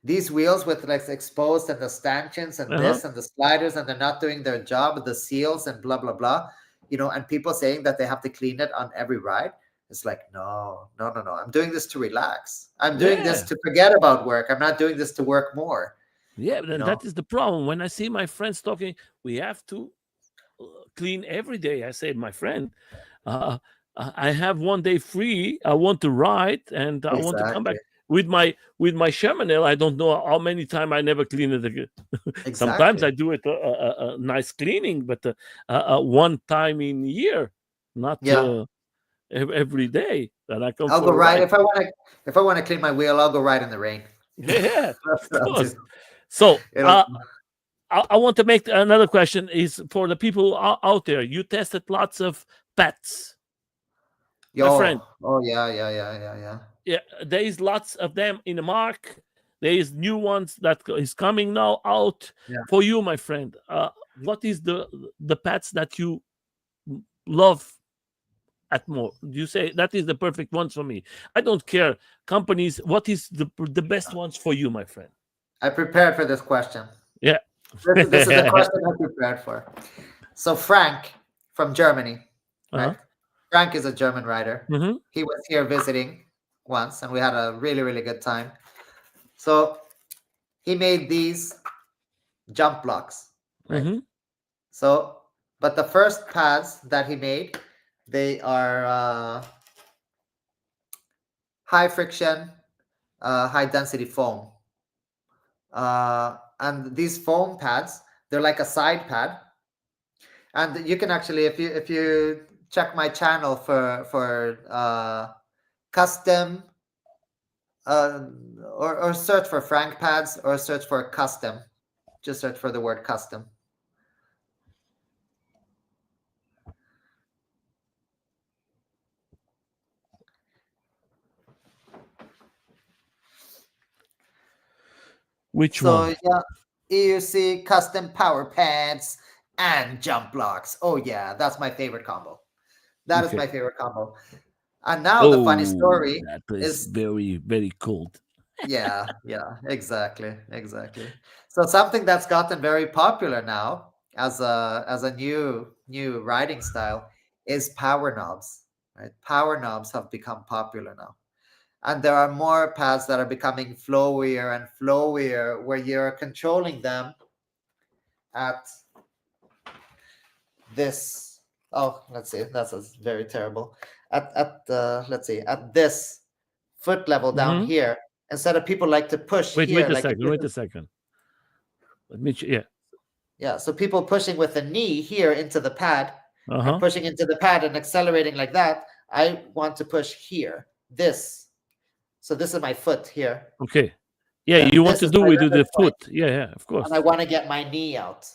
Speaker 2: these wheels with like exposed and the stanchions and
Speaker 1: Uh-huh.
Speaker 2: this and the sliders, and they're not doing their job, the seals and blah blah blah. And people saying that they have to clean it on every ride. It's like, no, no, no, no. I'm doing this to relax. I'm doing this
Speaker 1: Yeah.
Speaker 2: to forget about work. I'm not doing this to work more.
Speaker 1: Yeah.
Speaker 2: You
Speaker 1: Then
Speaker 2: know,
Speaker 1: that is the problem. When I see my friends talking, we have to uh, clean every day. I say, my friend, uh, I have one day free. I want to ride, and I want to come back
Speaker 2: exactly,
Speaker 1: with my Shermanel. I don't know how many times I never clean it again. Sometimes I
Speaker 2: exactly.
Speaker 1: do it a nice cleaning, but one time in year, not
Speaker 2: Yeah,
Speaker 1: every day that I come
Speaker 2: I'll go
Speaker 1: for a
Speaker 2: ride
Speaker 1: ride.
Speaker 2: if I want to clean my wheel. I'll go ride in the rain.
Speaker 1: Yeah,
Speaker 2: That's
Speaker 1: of
Speaker 2: what I'll do.
Speaker 1: course. So
Speaker 2: It'll.
Speaker 1: I want to make another question is for the people out there. You tested lots of pets. my friend.
Speaker 2: Oh, yeah, yeah, yeah, yeah, yeah.
Speaker 1: Yeah, there is lots of them in the mark. There is new ones that is coming now out
Speaker 2: Yeah.
Speaker 1: for you, my friend. What is the pets that you love at more? You say that is the perfect ones for me. I don't care companies. What is the best ones for you, my friend?
Speaker 2: I prepared for this question.
Speaker 1: Yeah.
Speaker 2: This is the question I prepared for. So Frank from Germany, right?
Speaker 1: Uh-huh.
Speaker 2: Frank is a German writer.
Speaker 1: Mm-hmm.
Speaker 2: He was here visiting once, and we had a really, really good time. So he made these jump blocks, right?
Speaker 1: Mm-hmm.
Speaker 2: So, but the first pads that he made, they are high friction, high density foam. And these foam pads, they're like a side pad, and you can actually, if you check my channel for custom, uh, or search for Frank pads, or search for custom, just search for the word custom.
Speaker 1: Which
Speaker 2: So
Speaker 1: one?
Speaker 2: yeah, you see custom power pads and jump blocks. Oh yeah, that's my favorite combo. That is
Speaker 1: Okay.
Speaker 2: my favorite combo. And now the funny
Speaker 1: Oh,
Speaker 2: story
Speaker 1: that is
Speaker 2: is,
Speaker 1: very, very cold.
Speaker 2: yeah, yeah, exactly, exactly. So something that's gotten very popular now as a new writing style is power knobs. Right? Power knobs have become popular now. And there are more pads that are becoming flowier and flowier, where you're controlling them at this. Oh, let's see, that's very terrible. At let's see, at this foot level down
Speaker 1: Mm-hmm.
Speaker 2: here, instead of people like to push
Speaker 1: Wait
Speaker 2: here,
Speaker 1: a
Speaker 2: like if
Speaker 1: second.
Speaker 2: this
Speaker 1: Wait a
Speaker 2: is,
Speaker 1: second. Let me. Yeah.
Speaker 2: yeah, so people pushing with the knee here into the pad,
Speaker 1: Uh
Speaker 2: and
Speaker 1: huh.
Speaker 2: pushing into the pad and accelerating like that. I want to push here, this. So this is my foot here.
Speaker 1: Okay. Yeah,
Speaker 2: Yeah,
Speaker 1: you want
Speaker 2: this
Speaker 1: to
Speaker 2: is
Speaker 1: do
Speaker 2: my
Speaker 1: with the
Speaker 2: limit point,
Speaker 1: foot. Yeah, yeah, of
Speaker 2: and I
Speaker 1: course.
Speaker 2: want to get my knee out.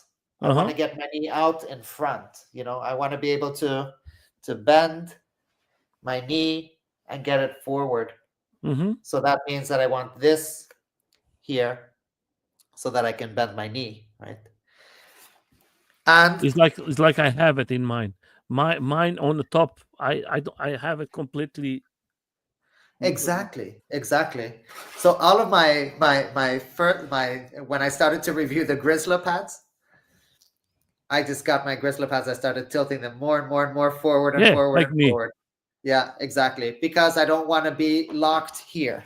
Speaker 2: I
Speaker 1: Uh
Speaker 2: want
Speaker 1: huh.
Speaker 2: to get my knee out in front. I want to be able to bend my knee and get it forward.
Speaker 1: Mm-hmm.
Speaker 2: So that means that I want this here so that I can bend my knee, right? And
Speaker 1: It's like I have it in mind. Mine on the top. I have it completely.
Speaker 2: exactly, exactly. So all of my first my when I started to review the Grizzler pads, I just got my Grizzler pads. I started tilting them more and more and more forward and
Speaker 1: Yeah,
Speaker 2: forward
Speaker 1: like
Speaker 2: and
Speaker 1: me.
Speaker 2: forward. Yeah, exactly. Because I don't want to be locked here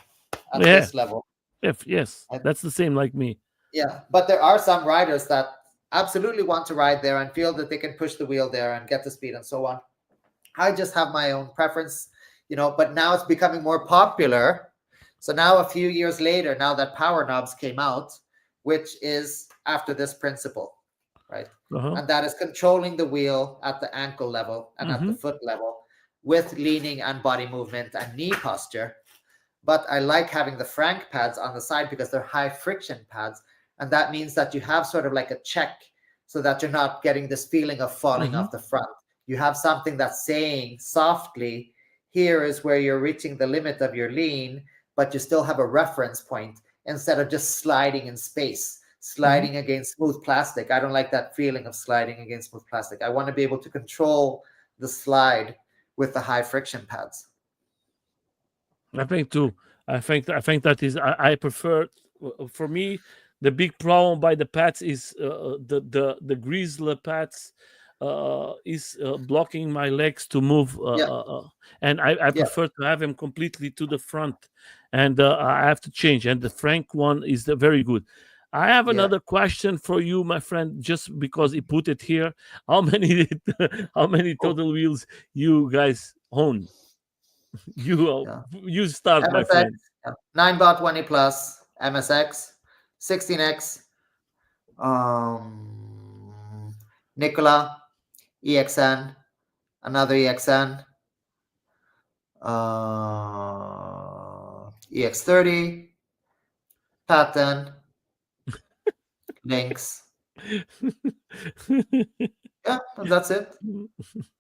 Speaker 2: at
Speaker 1: Yeah.
Speaker 2: this level.
Speaker 1: If yes,
Speaker 2: I,
Speaker 1: that's the same like me.
Speaker 2: yeah, but there are some riders that absolutely want to ride there and feel that they can push the wheel there and get the speed and so on. I just have my own preference, but now it's becoming more popular. So now, a few years later, now that power knobs came out, which is after this principle, right?
Speaker 1: Uh huh.
Speaker 2: And that is controlling the wheel at the ankle level and at the
Speaker 1: Mm-hmm.
Speaker 2: foot level with leaning and body movement and knee posture. But I like having the Frank pads on the side because they're high friction pads. And that means that you have sort of like a check, so that you're not getting this feeling of falling
Speaker 1: Mm-hmm.
Speaker 2: off the front. You have something that's saying softly, here is where you're reaching the limit of your lean, but you still have a reference point, instead of just sliding in space,
Speaker 1: Mm-hmm.
Speaker 2: sliding against smooth plastic. I don't like that feeling of sliding against smooth plastic. I want to be able to control the slide with the high friction pads.
Speaker 1: I think too. I think that is. I prefer. For me, the big problem by the pads is the grizzly pads is blocking my legs to move,
Speaker 2: Yeah,
Speaker 1: and I
Speaker 2: yeah,
Speaker 1: prefer to have him completely to the front, and I have to change. And the Frank one is very good. I have
Speaker 2: yeah.
Speaker 1: another question for you, my friend, just because he put it here. How many how many
Speaker 2: Oh,
Speaker 1: total wheels you guys own?
Speaker 2: yeah.
Speaker 1: You start, my
Speaker 2: MSX,
Speaker 1: friend.
Speaker 2: yeah. 9 bar 20 plus, MSX, 16X, Nikola, EXN, another EXN, EX30, Patton, Lynx. Yeah, and that's it.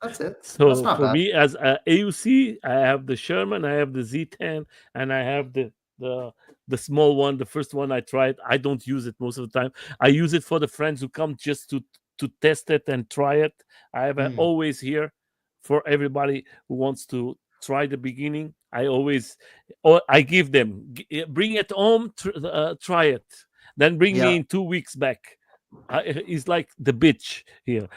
Speaker 2: That's it. That's
Speaker 1: So
Speaker 2: not
Speaker 1: for
Speaker 2: bad.
Speaker 1: me, as a AUC, I have the Sherman, I have the Z10, and I have the the small one. The first one I tried, I don't use it most of the time. I use it for the friends who come just to test it and try it. I have
Speaker 2: Mm,
Speaker 1: always here for everybody who wants to try the beginning. I always, or I give them, bring it home, try it, then bring
Speaker 2: yeah.
Speaker 1: me in 2 weeks back. He's like the bitch here.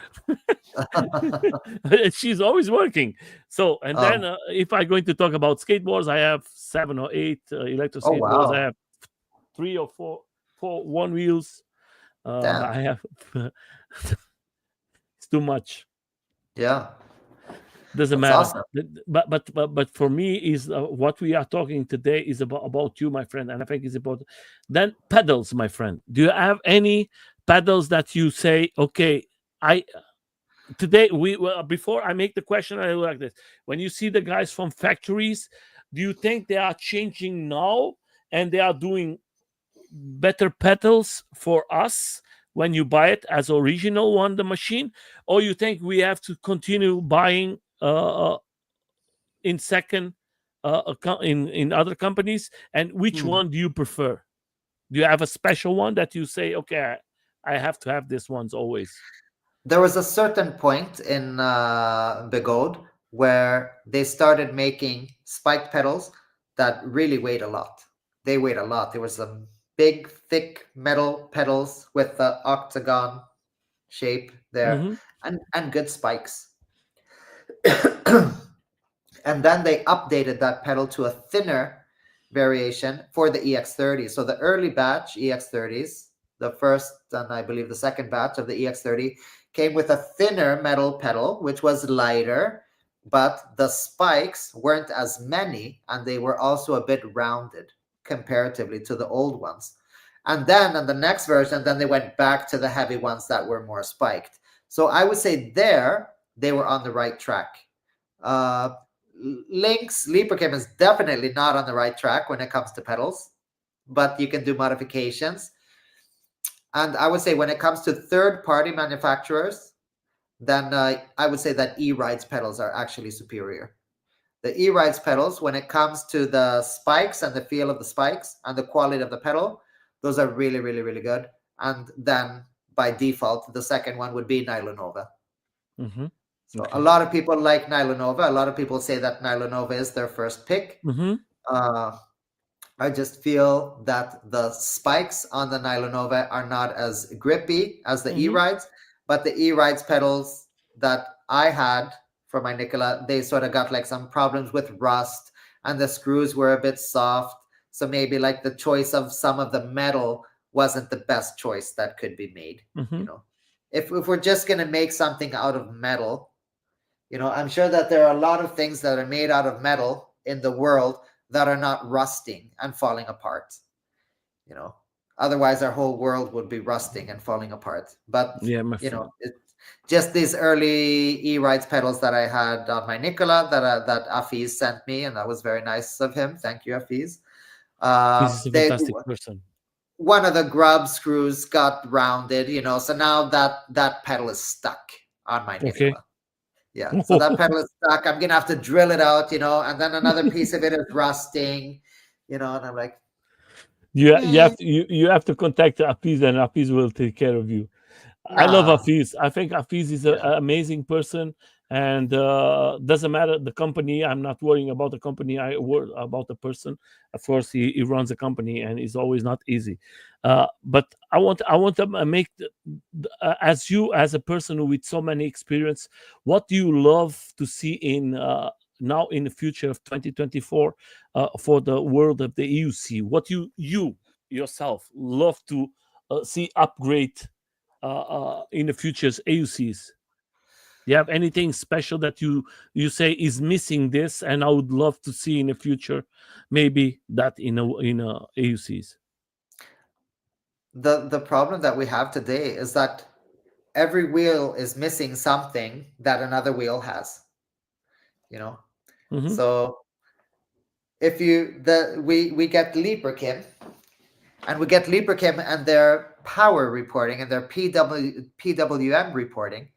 Speaker 1: She's always working. So, and then
Speaker 2: Oh,
Speaker 1: if I'm going to talk about skateboards, I have 7 or 8 electric
Speaker 2: oh
Speaker 1: skateboards. I
Speaker 2: wow.
Speaker 1: have 3 or 4 one wheels.
Speaker 2: Damn.
Speaker 1: I have it's too much.
Speaker 2: Yeah.
Speaker 1: Doesn't
Speaker 2: That's
Speaker 1: matter.
Speaker 2: awesome.
Speaker 1: But for me is what we are talking today is about you, my friend, and I think it's important. Then pedals, my friend. Do you have any pedals that you say, okay, I today we well, before I make the question, I look like this. When you see the guys from factories, do you think they are changing now and they are doing better pedals for us when you buy it as original one the machine, or you think we have to continue buying in second in other companies, and which
Speaker 2: Hmm.
Speaker 1: one do you prefer? Do you have a special one that you say, okay, I have to have this ones always?
Speaker 2: There was a certain point in Bigode where they started making spiked pedals that really weighed a lot. They weighed a lot. There was some big, thick metal pedals with the octagon shape there,
Speaker 1: Mm-hmm.
Speaker 2: and good spikes. And then they updated that pedal to a thinner variation for the EX30. So the early batch EX30s, the first and I believe the second batch of the EX30, came with a thinner metal pedal, which was lighter, but the spikes weren't as many and they were also a bit rounded comparatively to the old ones. And then on the next version, then they went back to the heavy ones that were more spiked. So I would say there they were on the right track. Uh, Link's Leapercam is definitely not on the right track when it comes to pedals, but you can do modifications. And I would say when it comes to third-party manufacturers, then I would say that E-Ride's pedals are actually superior. The E-Ride's pedals, when it comes to the spikes and the feel of the spikes and the quality of the pedal, those are really, really, really good. And then by default, the second one would be Nylonova.
Speaker 1: Mm-hmm.
Speaker 2: So a
Speaker 1: Okay.
Speaker 2: lot of people like Nylonova. A lot of people say that Nylonova is their first pick.
Speaker 1: Mm-hmm.
Speaker 2: Uh, I just feel that the spikes on the Nylonova are not as grippy as the
Speaker 1: Mm-hmm.
Speaker 2: E-Rides, but the E-Rides pedals that I had for my Nicola, they sort of got like some problems with rust and the screws were a bit soft. So maybe like the choice of some of the metal wasn't the best choice that could be made,
Speaker 1: Mm-hmm.
Speaker 2: you know. If we're just going to make something out of metal, I'm sure that there are a lot of things that are made out of metal in the world that are not rusting and falling apart. You know, Otherwise our whole world would be rusting and falling apart. But
Speaker 1: Yeah, my friend.
Speaker 2: just these early E-Rides pedals that I had on my Nicola that Afiz sent me, and that was very nice of him. Thank you, Afiz.
Speaker 1: This is a
Speaker 2: They
Speaker 1: fantastic person.
Speaker 2: One of the grub screws got rounded, so now that pedal is stuck on my
Speaker 1: Okay.
Speaker 2: Nicola. Yeah, so that pedal is stuck. I'm gonna have to drill it out, and then another piece of it is rusting, and I'm like,
Speaker 1: You
Speaker 2: eh,
Speaker 1: have to you have to contact Afiz, and Afiz will take care of you. I love
Speaker 2: nah,
Speaker 1: Afiz. I think Afiz is
Speaker 2: yeah,
Speaker 1: an amazing person, and doesn't matter the company. I'm not worrying about the company. I worry about the person. Of course, he runs a company, and it's always not easy. But I want to make as you as a person with so many experience. What do you love to see in now in the future of 2024 for the world of the EUC? What you yourself love to see upgrade in the future's AUCs? Do you have anything special that you say is missing this, and I would love to see in the future, maybe that in a AUCs?
Speaker 2: the problem that we have today is that every wheel is missing something that another wheel has, you know.
Speaker 1: Mm-hmm.
Speaker 2: So if you the we get Leaperkim, and we get Leaperkim and their power reporting and their PWM reporting,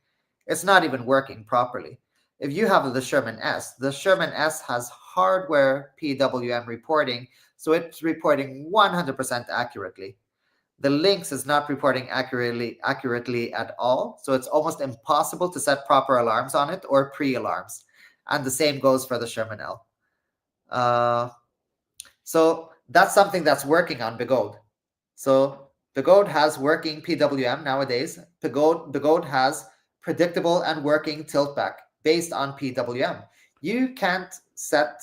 Speaker 2: It's not even working properly. If you have the Sherman S has hardware PWM reporting, so it's reporting 100% accurately. The Lynx is not reporting accurately at all, so it's almost impossible to set proper alarms on it or pre-alarms. And the same goes for the Sherman L. Uh, so that's something that's working on Begode. So Begode has working PWM nowadays. Begode has predictable and working tiltback based on PWM. You can't set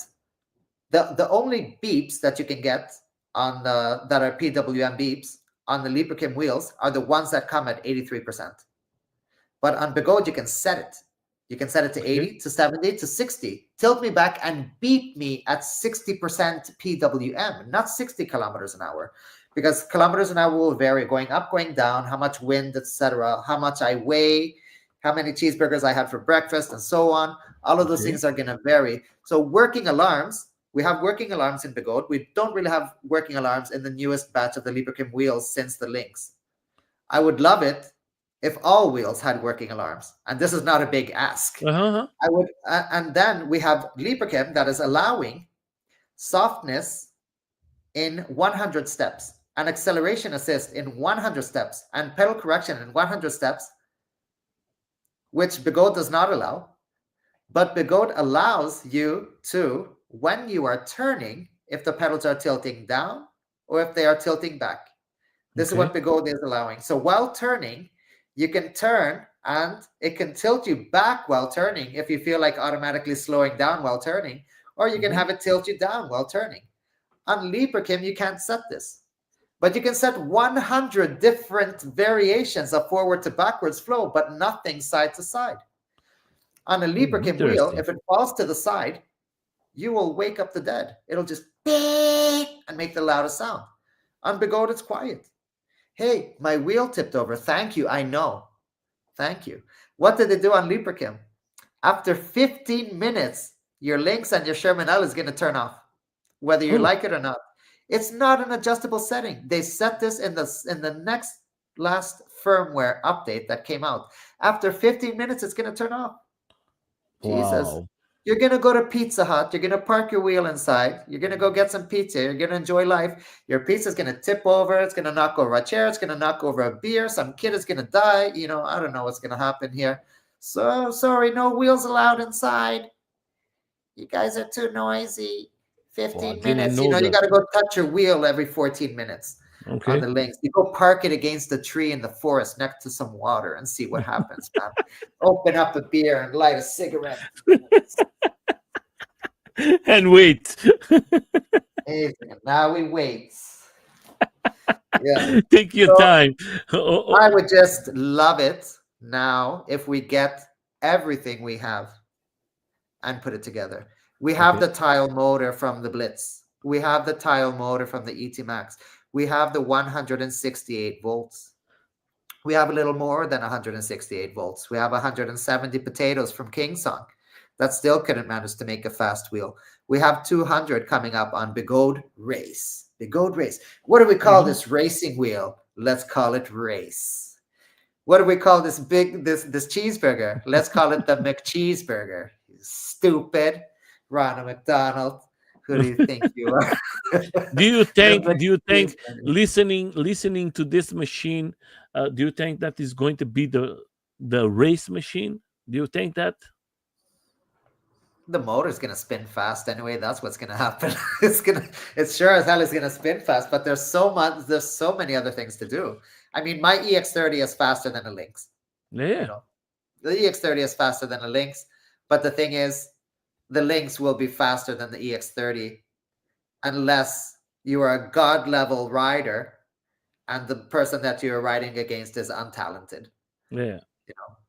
Speaker 2: the only beeps that you can get on the that are PWM beeps on the Librakim wheels are the ones that come at 83%. But on Begode, you can set it. You can set it to 80, to 70, to 60. Tilt me back and beep me at 60% PWM, not 60 kilometers an hour. Because kilometers an hour will vary going up, going down, how much wind, etc., how much I weigh, how many cheeseburgers I had for breakfast, and so on. All of those things are going to vary. So working alarms, we have working alarms in Begode. We don't really have working alarms in the newest batch of the Librakim wheels since the Lynx. I would love it if all wheels had working alarms, and this is not a big ask.
Speaker 1: Uh-huh.
Speaker 2: I would, and then we have Librakim that is allowing softness in 100 steps, and acceleration assist in 100 steps, and pedal correction in 100 steps, which Begode does not allow. But Begode allows you to, when you are turning, if the pedals are tilting down or if they are tilting back. This is what Begode is allowing. So while turning, you can turn and it can tilt you back while turning if you feel like automatically slowing down while turning, or you can have it tilt you down while turning. On Librakim, you can't set this, but you can set 100 different variations of forward to backwards flow, but nothing side to side. On a Librakim wheel, if it falls to the side, you will wake up the dead. It'll just beep and make the loudest sound. On Begode, it's quiet. Hey, my wheel tipped over. Thank you. I know. Thank you. What did they do on Librakim? After 15 minutes, your Lynx and your Sherman L is going to turn off, whether you like it or not. It's not an adjustable setting. They set this in the last firmware update that came out. After 15 minutes, it's going to turn off. Jesus.
Speaker 1: Wow.
Speaker 2: You're going to go to Pizza Hut. You're going to park your wheel inside. You're going to go get some pizza. You're going to enjoy life. Your pizza's going to tip over. It's going to knock over a chair. It's going to knock over a beer. Some kid is going to die. I don't know what's going to happen here. So sorry, no wheels allowed inside. You guys are too noisy. 15 minutes. You got to go touch your wheel every 14 minutes on the Lynx. You go park it against a tree in the forest next to some water and see what happens, man. Open up a beer and light a cigarette.
Speaker 1: And wait.
Speaker 2: Now we wait. Yeah.
Speaker 1: Take your time.
Speaker 2: I would just love it now if we get everything we have and put it together. We have the tile motor from the Blitz. We have the tile motor from the ET Max. We have the 168 volts. We have a little more than 168 volts. We have 170 potatoes from King Song that still couldn't manage to make a fast wheel. We have 200 coming up on Begode Race. Begode Race. What do we call this racing wheel? Let's call it Race. What do we call this cheeseburger? Let's call it the McCheeseburger. Stupid. Ronald McDonald. Who do you think you are?
Speaker 1: Do you think listening to this machine, do you think that is going to be the race machine? Do you think that?
Speaker 2: The motor's gonna spin fast anyway. That's what's gonna happen. It's sure as hell is gonna spin fast, but there's so many other things to do. I mean, my EX30 is faster than a Lynx.
Speaker 1: Yeah.
Speaker 2: The EX30 is faster than a Lynx, but the thing is, the Lynx will be faster than the EX30 unless you are a god level rider and the person that you're riding against is untalented.
Speaker 1: Yeah.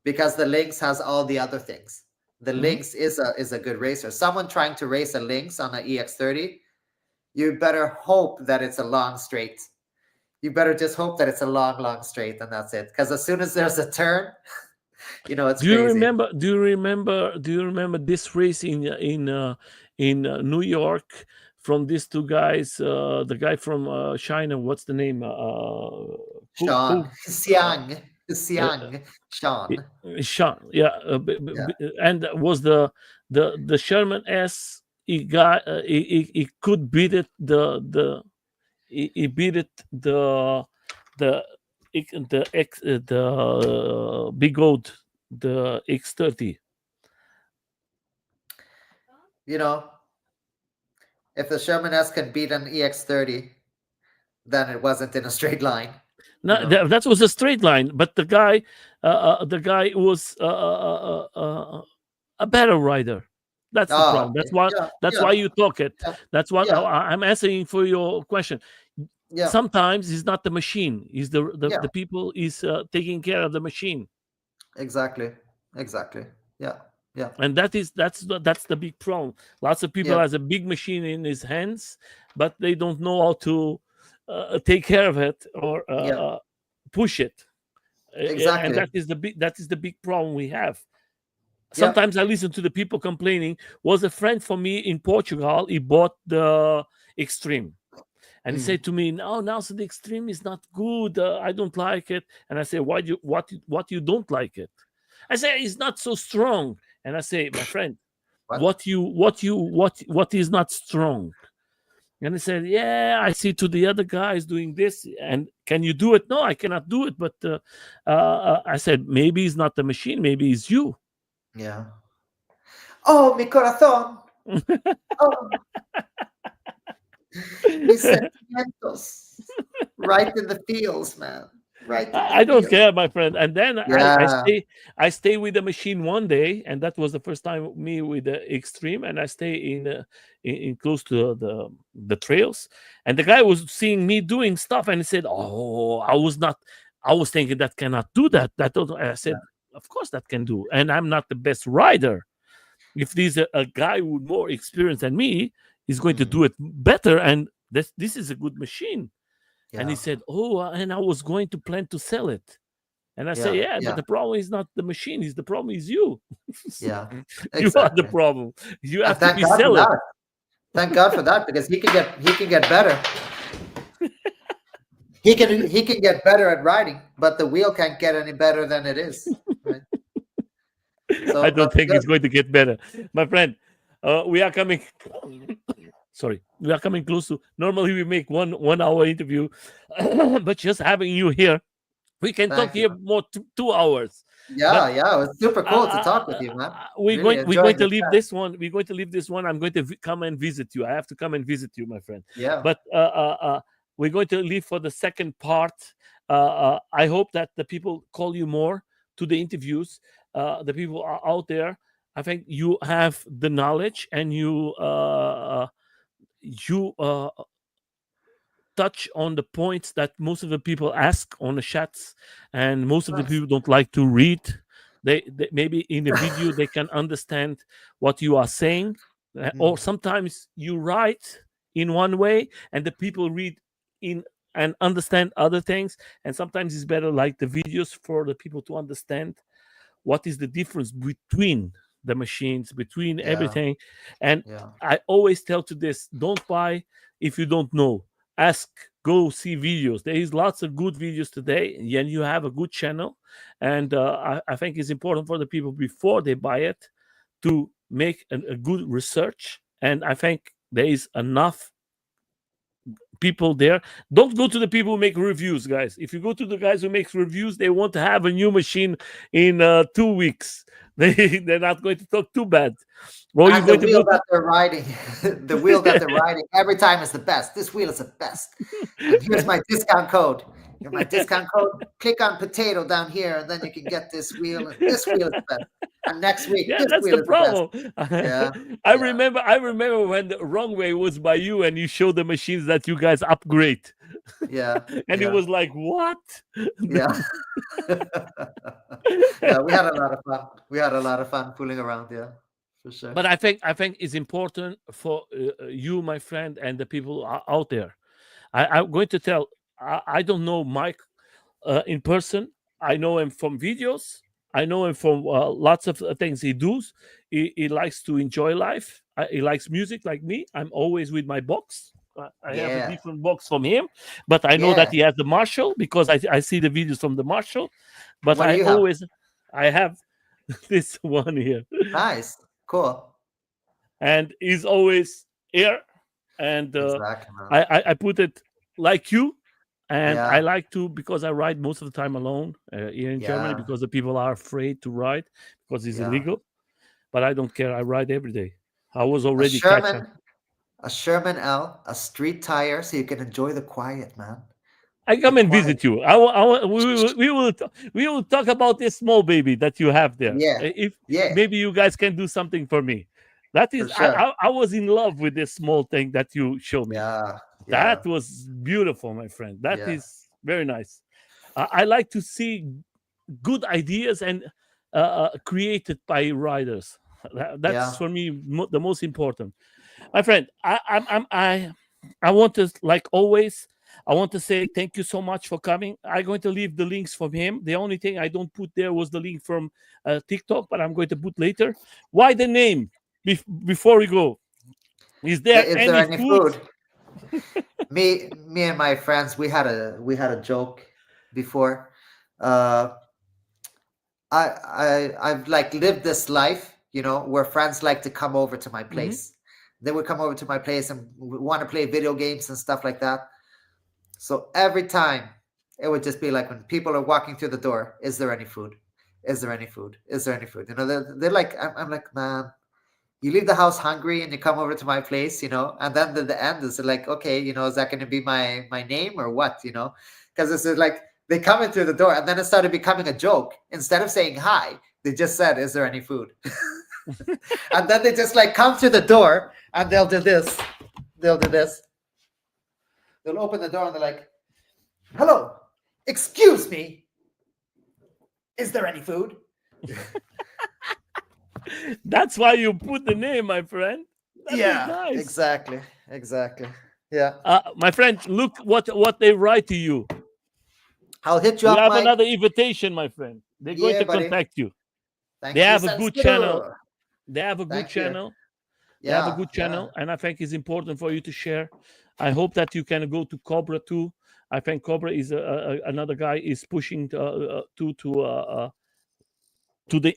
Speaker 2: Because the Lynx has all the other things. The Lynx is a good racer. Someone trying to race a Lynx on an EX30, you better hope that it's a long straight. You better just hope that it's a long straight, and that's it. Because as soon as there's a turn, it's
Speaker 1: do you
Speaker 2: crazy.
Speaker 1: Do you remember this race in New York from these two guys? The guy from China, what's the name?
Speaker 2: Sean Xiang. Siang,
Speaker 1: i-
Speaker 2: Sean.
Speaker 1: Sean, yeah,
Speaker 2: Yeah.
Speaker 1: and was the Sherman S. He got he could beat it he beat it the the X the big old the X30.
Speaker 2: You know, if the Sherman S can beat an EX30, then it wasn't in a straight line. You
Speaker 1: No,
Speaker 2: know.
Speaker 1: that was a straight line, but the guy was a better rider. That's the
Speaker 2: Oh,
Speaker 1: problem.
Speaker 2: okay. Yeah,
Speaker 1: That's
Speaker 2: yeah,
Speaker 1: why you talk it.
Speaker 2: yeah,
Speaker 1: That's what
Speaker 2: yeah,
Speaker 1: I'm answering for your question.
Speaker 2: yeah,
Speaker 1: Sometimes it's not the machine; it's
Speaker 2: yeah.
Speaker 1: the people is taking care of the machine,
Speaker 2: Exactly. Exactly. Yeah, yeah,
Speaker 1: and that's the big problem. Lots of people
Speaker 2: yeah,
Speaker 1: has a big machine in his hands, but they don't know how to take care of it or
Speaker 2: yeah.
Speaker 1: push it. And
Speaker 2: Exactly.
Speaker 1: that is the big problem we have.
Speaker 2: Yeah.
Speaker 1: Sometimes I listen to the people complaining. Was a friend for me in Portugal. He bought the Extreme, and he
Speaker 2: Mm.
Speaker 1: said to me, "No, now so the Extreme is not good. I don't like it." And I say, "Why do you what you don't like it?" I say, "It's not so strong." And I say, "My friend,
Speaker 2: What?
Speaker 1: what is not strong?" And he said, "Yeah, I see to the other guys doing this. And can you do it?" No, I cannot do it. But I said, maybe it's not the machine. Maybe it's you.
Speaker 2: Yeah. Oh, mi corazón. Oh, mis sentimientos. Right in the feels, man. Right in the
Speaker 1: I don't
Speaker 2: feels.
Speaker 1: care, my friend. And then
Speaker 2: Yeah.
Speaker 1: I stay with the machine one day, and that was the first time me with the Extreme, and I stay in close to the trails, and the guy was seeing me doing stuff, and he said, "Oh, I was not, I was thinking that cannot do that." I said, "Of course that can do," and I'm not the best rider. If there's a guy with more experience than me, he's going to
Speaker 2: Mm.
Speaker 1: do it better, and this is a good machine. And he
Speaker 2: Yeah.
Speaker 1: said, "Oh, and I was going to plan to sell it." And I say,
Speaker 2: Yeah.
Speaker 1: "Yeah, but
Speaker 2: Yeah.
Speaker 1: the problem is not the machine; is the problem is you.
Speaker 2: Yeah.
Speaker 1: You are the
Speaker 2: Exactly.
Speaker 1: problem. You
Speaker 2: And
Speaker 1: have to
Speaker 2: thank
Speaker 1: be
Speaker 2: God for
Speaker 1: sell it."
Speaker 2: that. Thank God for that because he can get better. He can get better at riding, but the wheel can't get any better than it is. Right.
Speaker 1: I
Speaker 2: So
Speaker 1: don't
Speaker 2: that's
Speaker 1: think
Speaker 2: good.
Speaker 1: it's going to get better, my friend. We are coming. Sorry, we are coming close to. Normally, we make 1 hour interview, but just having you here, we can talk
Speaker 2: Thank you.
Speaker 1: here more 2 hours. But
Speaker 2: Yeah, yeah. It was super cool to talk with you, man. Really
Speaker 1: we're going
Speaker 2: enjoyed
Speaker 1: to
Speaker 2: the
Speaker 1: leave
Speaker 2: chat.
Speaker 1: this one. We're going to leave this one. I'm going to come and visit you. I have to come and visit you, my friend.
Speaker 2: Yeah.
Speaker 1: But we're going to leave for the second part. I hope that the people call you more to the interviews. The people are out there. I think you have the knowledge, and you touch on the points that most of the people ask on the chats, and most of the
Speaker 2: Nice.
Speaker 1: people don't like to read. They maybe in a video they can understand what you are saying, or
Speaker 2: Mm.
Speaker 1: sometimes you write in one way and the people read in and understand other things. And sometimes it's better like the videos for the people to understand what is the difference between the machines, between
Speaker 2: Yeah.
Speaker 1: everything. And
Speaker 2: Yeah.
Speaker 1: I always tell to this, don't buy if you don't know. Ask, go see videos. There is lots of good videos today, and you have a good channel. And I think it's important for the people before they buy it to make a good research. And I think there is enough people there. Don't go to the people who make reviews, guys. If you go to the guys who make reviews, they want to have a new machine in 2 weeks. They're not going to talk too bad. Or you're
Speaker 2: And the
Speaker 1: going to
Speaker 2: wheel
Speaker 1: go
Speaker 2: that they're riding, the wheel that they're riding every time is the best. This wheel is the best. And here's my discount code. Here's my discount code. Click on potato down here, and then you can get this wheel. And this wheel is the best. And next week,
Speaker 1: yeah,
Speaker 2: this
Speaker 1: that's
Speaker 2: wheel
Speaker 1: the
Speaker 2: is the best.
Speaker 1: problem.
Speaker 2: Yeah,
Speaker 1: I
Speaker 2: yeah,
Speaker 1: remember. I remember when the wrong way was by you, and you showed the machines that you guys upgrade,
Speaker 2: yeah,
Speaker 1: and it
Speaker 2: yeah,
Speaker 1: was like, what?
Speaker 2: yeah. Yeah, we had a lot of fun. We had a lot of fun fooling around. Yeah, for sure.
Speaker 1: But I think it's important for you, my friend, and the people out there. I'm going to tell. I don't know Mike in person. I know him from videos. I know him from lots of things he does. He likes to enjoy life. He likes music like me. I'm always with my box. I have a
Speaker 2: Yeah,
Speaker 1: different box from him, but I know that
Speaker 2: yeah,
Speaker 1: he has the Marshall because I see the videos from the Marshall. But
Speaker 2: What do
Speaker 1: I
Speaker 2: you have?
Speaker 1: always I have this one here,
Speaker 2: Nice. Cool.
Speaker 1: and he's always here, and
Speaker 2: Exactly, man.
Speaker 1: I put it like you, and I
Speaker 2: Yeah.
Speaker 1: like to because I ride most of the time alone here in Germany
Speaker 2: Yeah.
Speaker 1: because the people are afraid to ride because it's
Speaker 2: Yeah.
Speaker 1: illegal. But I don't care. I ride every day. I was
Speaker 2: A
Speaker 1: already catching.
Speaker 2: Sherman, a Sherman L, a street tire so you can enjoy the quiet, man.
Speaker 1: I
Speaker 2: The
Speaker 1: come and
Speaker 2: quiet.
Speaker 1: visit you. We will talk about this small baby that you have there.
Speaker 2: Yeah.
Speaker 1: If
Speaker 2: Yeah.
Speaker 1: maybe you guys can do something for me. That
Speaker 2: For
Speaker 1: is,
Speaker 2: sure.
Speaker 1: I was in love with this small thing that you show me.
Speaker 2: Yeah. Yeah.
Speaker 1: That was beautiful, my friend. That
Speaker 2: Yeah.
Speaker 1: is very nice. I like to see good ideas and created by riders. That's
Speaker 2: Yeah.
Speaker 1: for me the most important. My friend, I want to, like always, I want to say thank you so much for coming. I'm going to leave the links from him. The only thing I don't put there was the link from TikTok, but I'm going to put later. Why the name? Before we go, is there
Speaker 2: Is there
Speaker 1: any
Speaker 2: any
Speaker 1: food?
Speaker 2: food? Me and my friends, we had a joke before. Uh, I've like lived this life, where friends like to come over to my
Speaker 1: Hmm.
Speaker 2: place. They would come over to my place and want to play video games and stuff like that. So every time it would just be like when people are walking through the door, is there any food? Is there any food? Is there any food? They're like, I'm like, man, you leave the house hungry and you come over to my place, and then the end is like, okay, is that going to be my name or what, because it's like they come in through the door and then it started becoming a joke. Instead of saying hi, they just said, is there any food? And then they just like come through the door and they'll do this, they'll open the door and they're like, hello, excuse me, is there any food?
Speaker 1: That's why you put the name, my friend. That is
Speaker 2: Yeah,
Speaker 1: nice.
Speaker 2: exactly. Yeah,
Speaker 1: My friend, look what they write to you.
Speaker 2: I'll hit you
Speaker 1: You
Speaker 2: up,
Speaker 1: have
Speaker 2: Mike.
Speaker 1: another invitation, my friend. They're going
Speaker 2: Yeah,
Speaker 1: to
Speaker 2: buddy.
Speaker 1: contact you. They
Speaker 2: Thank you,
Speaker 1: have a good channel.
Speaker 2: Sacristan.
Speaker 1: They have a good
Speaker 2: Thank you.
Speaker 1: channel. They have a
Speaker 2: Yeah,
Speaker 1: good
Speaker 2: yeah,
Speaker 1: channel, and I think it's important for you to share. I hope that you can go to Cobra too. I think Cobra is another guy is pushing to the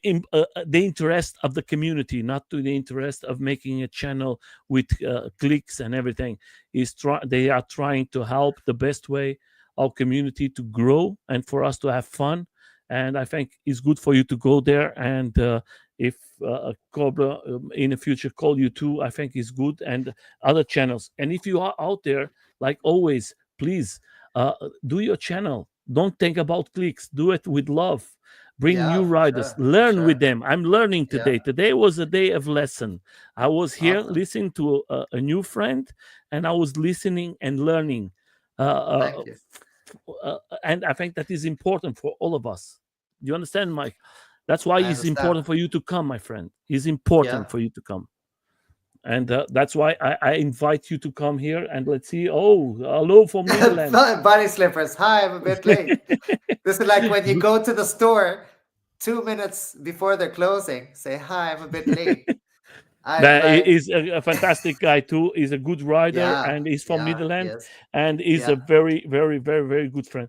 Speaker 1: interest of the community, not to the interest of making a channel with clicks and everything. They are trying to help the best way our community to grow and for us to have fun. And I think it's good for you to go there. And if Cobra in the future call you too, I think it's good. And other channels. And if you are out there, like always, please uh, do your channel. Don't think about clicks. Do it with love. Bring
Speaker 2: yeah,
Speaker 1: new
Speaker 2: for
Speaker 1: riders,
Speaker 2: sure, for
Speaker 1: learn with
Speaker 2: sure.
Speaker 1: them. I'm learning
Speaker 2: Yeah,
Speaker 1: today. Today was a day of lesson. I was here
Speaker 2: awesome.
Speaker 1: listening to a new friend, and I was listening and learning. Uh, uh,
Speaker 2: Thank you.
Speaker 1: and I think that is important for all of us. Do you understand, Mike? That's why
Speaker 2: I
Speaker 1: it's
Speaker 2: understand.
Speaker 1: important for you to come, my friend. It's
Speaker 2: Yeah.
Speaker 1: important for you to come. And that's why I invite you to come here and let's see. Oh, hello from Netherlands.
Speaker 2: Body slippers. Hi, I'm a bit late. This is like when you go to the store 2 minutes before they're closing. Say hi, I'm a bit late. I'm
Speaker 1: That
Speaker 2: like,
Speaker 1: is a fantastic guy too. He's a good rider
Speaker 2: yeah,
Speaker 1: and he's from
Speaker 2: yeah,
Speaker 1: Netherlands
Speaker 2: yes,
Speaker 1: and is
Speaker 2: yeah,
Speaker 1: a very, very, very, very good friend.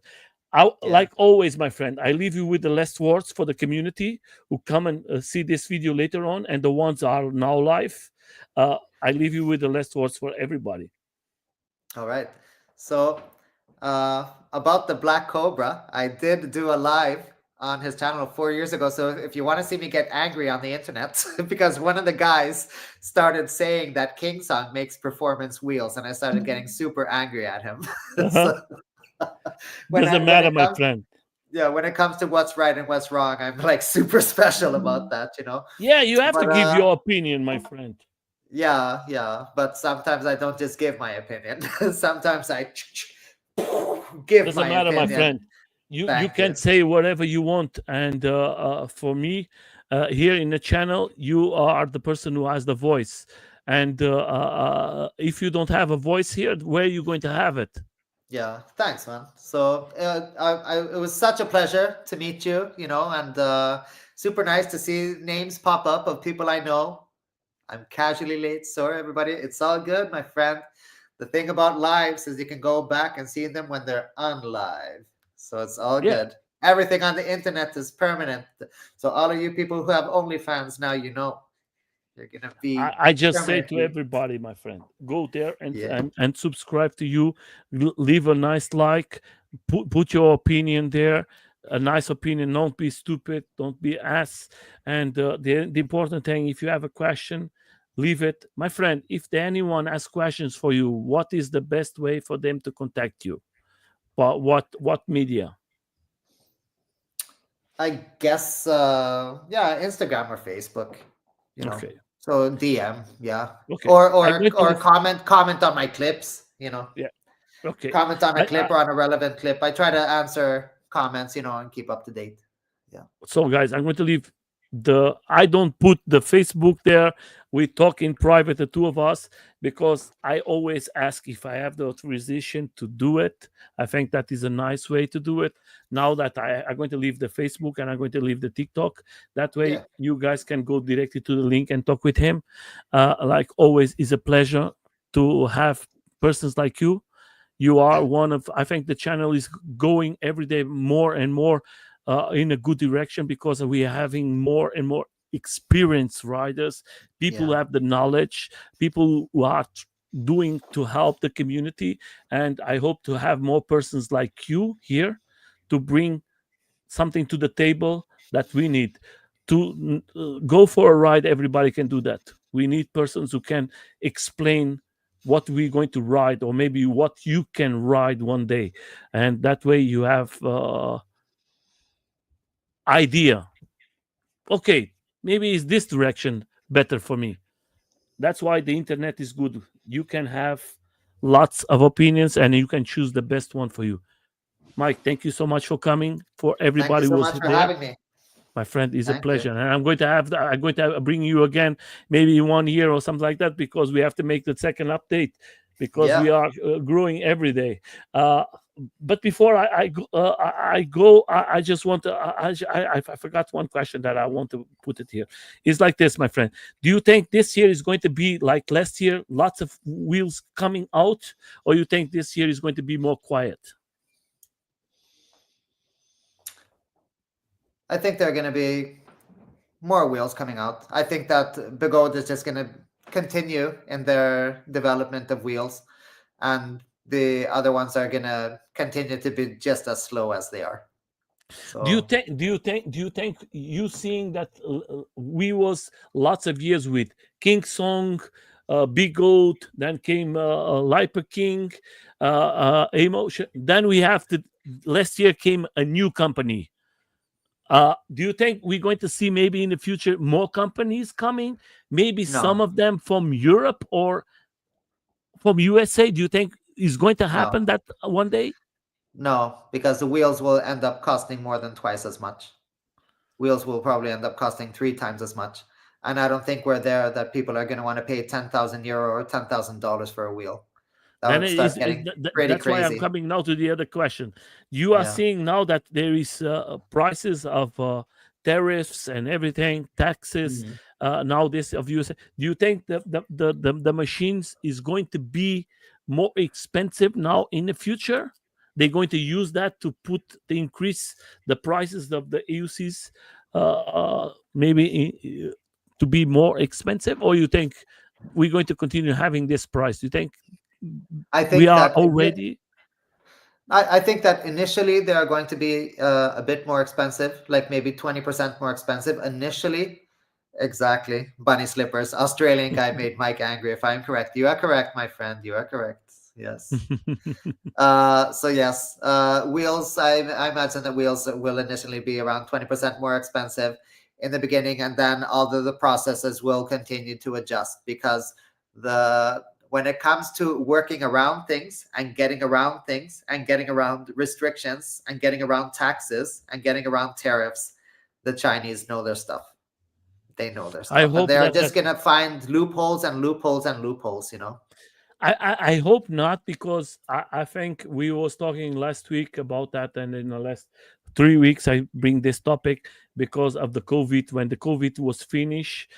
Speaker 1: I,
Speaker 2: yeah.
Speaker 1: like always, my friend, I leave you with the last words for the community who come and see this video later on, and the ones are now live. I leave you with the last words for everybody.
Speaker 2: All right. So, about the Black Cobra, I did do a live on his channel 4 years ago. So, if you want to see me get angry on the internet, because one of the guys started saying that King Song makes performance wheels, and I started getting super angry at him.
Speaker 1: Uh-huh.
Speaker 2: So, when
Speaker 1: Doesn't
Speaker 2: I when
Speaker 1: matter,
Speaker 2: it
Speaker 1: my
Speaker 2: comes
Speaker 1: friend.
Speaker 2: yeah, when it comes to what's right and what's wrong, I'm like super special about that.
Speaker 1: Yeah, you have to
Speaker 2: But
Speaker 1: give your opinion, my friend.
Speaker 2: yeah, but sometimes I don't just give my opinion. Sometimes I give
Speaker 1: Doesn't
Speaker 2: my
Speaker 1: matter, my
Speaker 2: opinion.
Speaker 1: friend. You
Speaker 2: Thank
Speaker 1: can
Speaker 2: you.
Speaker 1: say whatever you want, and for me, here in the channel, you are the person who has the voice. And if you don't have a voice here, where are you going to have it?
Speaker 2: Yeah, thanks, man. So it was such a pleasure to meet you, and super nice to see names pop up of people I know. I'm casually late. Sorry, everybody. It's all good, my friend. The thing about lives is you can go back and see them when they're unlive. So it's all
Speaker 1: Yeah,
Speaker 2: good. everything on the internet is permanent. So all of you people who have OnlyFans now, you're gonna be
Speaker 1: I just say to
Speaker 2: permanently.
Speaker 1: everybody, my friend, go there
Speaker 2: Yeah,
Speaker 1: and subscribe to you. Leave a nice like. Put your opinion there. A nice opinion. Don't be stupid. Don't be ass. And the important thing, if you have a question, leave it, my friend. If anyone has questions for you, what is the best way for them to contact you? What media?
Speaker 2: I guess. Yeah, Instagram or Facebook. You know,
Speaker 1: Okay,
Speaker 2: so DM. Yeah,
Speaker 1: okay.
Speaker 2: or
Speaker 1: I'm
Speaker 2: or
Speaker 1: going to
Speaker 2: or
Speaker 1: leave.
Speaker 2: comment on my clips.
Speaker 1: Yeah. Okay.
Speaker 2: Comment on a
Speaker 1: I
Speaker 2: clip or on a relevant clip. I try to answer comments. And keep up to date. Yeah.
Speaker 1: So guys, I'm going to leave the I don't put the Facebook there. We talk in private, the two of us, because I always ask if I have the authorization to do it. I think that is a nice way to do it. Now that I'm going to leave the Facebook and I'm going to leave the TikTok, that way
Speaker 2: Yeah.
Speaker 1: you guys can go directly to the link and talk with him. Like always, is a pleasure to have persons like you. You are one of, I think the channel is going every day more and more in a good direction, because we are having more and more experienced riders, people who
Speaker 2: Yeah.
Speaker 1: have the knowledge, people who are doing to help the community. And I hope to have more persons like you here to bring something to the table that we need to go for a ride. Everybody can do that. We need persons who can explain what we're going to ride, or maybe what you can ride one day, and that way you have idea. Okay, maybe is this direction better for me? That's why the internet is good. You can have lots of opinions and you can choose the best one for you. Mike, thank you so much for coming. For
Speaker 2: Thank you
Speaker 1: everybody who
Speaker 2: so
Speaker 1: was
Speaker 2: much for
Speaker 1: there,
Speaker 2: having me.
Speaker 1: my friend, is a
Speaker 2: Thank you.
Speaker 1: pleasure. And I'm going to bring you again, maybe in 1 year or something like that, because we have to make the second update, because we
Speaker 2: Yeah.
Speaker 1: are growing every day. Uh, but before I go, I just want to. I forgot one question that I want to put it here. It's like this, my friend. Do you think this year is going to be like last year, lots of wheels coming out, or you think this year is going to be more quiet?
Speaker 2: I think there are going to be more wheels coming out. I think that Begod is just going to continue in their development of wheels, and the other ones are going to continue to be just as slow as they are.
Speaker 1: Do you
Speaker 2: So,
Speaker 1: think? You seeing that we was lots of years with King Song, Big Goat, then came Lipa King, Emotion. Then we have to. Last year came a new company. Do you think we're going to see maybe in the future more companies coming? Maybe some
Speaker 2: no,
Speaker 1: of them from Europe or from USA. Do you think is going to
Speaker 2: no,
Speaker 1: happen that one day?
Speaker 2: no, because the wheels will end up costing more than twice as much. Wheels will probably end up costing 3 times as much. And I don't think we're there that people are going to want to pay €10,000 or $10,000 for a wheel. That
Speaker 1: Then
Speaker 2: would start getting pretty
Speaker 1: that's why I'm
Speaker 2: crazy.
Speaker 1: coming now to the other question. You are
Speaker 2: Yeah.
Speaker 1: seeing now that there is prices of tariffs and everything, taxes.
Speaker 2: Mhm.
Speaker 1: Now this of USA. Do you think the machines is going to be more expensive now in the future? They're going to use that to put the increase the prices of the AUCs, maybe to be more expensive, or you think we're going to continue having this price? Do you think
Speaker 2: I
Speaker 1: we
Speaker 2: think
Speaker 1: are
Speaker 2: that
Speaker 1: already?
Speaker 2: I think that initially they are going to be a bit more expensive, like maybe 20% more expensive initially. Exactly. Bunny slippers. Australian guy made Mike angry. If I'm correct, you are correct, my friend. You are correct. Yes. So yes, wheels. I imagine that wheels will initially be around 20% more expensive in the beginning, and then all the processes will continue to adjust because the when it comes to working around things and getting around things and getting around restrictions and getting around taxes and getting around tariffs, the Chinese know their stuff. They know their
Speaker 1: I
Speaker 2: stuff, and
Speaker 1: hope
Speaker 2: they're
Speaker 1: that
Speaker 2: just gonna find loopholes and loopholes and loopholes.
Speaker 1: I hope not, because I think we was talking last week about that, and in the last 3 weeks I bring this topic because of the COVID. When the COVID was finished,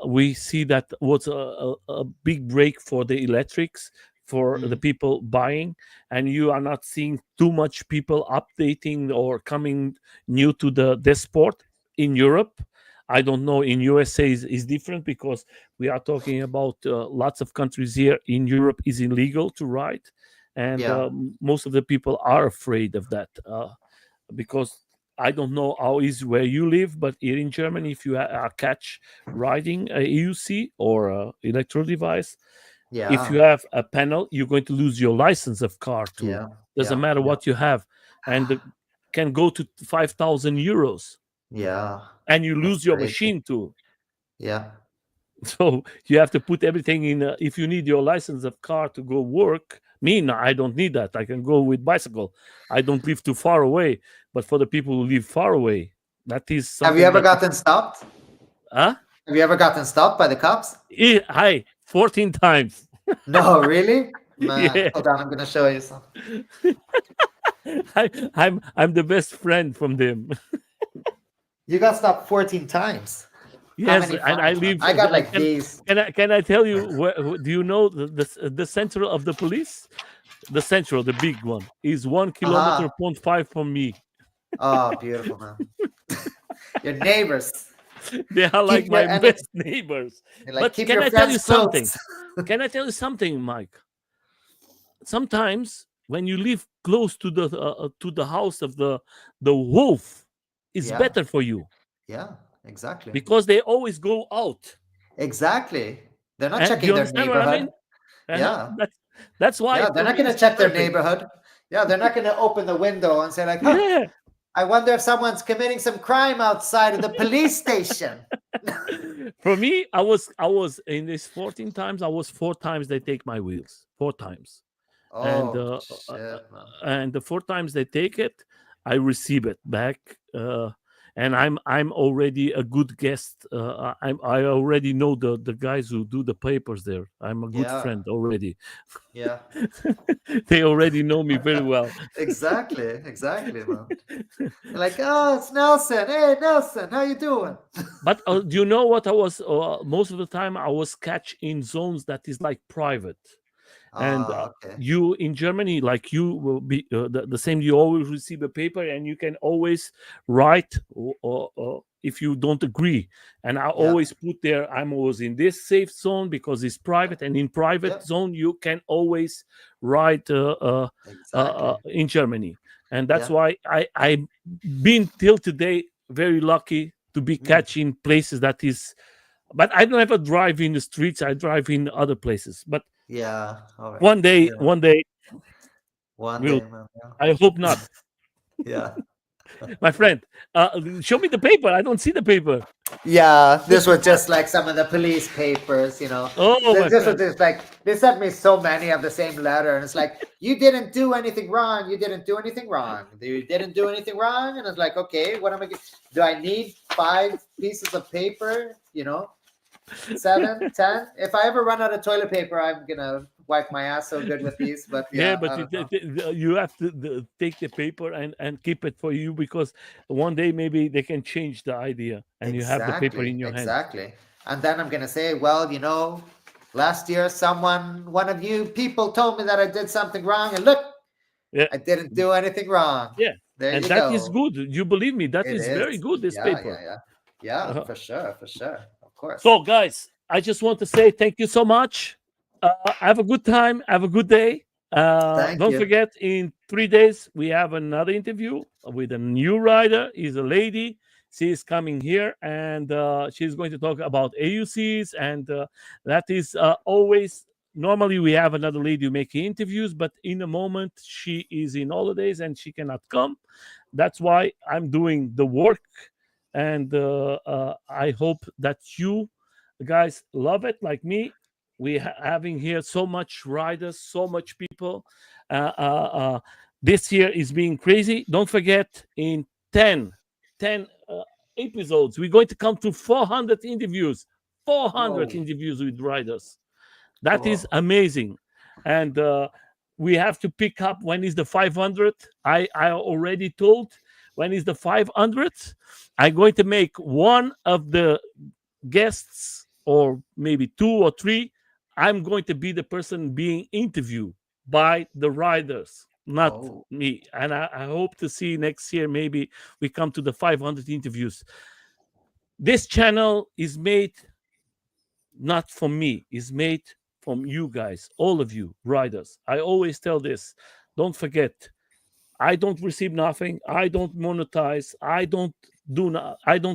Speaker 1: we see that was a big break for the electrics, for the
Speaker 2: Mm.
Speaker 1: people buying, and you are not seeing too much people updating or coming new to the sport in Europe. I don't know, in USA is different, because we are talking about lots of countries here in Europe is illegal to ride, and
Speaker 2: Yeah.
Speaker 1: most of the people are afraid of that, because I don't know how is where you live, but here in Germany, if you catch riding a EUC or a electro device, if
Speaker 2: Yeah.
Speaker 1: you have a panel, you're going to lose your license of car too.
Speaker 2: Yeah.
Speaker 1: Doesn't
Speaker 2: Yeah.
Speaker 1: matter
Speaker 2: Yeah.
Speaker 1: what you have, and can go to 5,000 euros,
Speaker 2: Yeah.
Speaker 1: and you
Speaker 2: That's
Speaker 1: lose your
Speaker 2: crazy.
Speaker 1: machine too.
Speaker 2: Yeah.
Speaker 1: So you have to put everything in. If you need your license of car to go work, me, no, I don't need that. I can go with bicycle. I don't live too far away. But for the people who live far away, that is
Speaker 2: Have you
Speaker 1: something
Speaker 2: ever
Speaker 1: that.
Speaker 2: gotten stopped?
Speaker 1: Huh?
Speaker 2: Have you ever gotten stopped by the cops?
Speaker 1: Hi, 14 times.
Speaker 2: No, really? Man,
Speaker 1: Yeah.
Speaker 2: hold on, I'm gonna show you some.
Speaker 1: I'm the best friend from them.
Speaker 2: You got stopped 14 times. How
Speaker 1: Yes,
Speaker 2: many
Speaker 1: and I
Speaker 2: fines, man?
Speaker 1: live.
Speaker 2: I got like
Speaker 1: Can
Speaker 2: these.
Speaker 1: can I tell you do you know the central of the police? The central, the big one, is 1 kilometer
Speaker 2: Aha.
Speaker 1: point five from me.
Speaker 2: Oh, beautiful, man. Your neighbors.
Speaker 1: They are like
Speaker 2: Keep your
Speaker 1: my
Speaker 2: and it,
Speaker 1: best neighbors.
Speaker 2: like
Speaker 1: But
Speaker 2: keep
Speaker 1: can
Speaker 2: your
Speaker 1: I tell
Speaker 2: friends
Speaker 1: you something?
Speaker 2: close.
Speaker 1: Can I tell you something, Mike? Sometimes when you live close to the house of the wolf, it's
Speaker 2: Yeah,
Speaker 1: better for you,
Speaker 2: yeah, exactly.
Speaker 1: because they always go out.
Speaker 2: Exactly. They're not
Speaker 1: And do
Speaker 2: checking
Speaker 1: you
Speaker 2: their
Speaker 1: understand what I
Speaker 2: neighborhood.
Speaker 1: mean? Uh-huh.
Speaker 2: Yeah.
Speaker 1: That's why
Speaker 2: Yeah, they're
Speaker 1: for
Speaker 2: not
Speaker 1: me
Speaker 2: gonna
Speaker 1: it's
Speaker 2: check their
Speaker 1: perfect.
Speaker 2: neighborhood. Yeah, they're not gonna open the window and say, like, huh,
Speaker 1: Yeah.
Speaker 2: I wonder if someone's committing some crime outside of the police station.
Speaker 1: For me, I was in this 14 times. I was 4 times they take my wheels, 4 times, and
Speaker 2: Oh shit, man.
Speaker 1: the 4 times they take it, I receive it back, and I'm already a good guest. I already know the guys who do the papers there. I'm a good
Speaker 2: Yeah,
Speaker 1: friend already.
Speaker 2: yeah.
Speaker 1: They already know me very well.
Speaker 2: Exactly, exactly, man. You're like, oh, it's Nelson. Hey, Nelson, how you doing?
Speaker 1: But do you know what I was? Most of the time, I was catch in zones that is like private, and
Speaker 2: Ah, okay.
Speaker 1: you in Germany, like you will be the same. You always receive a paper, and you can always write, or if you don't agree. And I
Speaker 2: Yeah,
Speaker 1: always put there, I'm always in this safe zone because it's private, and in private
Speaker 2: yep,
Speaker 1: zone you can always write
Speaker 2: exactly.
Speaker 1: in Germany, and that's
Speaker 2: Yeah.
Speaker 1: why I've been till today very lucky to be
Speaker 2: Mm.
Speaker 1: catching places that is. But I don't ever drive in the streets. I drive in other places. But
Speaker 2: Yeah. All right.
Speaker 1: one day,
Speaker 2: Yeah.
Speaker 1: one day
Speaker 2: One
Speaker 1: will.
Speaker 2: day, man. Yeah.
Speaker 1: I hope not,
Speaker 2: Yeah.
Speaker 1: my friend. Show me the paper. I don't see the paper.
Speaker 2: Yeah, this was just like some of the police papers, you know.
Speaker 1: Oh, my
Speaker 2: This was
Speaker 1: friend.
Speaker 2: just like they sent me so many of the same letter, and it's like you didn't do anything wrong. You didn't do anything wrong. You didn't do anything wrong, and it's like, okay, what am I? Do I need 5 pieces of paper? You know, 7, 10. If I ever run out of toilet paper, I'm gonna wipe my ass so good with these. But
Speaker 1: Yeah,
Speaker 2: yeah,
Speaker 1: but
Speaker 2: I don't know.
Speaker 1: you have to take the paper and keep it for you, because one day maybe they can change the idea and you have the paper
Speaker 2: Exactly,
Speaker 1: in your hand.
Speaker 2: exactly. And then I'm gonna say, well, you know, last year one of you people told me that I did something wrong, and look,
Speaker 1: Yeah,
Speaker 2: I didn't do anything wrong.
Speaker 1: yeah,
Speaker 2: There
Speaker 1: and
Speaker 2: you
Speaker 1: that is
Speaker 2: go.
Speaker 1: good. You believe me, that
Speaker 2: It
Speaker 1: is very
Speaker 2: is.
Speaker 1: good. This
Speaker 2: Yeah,
Speaker 1: paper.
Speaker 2: yeah, yeah. Yeah,
Speaker 1: Uh-huh.
Speaker 2: for sure, of course.
Speaker 1: So, guys, I just want to say thank you so much. Have a good time. Have a good day.
Speaker 2: Thank
Speaker 1: Don't
Speaker 2: you.
Speaker 1: forget, in 3 days, we have another interview with a new rider. Is a lady. She is coming here, and she's going to talk about AUCs. And that is always. Normally, we have another lady making interviews, but in a moment, she is in holidays and she cannot come. That's why I'm doing the work, and I hope that you guys love it like me. We having here so much riders, so much people. Uh, uh, uh, this year is being crazy. Don't forget, in 10 episodes, we're going to come to 400 interviews. 400
Speaker 2: Whoa,
Speaker 1: interviews with riders. That is
Speaker 2: whoa.
Speaker 1: amazing. And we have to pick up when is the 500. I already told when is the 500th. I'm going to make one of the guests, or maybe two or three, I'm going to be the person being interviewed by the riders, not
Speaker 2: Oh.
Speaker 1: me. And I hope to see next year, maybe we come to the 500 interviews. This channel is made not from me, is made from you guys, all of you riders. I always tell this, don't forget, I don't receive nothing. I don't monetize. I don't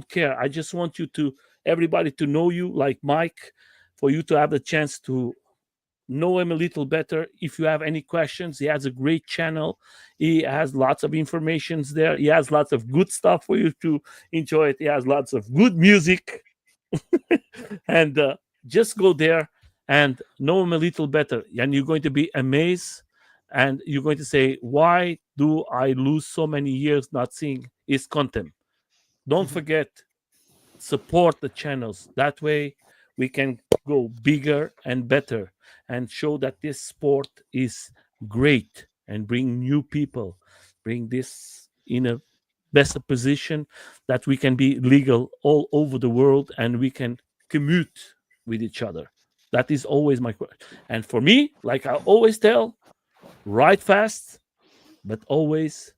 Speaker 1: care. I just want you to everybody to know you like Mike, for you to have the chance to know him a little better. If you have any questions, he has a great channel. He has lots of informations there. He has lots of good stuff for you to enjoy it. He has lots of good music. And just go there and know him a little better. And you're going to be amazed. And you're going to say, why do I lose so many years not seeing his content? Don't
Speaker 2: Mhm.
Speaker 1: forget, support the channels. That way we can go bigger and better and show that this sport is great and bring new people, bring this in a better position that we can be legal all over the world and we can commute with each other. That is always my question. And for me, like I always tell, ride fast, but always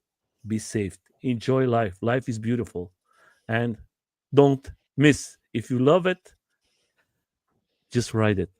Speaker 1: be safe. Enjoy life. Life is beautiful. And don't miss. If you love it, just ride it.